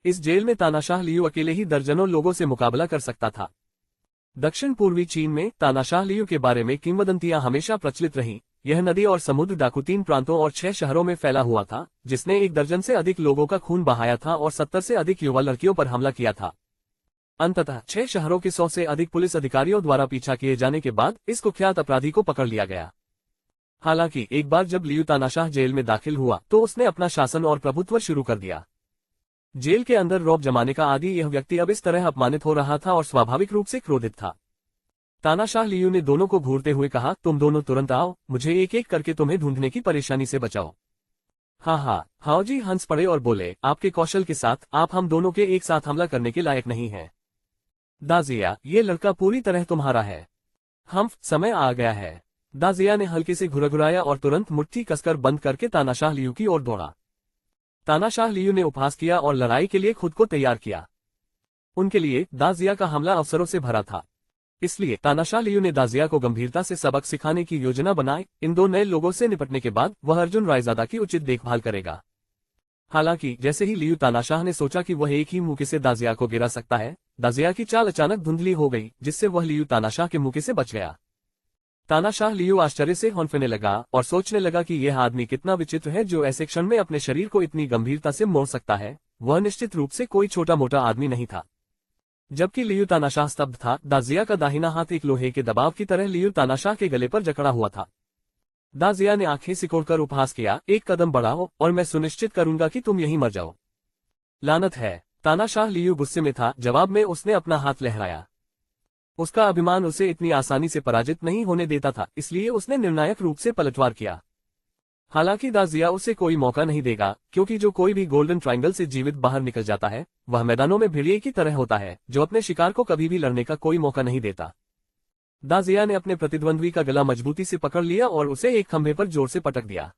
इस जेल में तानाशाह लियू अकेले ही दर्जनों लोगों से मुकाबला कर सकता था। दक्षिण पूर्वी चीन में तानाशाह लियू के बारे में किंवदंतियां हमेशा प्रचलित रहीं। यह नदी और समुद्र डाकू 3 प्रांतों और 6 शहरों में फैला हुआ था, जिसने 1 दर्जन से अधिक लोगों का खून बहाया था और 70 से अधिक युवा लड़कियों पर हमला किया था। अंततः 6 शहरों के 100 से अधिक पुलिस अधिकारियों द्वारा पीछा किए जाने के बाद इस कुख्यात अपराधी को पकड़ लिया गया। हालांकि एक बार जब लियू तानाशाह जेल में दाखिल हुआ तो उसने अपना शासन और प्रभुत्व शुरू कर दिया। जेल के अंदर रौब जमाने का आदि यह व्यक्ति अब इस तरह अपमानित हो रहा था और स्वाभाविक रूप से क्रोधित था। तानाशाह लियू ने दोनों को घूरते हुए कहा, तुम दोनों तुरंत आओ, मुझे एक एक करके तुम्हें ढूंढने की परेशानी से बचाओ। हाँ, हाओजी हंस पड़े और बोले, आपके कौशल के साथ आप हम दोनों के एक साथ हमला करने के लायक नहीं हैं। दाजिया, ये लड़का पूरी तरह तुम्हारा है। हम समय आ गया है। दाजिया ने हल्के से घुरघुराया और तुरंत मुट्ठी कसकर बंद करके तानाशाह लियू की ओर दौड़ा। तानाशाह लियू ने उपहास किया और लड़ाई के लिए खुद को तैयार किया। उनके लिए दाजिया का हमला अवसरों से भरा था, इसलिए तानाशाह लियू ने दाजिया को गंभीरता से सबक सिखाने की योजना बनाई। इन 2 नए लोगों से निपटने के बाद वह अर्जुन रायजादा की उचित देखभाल करेगा। हालांकि जैसे ही लियू तानाशाह ने सोचा कि वह एक ही मुक्के से दाजिया को गिरा सकता है, दाजिया की चाल अचानक धुंधली हो गई, जिससे वह लियू तानाशाह के मुके से बच गया। तानाशाह लियू आश्चर्य से हौंफने लगा और सोचने लगा कि यह आदमी कितना विचित्र है जो ऐसे क्षण में अपने शरीर को इतनी गंभीरता से मोड़ सकता है। वह निश्चित रूप से कोई छोटा मोटा आदमी नहीं था। जबकि लियू तानाशाह स्तब्ध था, दाजिया का दाहिना हाथ एक लोहे के दबाव की तरह लियू तानाशाह के गले पर जकड़ा हुआ था। दाजिया ने आंखें सिकोड़कर उपहास किया, एक कदम बढ़ाओ और मैं सुनिश्चित करूंगा कि तुम यहीं मर जाओ। लानत है। तानाशाह लियू गुस्से में था। जवाब में उसने अपना हाथ लहराया। उसका अभिमान उसे इतनी आसानी से पराजित नहीं होने देता था, इसलिए उसने निर्णायक रूप से पलटवार किया। हालांकि दाजिया उसे कोई मौका नहीं देगा, क्योंकि जो कोई भी गोल्डन ट्रायंगल से जीवित बाहर निकल जाता है वह मैदानों में भेड़िए की तरह होता है जो अपने शिकार को कभी भी लड़ने का कोई मौका नहीं देता। दाजिया ने अपने प्रतिद्वंद्वी का गला मजबूती से पकड़ लिया और उसे एक खंभे पर जोर से पटक दिया।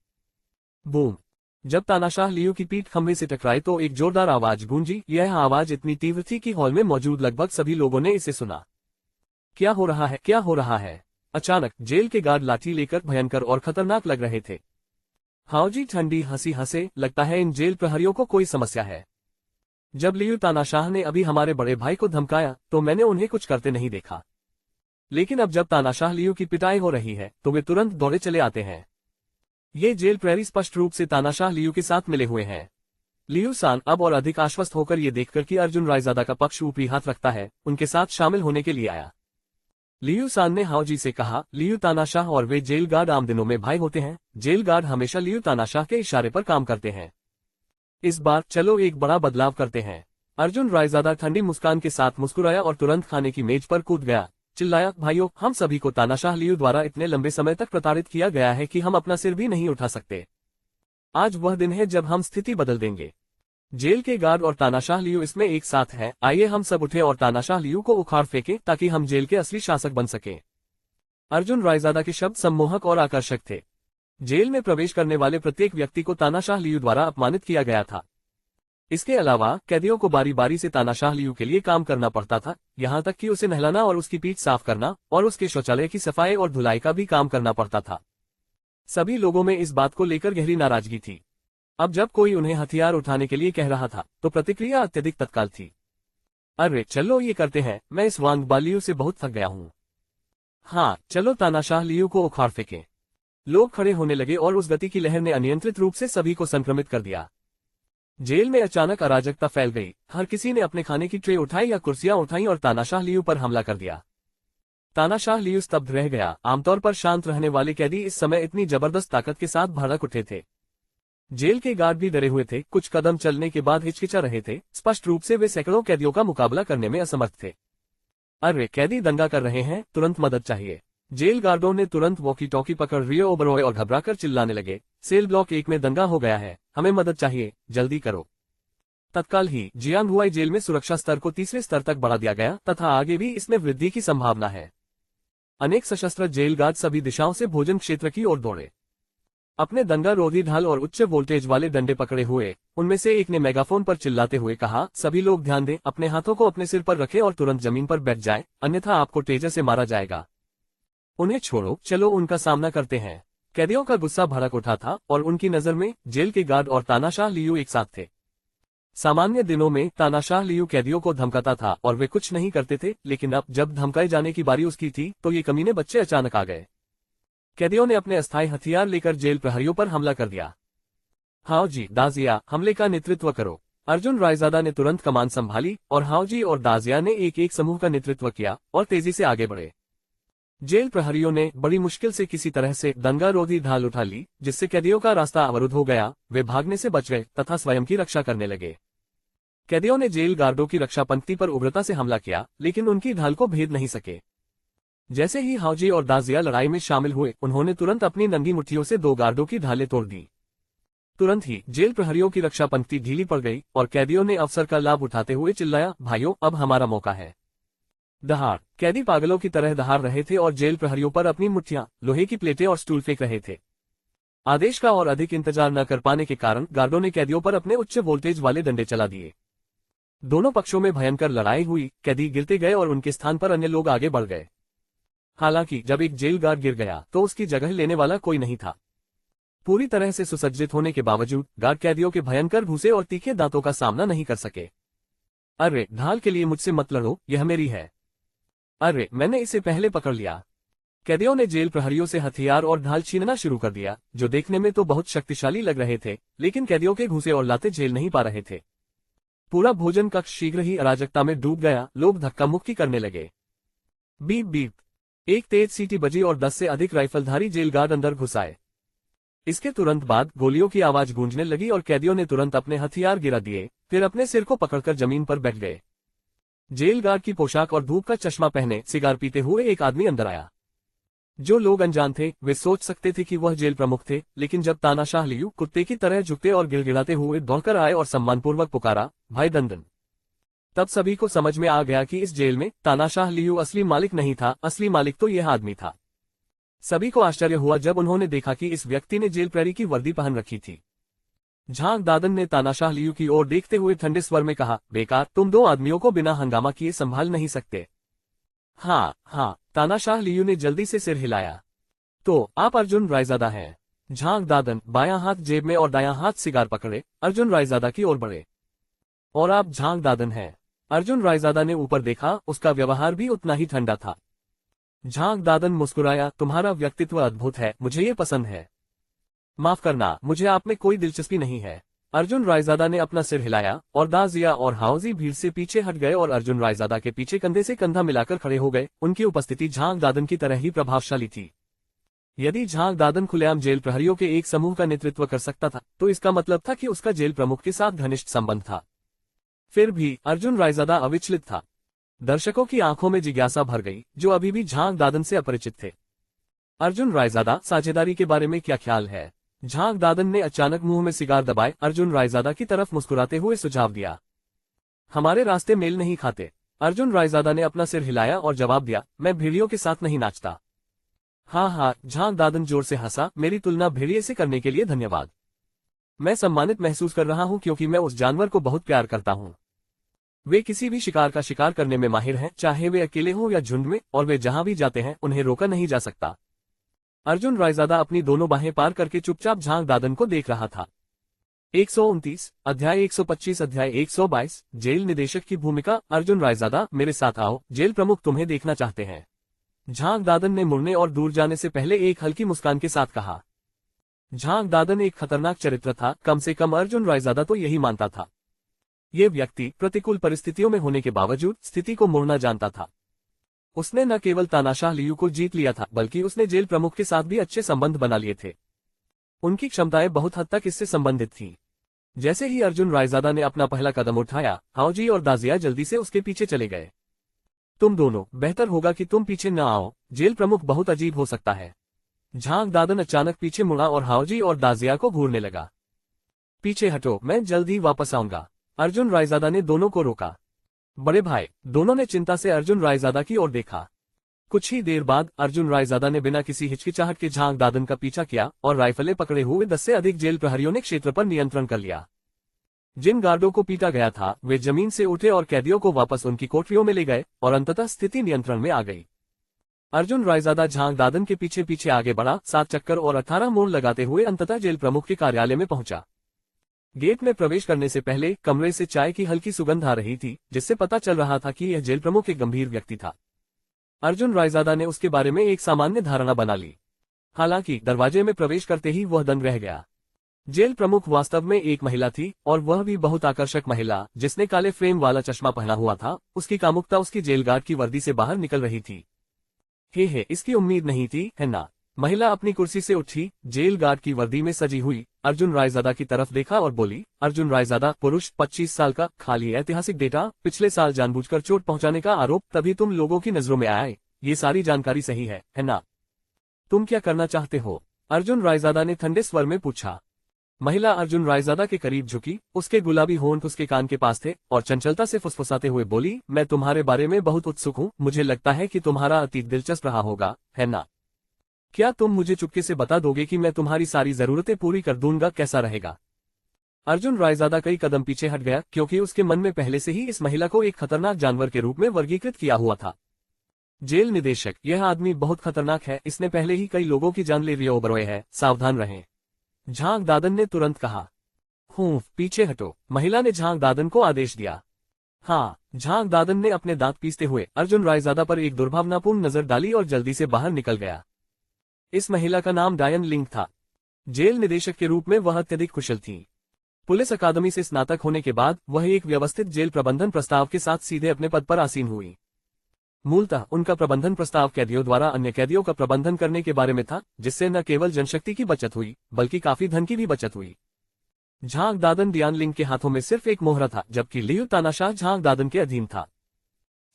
बूम! जब तानाशाह लियू की पीठ खंभे से टकराई तो एक जोरदार आवाज गूंजी। यह आवाज इतनी तीव्र थी कि हॉल में मौजूद लगभग सभी लोगों ने इसे सुना। क्या हो रहा है? क्या हो रहा है? अचानक जेल के गार्ड लाठी लेकर भयंकर और खतरनाक लग रहे थे। हाओजी ठंडी हंसी हंसे, लगता है इन जेल प्रहरियों को कोई समस्या है। जब लियू तानाशाह ने अभी हमारे बड़े भाई को धमकाया तो मैंने उन्हें कुछ करते नहीं देखा, लेकिन अब जब तानाशाह लियू की पिटाई हो रही है तो वे तुरंत दौड़े चले आते हैं। ये जेल प्रहरी स्पष्ट रूप से तानाशाह लियू के साथ मिले हुए हैं। लियू सान अब और अधिक आश्वस्त होकर ये देखकर कि अर्जुन रायजादा का पक्ष ऊपरी हाथ रखता है, उनके साथ शामिल होने के लिए आया। लियू सान ने हाओजी से कहा, लियू तानाशाह और वे जेल गार्ड आम दिनों में भाई होते हैं। जेल गार्ड हमेशा लियू तानाशाह के इशारे पर काम करते हैं। इस बार चलो एक बड़ा बदलाव करते हैं। अर्जुन रायजादा ठंडी मुस्कान के साथ मुस्कुराया और तुरंत खाने की मेज पर कूद गया। चिल्लाया, भाइयों, हम सभी को तानाशाह लियू द्वारा इतने लंबे समय तक प्रताड़ित किया गया है कि हम अपना सिर भी नहीं उठा सकते। आज वह दिन है जब हम स्थिति बदल देंगे। जेल के गार्ड और तानाशाह लियू इसमें एक साथ हैं। आइए हम सब उठे और तानाशाह लियू को उखाड़ फेंकें ताकि हम जेल के असली शासक बन सकें। अर्जुन रायजादा के शब्द सम्मोहक और आकर्षक थे। जेल में प्रवेश करने वाले प्रत्येक व्यक्ति को तानाशाह लियू द्वारा अपमानित किया गया था। इसके अलावा कैदियों को बारी बारी से तानाशाह लियू के लिए काम करना पड़ता था, यहाँ तक कि उसे नहलाना और उसकी पीठ साफ करना और उसके शौचालय की सफाई और धुलाई का भी काम करना पड़ता था। सभी लोगों में इस बात को लेकर गहरी नाराजगी थी। अब जब कोई उन्हें हथियार उठाने के लिए कह रहा था तो प्रतिक्रिया अत्यधिक तत्काल थी। अरे चलो ये करते हैं, मैं इस वांगबा लियू से बहुत थक गया हूँ। हाँ चलो तानाशाह लियू को उखाड़ फेंकें। लोग खड़े होने लगे और उस गति की लहर ने अनियंत्रित रूप से सभी को संक्रमित कर दिया। जेल में अचानक अराजकता फैल गई। हर किसी ने अपने खाने की ट्रे उठाई या कुर्सियां उठाई और तानाशाह लियू पर हमला कर दिया। तानाशाह लियू स्तब्ध रह गया। आमतौर पर शांत रहने वाले कैदी इस समय इतनी जबरदस्त ताकत के साथ भड़क उठे थे। जेल के गार्ड भी डरे हुए थे, कुछ कदम चलने के बाद हिचकिचा रहे थे। स्पष्ट रूप से वे सैकड़ों कैदियों का मुकाबला करने में असमर्थ थे। अरे कैदी दंगा कर रहे हैं, तुरंत मदद चाहिए। जेल गार्डों ने तुरंत वॉकी टॉकी पकड़ रियो ओबरॉय और घबराकर चिल्लाने लगे, सेल ब्लॉक 1 में दंगा हो गया है, हमें मदद चाहिए, जल्दी करो। तत्काल ही जियांगहुआई जेल में सुरक्षा स्तर को 3रे स्तर तक बढ़ा दिया गया तथा आगे भी इसमें वृद्धि की संभावना है। अनेक सशस्त्र जेल गार्ड सभी दिशाओं से भोजन क्षेत्र की ओर दौड़े। अपने दंगा रोधी ढाल और उच्च वोल्टेज वाले डंडे पकड़े हुए उनमें से एक ने मेगाफोन पर चिल्लाते हुए कहा, सभी लोग ध्यान दें, अपने हाथों को अपने सिर पर रखें और तुरंत जमीन पर बैठ जाएं, अन्यथा आपको टेजर से मारा जाएगा। उन्हें छोड़ो, चलो उनका सामना करते हैं। कैदियों का गुस्सा भड़क उठा था और उनकी नजर में जेल के गार्ड और तानाशाह लियू एक साथ थे। सामान्य दिनों में तानाशाह लियू कैदियों को धमकाता था और वे कुछ नहीं करते थे, लेकिन अब जब धमकाए जाने की बारी उसकी थी तो ये कमीने बच्चे अचानक आ गए। कैदियों ने अपने अस्थायी हथियार लेकर जेल प्रहरियों पर हमला कर दिया। हाओजी, दाजिया, हमले का नेतृत्व करो। अर्जुन रायजादा ने तुरंत कमान संभाली और हाओजी और दाजिया ने एक एक समूह का नेतृत्व किया और तेजी से आगे बढ़े। जेल प्रहरियों ने बड़ी मुश्किल से किसी तरह से दंगा रोधी ढाल उठा ली, जिससे कैदियों का रास्ता अवरुद्ध हो गया। वे भागने से बच गए तथा स्वयं की रक्षा करने लगे। कैदियों ने जेल गार्डों की रक्षा पंक्ति पर उग्रता से हमला किया, लेकिन उनकी ढाल को भेद नहीं सके। जैसे ही हाओजी और दाजिया लड़ाई में शामिल हुए, उन्होंने तुरंत अपनी नंगी मुट्ठियों से 2 गार्डों की ढालें तोड़ दी। तुरंत ही जेल प्रहरियों की रक्षा पंक्ति ढीली पड़ गई और कैदियों ने अवसर का लाभ उठाते हुए चिल्लाया, भाइयों, अब हमारा मौका है। दहाड़! कैदी पागलों की तरह दहाड़ रहे थे और जेल प्रहरियों पर अपनी मुट्ठियां, लोहे की प्लेटें और स्टूल फेंक रहे थे। आदेश का और अधिक इंतजार न कर पाने के कारण गार्डों ने कैदियों पर अपने उच्च वोल्टेज वाले डंडे चला दिए। दोनों पक्षों में भयंकर लड़ाई हुई। कैदी गिरते गए और उनके स्थान पर अन्य लोग आगे बढ़ गए। हालांकि जब एक जेल गार्ड गिर गया तो उसकी जगह लेने वाला कोई नहीं था। पूरी तरह से सुसज्जित होने के बावजूद गार्ड कैदियों के भयंकर भूसे और तीखे दांतों का सामना नहीं कर सके। अरे ढाल के लिए मुझसे मत लड़ो, यह मेरी है। अरे मैंने इसे पहले पकड़ लिया। कैदियों ने जेल प्रहरियों से हथियार और ढाल छीनना शुरू कर दिया, जो देखने में तो बहुत शक्तिशाली लग रहे थे, लेकिन कैदियों के घूंसे और लाते झेल नहीं पा रहे थे। पूरा भोजन कक्ष शीघ्र ही अराजकता में डूब गया, लोग धक्का मुक्की करने लगे। बीप बीप, एक तेज सीटी बजी और 10 से अधिक राइफलधारी जेल गार्ड अंदर घुस आए। इसके तुरंत बाद गोलियों की आवाज गूंजने लगी और कैदियों ने तुरंत अपने हथियार गिरा दिए, फिर अपने सिर को पकड़कर जमीन पर बैठ गए। जेल गार्ड की पोशाक और धूप का चश्मा पहने सिगार पीते हुए एक आदमी अंदर आया। जो लोग अनजान थे वे सोच सकते थे कि वह जेल प्रमुख थे, लेकिन जब तानाशाह लियू कुत्ते की तरह झुकते और गिड़गिड़ाते हुए दौड़कर आए और सम्मानपूर्वक पुकारा, भाई दंदन, तब सभी को समझ में आ गया कि इस जेल में तानाशाह लियू असली मालिक नहीं था, असली मालिक तो यह आदमी था। सभी को आश्चर्य हुआ जब उन्होंने देखा कि इस व्यक्ति ने जेल प्रहरी की वर्दी पहन रखी थी। झांग दादन ने तानाशाह लियू की ओर देखते हुए ठंडे स्वर में कहा, बेकार, तुम 2 आदमियों को बिना हंगामा किए संभाल नहीं सकते। हाँ हाँ, तानाशाह लियू ने जल्दी से सिर हिलाया। तो आप अर्जुन रायजादा हैं। झांग दादन बायां हाथ जेब में और दायां हाथ सिगार पकड़े अर्जुन रायजादा की ओर बढ़े। और आप झांग दादन हैं। अर्जुन रायजादा ने ऊपर देखा, उसका व्यवहार भी उतना ही ठंडा था। झांग दादन मुस्कुराया, तुम्हारा व्यक्तित्व अद्भुत है, मुझे ये पसंद है। माफ करना, मुझे आप में कोई दिलचस्पी नहीं है। अर्जुन रायजादा ने अपना सिर हिलाया और दाजिया और हाउजी भीड़ से पीछे हट गए और अर्जुन रायजादा के पीछे कंधे से कंधा मिलाकर खड़े हो गए। उनकी उपस्थिति झांग दादन की तरह ही प्रभावशाली थी। यदि झांग दादन खुलेआम जेल प्रहरियों के एक समूह का नेतृत्व कर सकता था, तो इसका मतलब था कि उसका जेल प्रमुख के साथ घनिष्ठ संबंध था। फिर भी अर्जुन रायजादा अविचलित था। दर्शकों की आंखों में जिज्ञासा भर गई, जो अभी भी झांग दादन से अपरिचित थे। अर्जुन रायजादा, साझेदारी के बारे में क्या ख्याल है? झांग दादन ने अचानक मुंह में सिगार दबाए अर्जुन रायजादा की तरफ मुस्कुराते हुए सुझाव दिया। हमारे रास्ते मेल नहीं खाते। अर्जुन रायजादा ने अपना सिर हिलाया और जवाब दिया, मैं भेड़ियों के साथ नहीं नाचता। हाँ हाँ, झांग दादन जोर से हंसा, मेरी तुलना भेड़िए से करने के लिए धन्यवाद। मैं सम्मानित महसूस कर रहा हूँ क्योंकि मैं उस जानवर को बहुत प्यार करता हूँ। वे किसी भी शिकार का शिकार करने में माहिर हैं, चाहे वे अकेले हों या झुंड में, और वे जहां भी जाते हैं उन्हें रोका नहीं जा सकता। अर्जुन रायजादा अपनी दोनों बाहें पार करके चुपचाप झांग दादन को देख रहा था। 129 अध्याय 125 अध्याय 122 जेल निदेशक की भूमिका। अर्जुन रायजादा, मेरे साथ आओ, जेल प्रमुख तुम्हें देखना चाहते हैं। झांग दादन ने मुड़ने और दूर जाने से पहले एक हल्की मुस्कान के साथ कहा। झांग दादन एक खतरनाक चरित्र था, कम से कम अर्जुन रायजादा तो यही मानता था। ये व्यक्ति प्रतिकूल परिस्थितियों में होने के बावजूद स्थिति को मोड़ना जानता था। उसने न केवल तानाशाह लियू को जीत लिया था, बल्कि उसने जेल प्रमुख के साथ भी अच्छे संबंध बना लिए थे। उनकी क्षमताएं बहुत हद तक इससे संबंधित थीं। जैसे ही अर्जुन रायजादा ने अपना पहला कदम उठाया, हाउजी और दाजिया जल्दी से उसके पीछे चले गए। तुम दोनों, बेहतर होगा कि तुम पीछे न आओ, जेल प्रमुख बहुत अजीब हो सकता है। झांग दादन अचानक पीछे मुड़ा और हाउजी और दाजिया को घूरने लगा। पीछे हटो, मैं जल्द ही वापस आऊंगा। अर्जुन रायजादा ने दोनों को रोका। बड़े भाई, दोनों ने चिंता से अर्जुन रायजादा की ओर देखा। कुछ ही देर बाद अर्जुन रायजादा ने बिना किसी हिचकिचाहट के झांग दादन का पीछा किया और राइफलें पकड़े हुए 10 से अधिक जेल प्रहरियों ने क्षेत्र पर नियंत्रण कर लिया। जिन गार्डों को पीटा गया था वे जमीन से उठे और कैदियों को वापस उनकी कोठरियों में ले गए और अंततः स्थिति नियंत्रण में आ गई। अर्जुन रायजादा झांग दादन के पीछे पीछे आगे बढ़ा, 7 चक्कर और 18 मोड़ लगाते हुए अंततः जेल प्रमुख के कार्यालय में पहुंचा। गेट में प्रवेश करने से पहले कमरे से चाय की हल्की सुगंध आ रही थी, जिससे पता चल रहा था कि यह जेल प्रमुख एक गंभीर व्यक्ति था। अर्जुन रायजादा ने उसके बारे में एक सामान्य धारणा बना ली। हालांकि दरवाजे में प्रवेश करते ही वह दंग रह गया। जेल प्रमुख वास्तव में एक महिला थी, और वह भी बहुत आकर्षक महिला, जिसने काले फ्रेम वाला चश्मा पहना हुआ था। उसकी कामुकता उसकी जेल गार्ड की वर्दी से बाहर निकल रही थी। हे, इसकी उम्मीद नहीं थी, है ना? महिला अपनी कुर्सी से उठी, जेल गार्ड की वर्दी में सजी हुई अर्जुन रायजादा की तरफ देखा और बोली, अर्जुन रायजादा, पुरुष, 25 साल का, खाली ऐतिहासिक डेटा, पिछले साल जानबूझकर चोट पहुंचाने का आरोप, तभी तुम लोगों की नजरों में आए। ये सारी जानकारी सही है ना? तुम क्या करना चाहते हो? अर्जुन रायजादा ने ठंडे स्वर में पूछा। महिला अर्जुन रायजादा के करीब झुकी, उसके गुलाबी होंठ उसके कान के पास थे और चंचलता से फुसफुसाते हुए बोली, मैं तुम्हारे बारे में बहुत उत्सुक हूँ। मुझे लगता है कि तुम्हारा अतीत दिलचस्प रहा होगा, है ना? क्या तुम मुझे चुपके से बता दोगे कि मैं तुम्हारी सारी जरूरतें पूरी कर दूंगा? कैसा रहेगा? अर्जुन रायजादा कई कदम पीछे हट गया, क्योंकि उसके मन में पहले से ही इस महिला को एक खतरनाक जानवर के रूप में वर्गीकृत किया हुआ था। जेल निदेशक, यह आदमी बहुत खतरनाक है, इसने पहले ही कई लोगों की जान ले लिया है, सावधान रहें। झांग दादन ने तुरंत कहा। पीछे हटो, महिला ने झांग दादन को आदेश दिया। हाँ, झांग दादन ने अपने दांत पीसते हुए अर्जुन रायजादा पर एक दुर्भावनापूर्ण नजर डाली और जल्दी से बाहर निकल गया। इस महिला का नाम डायन लिंग था। जेल निदेशक के रूप में वह अत्यधिक कुशल थी। पुलिस अकादमी से स्नातक होने के बाद वह एक व्यवस्थित जेल प्रबंधन प्रस्ताव के साथ सीधे अपने पद पर आसीन हुई। मूलतः उनका प्रबंधन प्रस्ताव कैदियों द्वारा अन्य कैदियों का प्रबंधन करने के बारे में था, जिससे न केवल जनशक्ति की बचत हुई बल्कि काफी धन की भी बचत हुई। झांग दादन डियान लिंग के हाथों में सिर्फ एक मोहरा था, जबकि लियू तानाशाह झांग दादन के अधीन था।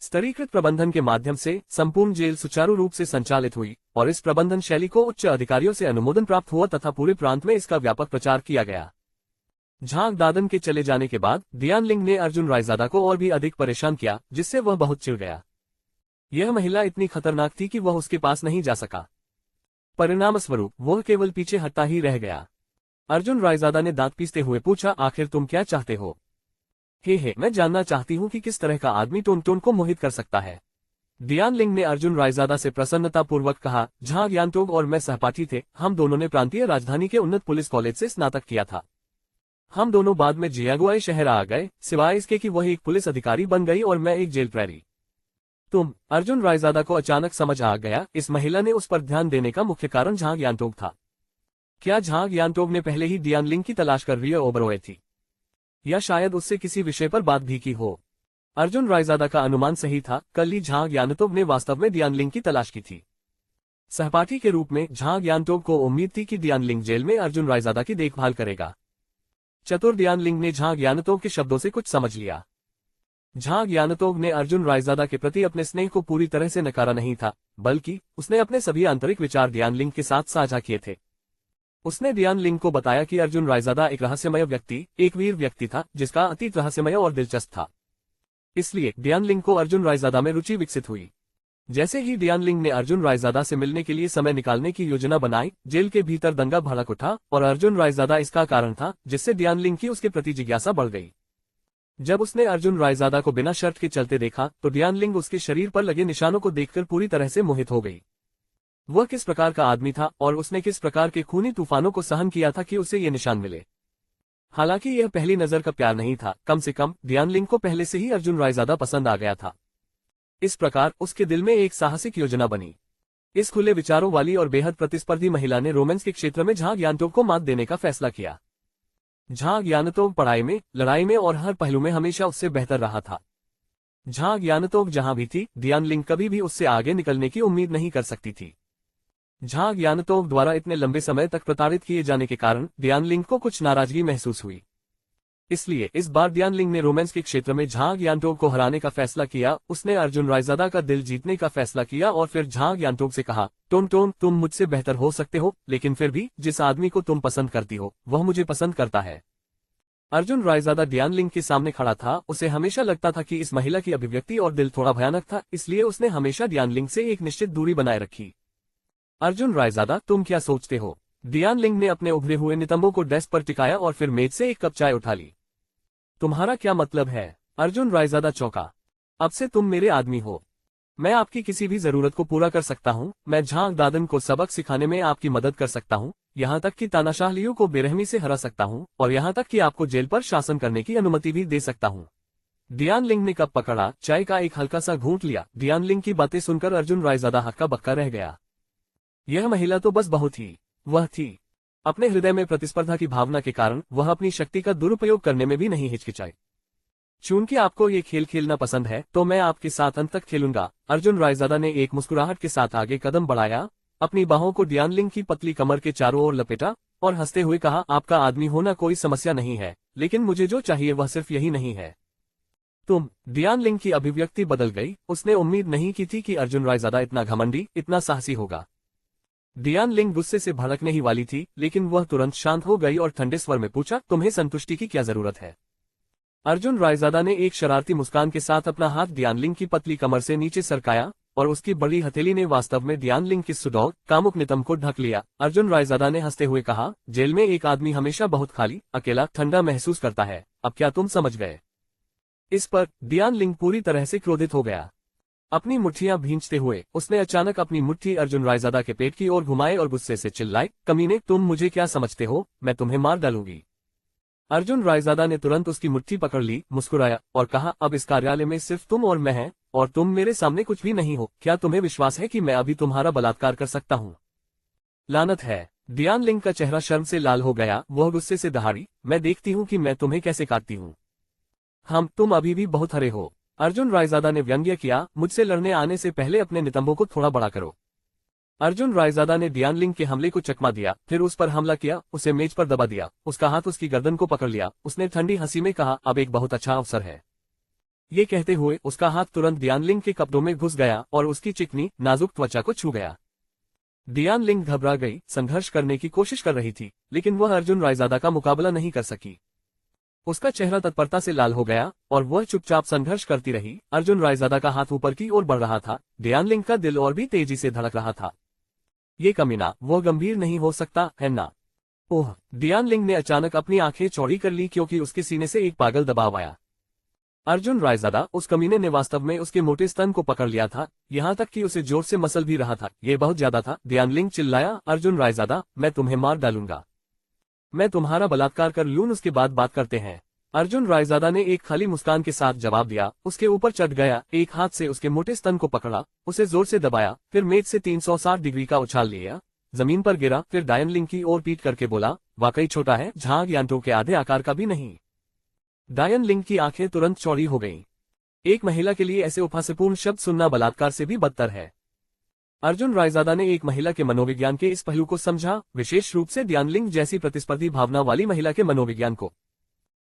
स्तरीकृत प्रबंधन के माध्यम से संपूर्ण जेल सुचारू रूप से संचालित हुई और इस प्रबंधन शैली को उच्च अधिकारियों से अनुमोदन प्राप्त हुआ तथा पूरे प्रांत में इसका व्यापक प्रचार किया गया। झांग दादन के चले जाने के बाद डियान लिंग ने अर्जुन रायजादा को और भी अधिक परेशान किया, जिससे वह बहुत चिढ़ गया। यह महिला इतनी खतरनाक थी कि वह उसके पास नहीं जा सका। परिणामस्वरूप वह केवल पीछे हटता ही रह गया। अर्जुन रायजादा ने दांत पीसते हुए पूछा, आखिर तुम क्या चाहते हो? हे, मैं जानना चाहती हूँ कि किस तरह का आदमी टोन टोन को मोहित कर सकता है। डियान लिंग ने अर्जुन रायजादा से प्रसन्नतापूर्वक कहा, झांग यानटोग और मैं सहपाठी थे। हम दोनों ने प्रांतीय राजधानी के उन्नत पुलिस कॉलेज से स्नातक किया था। हम दोनों बाद में जियागुआई शहर आ गए, सिवाय इसके कि वह एक पुलिस अधिकारी बन गई और मैं एक जेल प्रहरी। तुम? अर्जुन रायजादा को अचानक समझ आ गया, इस महिला ने उस पर ध्यान देने का मुख्य कारण झांग यानटोग था। क्या झांग यानटोग ने पहले ही डियान लिंग की तलाश कर रियो ओबरोए थी, या शायद उससे किसी विषय पर बात भी की हो? अर्जुन रायजादा का अनुमान सही था। कल ही झांग यानटोग ने वास्तव में डियान लिंग की तलाश की थी। सहपाठी के रूप में झांग यानटोग को उम्मीद थी कि डियान लिंग जेल में अर्जुन रायजादा की देखभाल करेगा। चतुर डियान लिंग ने झांग यानटोग के शब्दों से कुछ समझ लिया। झांग यानटोग ने अर्जुन रायजादा के प्रति अपने स्नेह को पूरी तरह से नकारा नहीं था, बल्कि उसने अपने सभी आंतरिक विचार डियान लिंग के साथ साझा किए थे। उसने डियान लिंग को बताया कि अर्जुन रायजादा एक रहस्यमय व्यक्ति, एक वीर व्यक्ति था जिसका अतीत रहस्यमय और दिलचस्प था। इसलिए डियान लिंग को अर्जुन रायजादा में रुचि विकसित हुई। जैसे ही डियान लिंग ने अर्जुन रायजादा से मिलने के लिए समय निकालने की योजना बनाई, जेल के भीतर दंगा भड़क उठा और अर्जुन रायजादा इसका कारण था, जिससे डियान लिंग की उसके प्रति जिज्ञासा बढ़ गई। जब उसने अर्जुन रायजादा को बिना शर्त के चलते देखा तो डियान लिंग उसके शरीर पर लगे निशानों को देखकर पूरी तरह से मोहित हो गई। वह किस प्रकार का आदमी था और उसने किस प्रकार के खूनी तूफानों को सहन किया था कि उसे ये निशान मिले। हालांकि यह पहली नजर का प्यार नहीं था, कम से कम डियान लिंग को पहले से ही अर्जुन रायजादा पसंद आ गया था। इस प्रकार उसके दिल में एक साहसिक योजना बनी। इस खुले विचारों वाली और बेहद प्रतिस्पर्धी महिला ने रोमांस के क्षेत्र में झांग यानटोग को मात देने का फैसला किया। झांग यानटोग पढ़ाई में, लड़ाई में और हर पहलू में हमेशा उससे बेहतर रहा था। झांग यानटोग जहां भी थी, डियान लिंग कभी भी उससे आगे निकलने की उम्मीद नहीं कर सकती थी। झांग यानटोग द्वारा इतने लंबे समय तक प्रताड़ित किए जाने के कारण डियान लिंग को कुछ नाराजगी महसूस हुई। इसलिए इस बार डियान लिंग ने रोमांस के क्षेत्र में झांग यानटोग को हराने का फैसला किया। उसने अर्जुन रायजादा का दिल जीतने का फैसला किया और फिर झांग यानटोग से कहा, टोन टोन, तुम मुझसे बेहतर हो सकते हो, लेकिन फिर भी जिस आदमी को तुम पसंद करती हो वह मुझे पसंद करता है। अर्जुन रायजादा डियान लिंग के सामने खड़ा था। उसे हमेशा लगता था कि इस महिला की अभिव्यक्ति और दिल थोड़ा भयानक था, इसलिए उसने हमेशा डियान लिंग से एक निश्चित दूरी बनाए रखी। अर्जुन रायजादा, तुम क्या सोचते हो? डियान लिंग ने अपने उभरे हुए नितंबों को डेस्क पर टिकाया और फिर मेज से एक कप चाय उठा ली। तुम्हारा क्या मतलब है? अर्जुन रायजादा चौंका। अब से तुम मेरे आदमी हो। मैं आपकी किसी भी जरूरत को पूरा कर सकता हूँ। मैं झांग दादन को सबक सिखाने में आपकी मदद कर सकता हूँ, यहाँ तक कि तानाशाह लियू को बेरहमी से हरा सकता हूँ और यहाँ तक कि आपको जेल पर शासन करने की अनुमति भी दे सकता हूँ। डियान लिंग ने कप पकड़ा, चाय का एक हल्का सा घूंट लिया। डियान लिंग की बातें सुनकर अर्जुन रायजादा हक्का बक्का रह गया। यह महिला तो बस बहुत ही वह थी। अपने हृदय में प्रतिस्पर्धा की भावना के कारण वह अपनी शक्ति का दुरुपयोग करने में भी नहीं हिचकिचाई। चूंकि आपको ये खेल खेलना पसंद है तो मैं आपके साथ अंत तक खेलूंगा। अर्जुन रायजादा ने एक मुस्कुराहट के साथ आगे कदम बढ़ाया, अपनी बाहों को डियान लिंग की पतली कमर के चारों ओर लपेटा और हंसते हुए कहा, आपका आदमी होना कोई समस्या नहीं है, लेकिन मुझे जो चाहिए वह सिर्फ यही नहीं है। तुम। डियान लिंग की अभिव्यक्ति बदल गई। उसने उम्मीद नहीं की थी कि अर्जुन रायजादा इतना घमंडी, इतना साहसी होगा। डियान लिंग गुस्से से भड़कने ही वाली थी, लेकिन वह तुरंत शांत हो गई और ठंडे स्वर में पूछा, तुम्हें संतुष्टि की क्या जरूरत है? अर्जुन रायजादा ने एक शरारती मुस्कान के साथ अपना हाथ डियान लिंग की पतली कमर से नीचे सरकाया और उसकी बड़ी हथेली ने वास्तव में डियान लिंग की सुडौल, कामुक नितंब को ढक लिया। अर्जुन रायजादा ने हंसते हुए कहा, जेल में एक आदमी हमेशा बहुत खाली, अकेला, ठंडा महसूस करता है। अब क्या तुम समझ गए? इस पर डियान लिंग पूरी तरह से क्रोधित हो गया। अपनी मुट्ठियां भींचते हुए उसने अचानक अपनी मुट्ठी अर्जुन रायजादा के पेट की ओर घुमाए और गुस्से से चिल्लाए, कमीने, तुम मुझे क्या समझते हो? मैं तुम्हें मार डालूंगी। अर्जुन रायजादा ने तुरंत उसकी मुट्ठी पकड़ ली, मुस्कुराया और कहा, अब इस कार्यालय में सिर्फ तुम और मैं हैं, और तुम मेरे सामने कुछ भी नहीं हो। क्या तुम्हें विश्वास है कि मैं अभी तुम्हारा बलात्कार कर सकता हूँ? लानत है। डियान लिंग का चेहरा शर्म से लाल हो गया। वह गुस्से से दहाड़ी, मैं देखती हूँ कि मैं तुम्हें कैसे काटती हूँ। तुम अभी भी बहुत हरे हो। अर्जुन रायजादा ने व्यंग्य किया, मुझसे लड़ने आने से पहले अपने नितंबों को थोड़ा बड़ा करो। अर्जुन रायजादा ने डियान लिंग के हमले को चकमा दिया, फिर उस पर हमला किया, उसे मेज पर दबा दिया, उसका हाथ उसकी गर्दन को पकड़ लिया। उसने ठंडी हंसी में कहा, अब एक बहुत अच्छा अवसर है। ये कहते हुए उसका हाथ तुरंत डियान लिंग के कपड़ों में घुस गया और उसकी चिकनी नाजुक त्वचा को छू गया। डियान लिंग घबरा गई, संघर्ष करने की कोशिश कर रही थी, लेकिन वह अर्जुन रायजादा का मुकाबला नहीं कर सकी। उसका चेहरा तत्परता से लाल हो गया और वह चुपचाप संघर्ष करती रही। अर्जुन रायजादा का हाथ ऊपर की ओर बढ़ रहा था। डियान लिंग का दिल और भी तेजी से धड़क रहा था। ये कमीना, वो गंभीर नहीं हो सकता है ना? ओह! डियान लिंग ने अचानक अपनी आंखें चौड़ी कर ली क्योंकि उसके सीने से एक पागल दबाव आया। अर्जुन रायजादा, उस कमीने ने वास्तव में उसके मोटे स्तन को पकड़ लिया था, यहाँ तक कि उसे जोर से मसल भी रहा था। ये बहुत ज्यादा था। डियान लिंग चिल्लाया, अर्जुन रायजादा, मैं तुम्हें मार डालूंगा। मैं तुम्हारा बलात्कार कर लूं, उसके बाद बात करते हैं। अर्जुन रायजादा ने एक खाली मुस्कान के साथ जवाब दिया। उसके ऊपर चढ़ गया, एक हाथ से उसके मोटे स्तन को पकड़ा, उसे जोर से दबाया, फिर मेज से 360 डिग्री का उछाल लिया, जमीन पर गिरा, फिर डायन लिंग की ओर पीट करके बोला, वाकई छोटा है, झाग यांटो के आधे आकार का भी नहीं। डायन लिंग की आंखें तुरंत चौड़ी हो गईं। एक महिला के लिए ऐसे उपहासपूर्ण शब्द सुनना बलात्कार से भी बदतर है। अर्जुन रायजादा ने एक महिला के मनोविज्ञान के इस पहलू को समझा, विशेष रूप से डियान लिंग जैसी प्रतिस्पर्धी भावना वाली महिला के मनोविज्ञान को।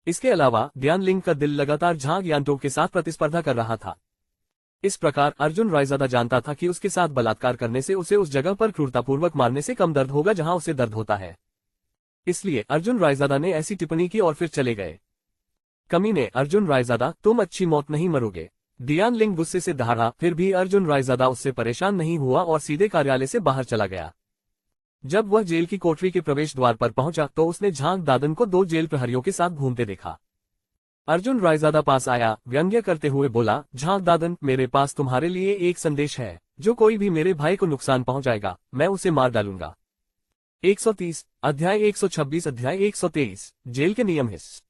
इसके अलावा डियान लिंग का दिल लगातार झाग यांटो के साथ प्रतिस्पर्धा कर रहा था। इस प्रकार अर्जुन रायजादा जानता था कि उसके साथ बलात्कार करने से उसे उस जगह पर क्रूरतापूर्वक मारने से कम दर्द होगा जहां उसे दर्द होता है। इसलिए अर्जुन रायजादा ने ऐसी टिप्पणी की और फिर चले गए। कमीने, अर्जुन रायजादा, तुम अच्छी मौत नहीं मरोगे। डियान लिंग गुस्से से दहाड़ा, फिर भी अर्जुन रायजादा उससे परेशान नहीं हुआ और सीधे कार्यालय से बाहर चला गया। जब वह जेल की कोठरी के प्रवेश द्वार पर पहुंचा तो उसने झांग दादन को 2 जेल प्रहरियों के साथ घूमते देखा। अर्जुन रायजादा पास आया, व्यंग्य करते हुए बोला, झांग दादन, मेरे पास तुम्हारे लिए एक संदेश है। जो कोई भी मेरे भाई को नुकसान पहुंचाएगा, मैं उसे मार डालूंगा। 130, अध्याय 126, अध्याय 123, जेल के नियम हिस्स।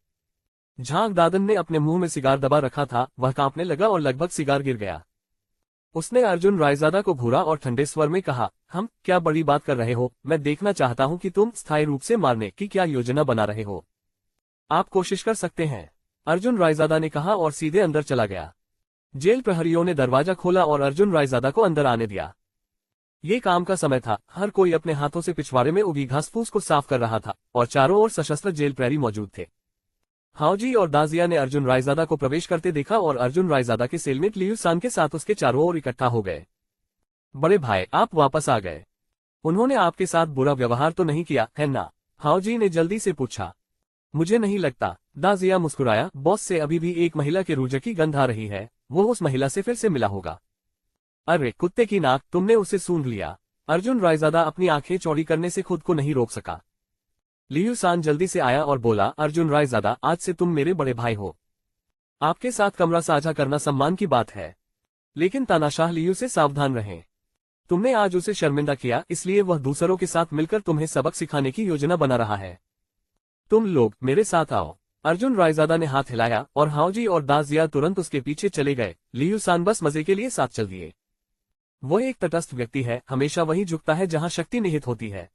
झांग दादन ने अपने मुंह में सिगार दबा रखा था, वह कांपने लगा और लगभग सिगार गिर गया। उसने अर्जुन रायजादा को घूरा और ठंडे स्वर में कहा, हम क्या बड़ी बात कर रहे हो? मैं देखना चाहता हूं कि तुम स्थायी रूप से मारने की क्या योजना बना रहे हो। आप कोशिश कर सकते हैं, अर्जुन रायजादा ने कहा और सीधे अंदर चला गया। जेल प्रहरियों ने दरवाजा खोला और अर्जुन रायजादा को अंदर आने दिया। ये काम का समय था। हर कोई अपने हाथों से पिछवाड़े में उगी घास फूस को साफ कर रहा था और चारों ओर सशस्त्र जेल प्रहरी मौजूद थे। हाओजी और दाजिया ने अर्जुन रायजादा को प्रवेश करते देखा और अर्जुन रायजादा के सेलमेट लियू सान के साथ उसके चारों ओर इकट्ठा हो गए। बड़े भाई, आप वापस आ गए। उन्होंने आपके साथ बुरा व्यवहार तो नहीं किया है ना? हाओजी ने जल्दी से पूछा। मुझे नहीं लगता, दाजिया मुस्कुराया, बॉस से अभी भी एक महिला के रूज की गंध आ रही है, वो उस महिला से फिर से मिला होगा। अरे कुत्ते की नाक, तुमने उसे सूंघ लिया। अर्जुन रायजादा अपनी आंखें चौड़ी करने से खुद को नहीं रोक सका। लियू सान जल्दी से आया और बोला, अर्जुन रायजादा, आज से तुम मेरे बड़े भाई हो। आपके साथ कमरा साझा करना सम्मान की बात है, लेकिन तानाशाह लियू से सावधान रहें। तुमने आज उसे शर्मिंदा किया, इसलिए वह दूसरों के साथ मिलकर तुम्हें सबक सिखाने की योजना बना रहा है। तुम लोग मेरे साथ आओ। अर्जुन रायजादा ने हाथ हिलाया और हाओजी और दाजिया तुरंत उसके पीछे चले गए। लियू सान बस मजे के लिए साथ चल दिए। वह एक तटस्थ व्यक्ति है, हमेशा वही झुकता है जहां शक्ति निहित होती है।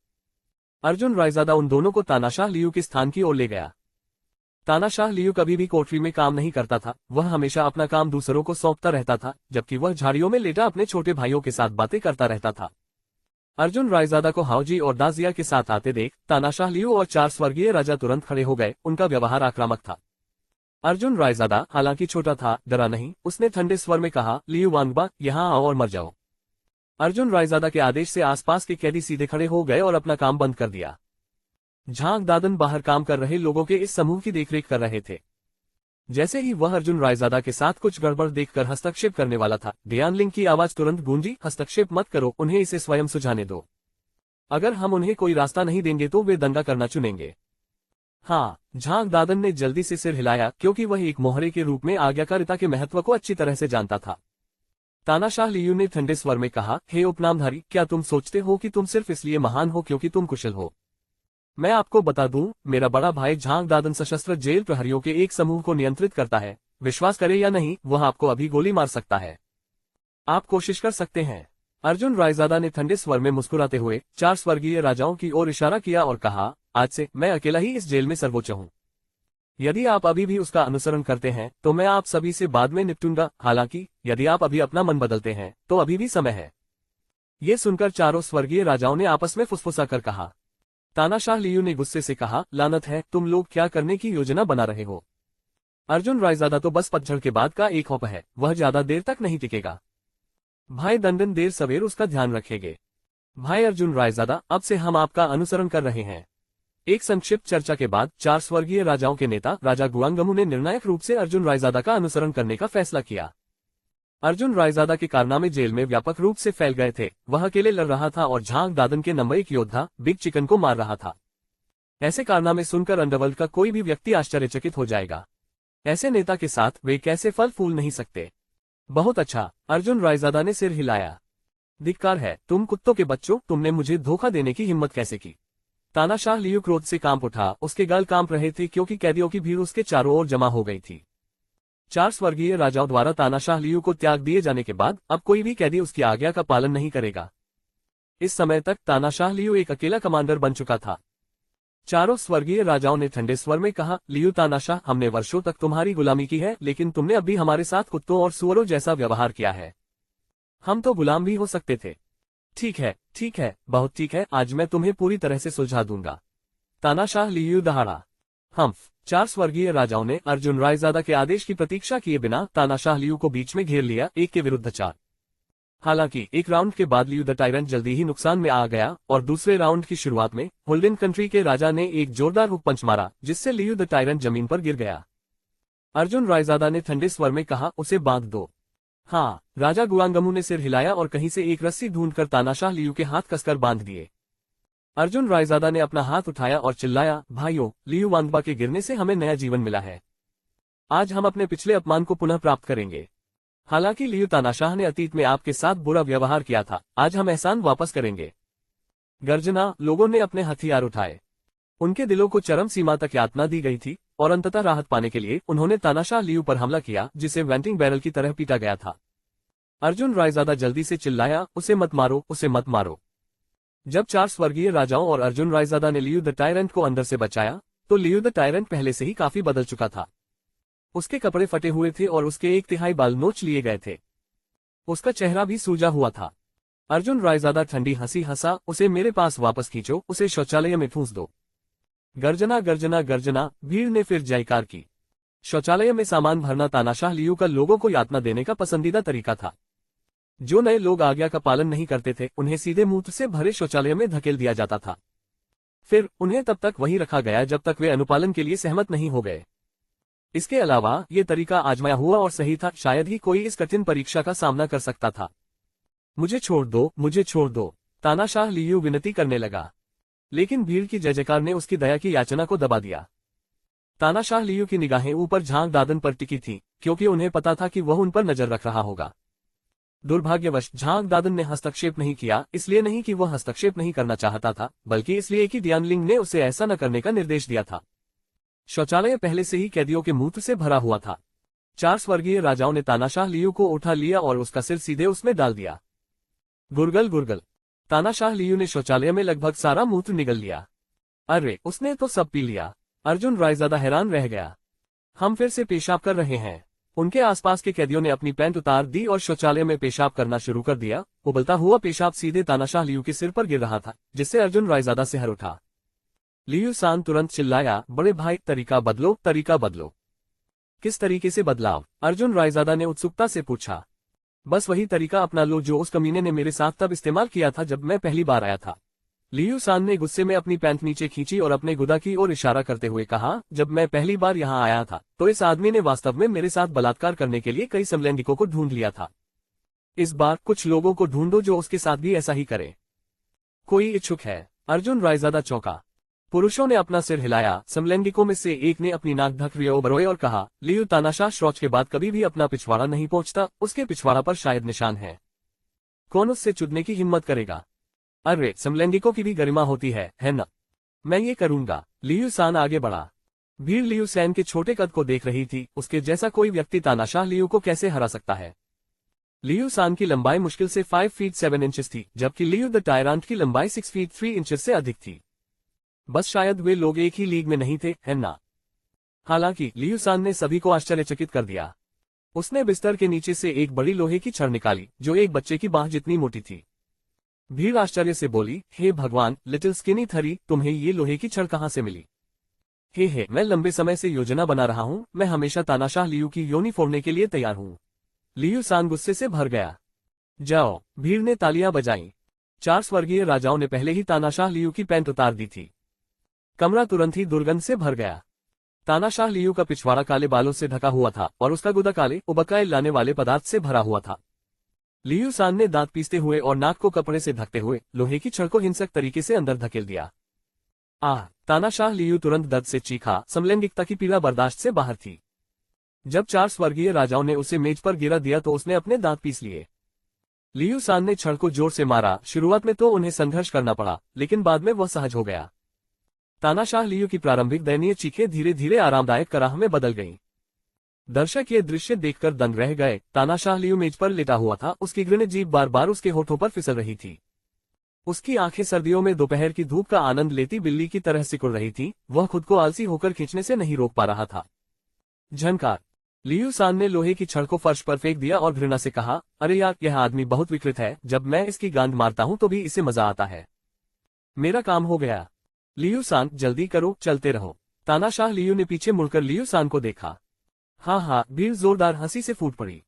अर्जुन रायजादा उन दोनों को तानाशाह लियू के स्थान की ओर ले गया। तानाशाह लियू कभी भी कोठरी में काम नहीं करता था, वह हमेशा अपना काम दूसरों को सौंपता रहता था, जबकि वह झाड़ियों में लेटा अपने छोटे भाइयों के साथ बातें करता रहता था। अर्जुन रायजादा को हाओजी और दाजिया के साथ आते देख तानाशाह लियू और 4 स्वर्गीय राजा तुरंत खड़े हो गए। उनका व्यवहार आक्रामक था। अर्जुन रायजादा हालांकि छोटा था, डरा नहीं। उसने ठंडे स्वर में कहा, लियू वांगबा, यहाँ आओ और मर जाओ। अर्जुन रायजादा के आदेश से आसपास के कैदी सीधे खड़े हो गए और अपना काम बंद कर दिया। झांग दादन बाहर काम कर रहे लोगों के इस समूह की देखरेख कर रहे थे। जैसे ही वह अर्जुन रायजादा के साथ कुछ गड़बड़ देखकर हस्तक्षेप करने वाला था, डियान लिंग की आवाज तुरंत गूंजी, हस्तक्षेप मत करो, उन्हें इसे स्वयं सुझाने दो। अगर हम उन्हें कोई रास्ता नहीं देंगे तो वे दंगा करना चुनेंगे। हाँ, झांग दादन ने जल्दी से सिर हिलाया, क्योंकि वह एक मोहरे के रूप में आज्ञाकारिता के महत्व को अच्छी तरह से जानता था। तानाशाह लियू ने ठंडे स्वर में कहा, हे उपनामधारी, क्या तुम सोचते हो कि तुम सिर्फ इसलिए महान हो क्योंकि तुम कुशल हो? मैं आपको बता दूं, मेरा बड़ा भाई झांग दादन सशस्त्र जेल प्रहरियों के एक समूह को नियंत्रित करता है। विश्वास करें या नहीं, वह आपको अभी गोली मार सकता है। आप कोशिश कर सकते हैं। अर्जुन रायजादा ने ठंडे स्वर में मुस्कुराते हुए 4 स्वर्गीय राजाओं की ओर इशारा किया और कहा, आज से मैं अकेला ही इस जेल में सर्वोच्च हूँ। यदि आप अभी भी उसका अनुसरण करते हैं तो मैं आप सभी से बाद में निपटूंगा। हालांकि यदि आप अभी अपना मन बदलते हैं तो अभी भी समय है। ये सुनकर चारों स्वर्गीय राजाओं ने आपस में फुसफुसा कर कहा। तानाशाह लियू ने गुस्से से कहा, लानत है, तुम लोग क्या करने की योजना बना रहे हो? अर्जुन रायजादा तो बस पतझड़ के बाद का एक होप है, वह ज्यादा देर तक नहीं टिकेगा। भाई दंडन देर सवेर उसका ध्यान रखेंगे। भाई अर्जुन रायजादा, अब से हम आपका अनुसरण कर रहे हैं। एक संक्षिप्त चर्चा के बाद 4 स्वर्गीय राजाओं के नेता राजा गुआंगमू ने निर्णायक रूप से अर्जुन रायजादा का अनुसरण करने का फैसला किया। अर्जुन रायजादा के कारनामे जेल में व्यापक रूप से फैल गए थे। वह अकेले लड़ रहा था और झांग दादन के नंबर 1 योद्धा बिग चिकन को मार रहा था। ऐसे कारनामे सुनकर अंडरवर्ल्ड का कोई भी व्यक्ति आश्चर्यचकित हो जाएगा। ऐसे नेता के साथ वे कैसे फल फूल नहीं सकते। बहुत अच्छा, अर्जुन रायजादा ने सिर हिलाया। धिक्कार है, तुम कुत्तों के बच्चों, तुमने मुझे धोखा देने की हिम्मत कैसे की? तानाशाह लियू क्रोध से कांप उठा। उसके गाल कांप रहे थे क्योंकि कैदियों की भीड़ उसके चारों ओर जमा हो गई थी। 4 स्वर्गीय राजाओं द्वारा तानाशाह लियू को त्याग दिए जाने के बाद अब कोई भी कैदी उसकी आज्ञा का पालन नहीं करेगा। इस समय तक तानाशाह लियू एक अकेला कमांडर बन चुका था। चारों स्वर्गीय राजाओं ने ठंडे स्वर में कहा, लियू तानाशाह, हमने वर्षों तक तुम्हारी गुलामी की है, लेकिन तुमने अब भी हमारे साथ कुत्तों और सुअरों जैसा व्यवहार किया है। हम तो गुलाम भी हो सकते थे। ठीक है, बहुत ठीक है, आज मैं तुम्हें पूरी तरह से सुलझा दूंगा। तानाशाह लियू दहाड़ा। हम्फ। 4 स्वर्गीय राजाओं ने अर्जुन रायजादा के आदेश की प्रतीक्षा किए बिना तानाशाह लियू को बीच में घेर लिया, 1 के विरुद्ध 4। हालांकि एक राउंड के बाद लियू द टायरेंट जल्दी ही नुकसान में आ गया और दूसरे राउंड की शुरुआत में होल्डन कंट्री के राजा ने एक जोरदार हुक पंच मारा, जिससे लियू द टायरेंट जमीन पर गिर गया। अर्जुन रायजादा ने ठंडे स्वर में कहा, उसे बांध दो। हाँ। राजा गुआंगमू ने सिर हिलाया और कहीं से एक रस्सी ढूंढकर तानाशाह लियू के हाथ कसकर बांध दिए। अर्जुन रायजादा ने अपना हाथ उठाया और चिल्लाया, भाइयों, लियू वांगबा के गिरने से हमें नया जीवन मिला है। आज हम अपने पिछले अपमान को पुनः प्राप्त करेंगे। हालांकि लियू तानाशाह ने अतीत में आपके साथ बुरा व्यवहार किया था, आज हम एहसान वापस करेंगे। गर्जना। लोगों ने अपने हथियार उठाए। उनके दिलों को चरम सीमा तक यातना दी गई थी और अंततः राहत पाने के लिए उन्होंने तानाशाह लियू पर हमला किया, जिसे वेंटिंग बैरल की तरह पीटा गया था। अर्जुन रायजादा जल्दी से चिल्लाया, उसे मत मारो, उसे मत मारो। जब 4 स्वर्गीय राजाओं और अर्जुन रायजादा ने लियू द टायरेंट को अंदर से बचाया, तो लियू द टायरेंट पहले से ही काफी बदल चुका था। उसके कपड़े फटे हुए थे और उसके 1/3 बाल नोच लिए गए थे। उसका चेहरा भी सूजा हुआ था। अर्जुन रायजादा ठंडी हंसी हंसा, उसे मेरे पास वापस खींचो, उसे शौचालय में ठूंस दो। गर्जना गर्जना गर्जना, भीड़ ने फिर जयकार की। शौचालय में सामान भरना तानाशाह लियू का लोगों को यातना देने का पसंदीदा तरीका था। जो नए लोग आज्ञा का पालन नहीं करते थे, उन्हें सीधे मूत्र से भरे शौचालय में धकेल दिया जाता था। फिर उन्हें तब तक वहीं रखा गया जब तक वे अनुपालन के लिए सहमत नहीं हो गए। इसके अलावा ये तरीका आजमाया हुआ और सही था, शायद ही कोई इस कठिन परीक्षा का सामना कर सकता था। मुझे छोड़ दो, मुझे छोड़ दो, तानाशाह लियू विनती करने लगा। लेकिन भीड़ की जय जयकार ने उसकी दया की याचना को दबा दिया। तानाशाह लियू की निगाहें ऊपर झांग दादन पर टिकी थी, क्योंकि उन्हें पता था कि वह उन पर नजर रख रहा होगा। दुर्भाग्यवश झांग दादन ने हस्तक्षेप नहीं किया, इसलिए नहीं कि वह हस्तक्षेप नहीं करना चाहता था, बल्कि इसलिए कि डियानलिंग ने उसे ऐसा न करने का निर्देश दिया था। शौचालय पहले से ही कैदियों के मूत्र से भरा हुआ था। 4 स्वर्गीय राजाओं ने तानाशाह लियू को उठा लिया और उसका सिर सीधे उसमें डाल दिया। गुरगल गुरगल। तानाशाह लियू ने शौचालय में लगभग सारा मूत्र निगल लिया। अरे, उसने तो सब पी लिया। अर्जुन रायजादा हैरान रह गया। हम फिर से पेशाब कर रहे हैं। उनके आसपास के कैदियों ने अपनी पैंट उतार दी और शौचालय में पेशाब करना शुरू कर दिया। उबलता हुआ पेशाब सीधे तानाशाह लियू के सिर पर गिर रहा था, जिससे अर्जुन रायजादा सिहर उठा। लियू सान तुरंत चिल्लाया, बड़े भाई, तरीका बदलो, तरीका बदलो। किस तरीके से बदलाव? अर्जुन रायजादा ने उत्सुकता से पूछा। बस वही तरीका अपना लो जो उस कमीने ने मेरे साथ तब इस्तेमाल किया था जब मैं पहली बार आया था। लियू सान ने गुस्से में अपनी पैंट नीचे खींची और अपने गुदा की ओर इशारा करते हुए कहा, जब मैं पहली बार यहाँ आया था तो इस आदमी ने वास्तव में मेरे साथ बलात्कार करने के लिए कई समलैंगिकों को ढूंढ लिया था। इस बार कुछ लोगों को ढूंढो जो उसके साथ भी ऐसा ही करे। कोई इच्छुक है? अर्जुन रायजादा चौंका। पुरुषों ने अपना सिर हिलाया। समलैंगिकों में से एक ने अपनी नाक ढक रियो बरोए और कहा, लियू तानाशाह शौच के बाद कभी भी अपना पिछवाड़ा नहीं पहुंचता, उसके पिछवाड़ा पर शायद निशान है। कौन उससे चुदने की हिम्मत करेगा? अरे, समलैंगिकों की भी गरिमा होती है न? मैं ये करूंगा। लियू सान आगे बढ़ा। भीड़ लियू सैन के छोटे कद को देख रही थी, उसके जैसा कोई व्यक्ति तानाशाह लियू को कैसे हरा सकता है। लियू सान की लंबाई मुश्किल से 5 फीट 7 इंचेस थी, जबकि लियू द टायरांट की लंबाई 6 फीट 3 इंचेस से अधिक थी। बस शायद वे लोग एक ही लीग में नहीं थे, है ना? हालांकि लियू सान ने सभी को आश्चर्यचकित कर दिया। उसने बिस्तर के नीचे से एक बड़ी लोहे की छड़ निकाली, जो एक बच्चे की बाह जितनी मोटी थी। भीड़ आश्चर्य से बोली, हे भगवान, लिटिल स्किनी थरी, तुम्हें ये लोहे की छड़ कहाँ से मिली? हे, मैं लंबे समय से योजना बना रहा हूँ, मैं हमेशा तानाशाह लियू की योनि फोड़ने के लिए तैयार हूँ। लियू सान गुस्से से भर गया। जाओ, भीड़ ने तालियां बजाईं। 4 स्वर्गीय राजाओं ने पहले ही तानाशाह लियू की पैंट उतार दी थी। कमरा तुरंत ही दुर्गंध से भर गया। तानाशाह लियू का पिछवाड़ा काले बालों से ढका हुआ था और उसका गुदा काले उबकाए लाने वाले पदार्थ से भरा हुआ था। लियू सान ने दांत पीसते हुए और नाक को कपड़े से ढकते हुए लोहे की छड़ को हिंसक तरीके से अंदर धकेल दिया। तानाशाह लियू तुरंत दर्द से चीखा, समलैंगिकता की पीड़ा बर्दाश्त से बाहर थी। जब 4 स्वर्गीय राजाओं ने उसे मेज पर गिरा दिया तो उसने अपने दांत पीस लिए। लियू सान ने छड़ को जोर से मारा। शुरुआत में तो उन्हें संघर्ष करना पड़ा, लेकिन बाद में वह सहज हो गया। तानाशाह लियू की प्रारंभिक दयनीय चीखें धीरे धीरे आरामदायक कराह में बदल गईं। दर्शक ये दृश्य देखकर दंग रह गए। तानाशाह लियू मेज पर लेटा हुआ था, उसकी घृणित जीभ बार बार उसके होठों पर फिसल रही थी। उसकी आंखें सर्दियों में दोपहर की धूप का आनंद लेती बिल्ली की तरह सिकुड़ रही थी। वह खुद को आलसी होकर खींचने से नहीं रोक पा रहा था। झनकार। लियू सान ने लोहे की छड़ को फर्श पर फेंक दिया और घृणा से कहा, अरे यार, यह आदमी बहुत विकृत है। जब मैं इसकी गांड मारता हूं तो भी इसे मजा आता है। मेरा काम हो गया। लियू सान, जल्दी करो, चलते रहो। तानाशाह लियू ने पीछे मुड़कर लियू सान को देखा। हाँ, भीड़ जोरदार हंसी से फूट पड़ी।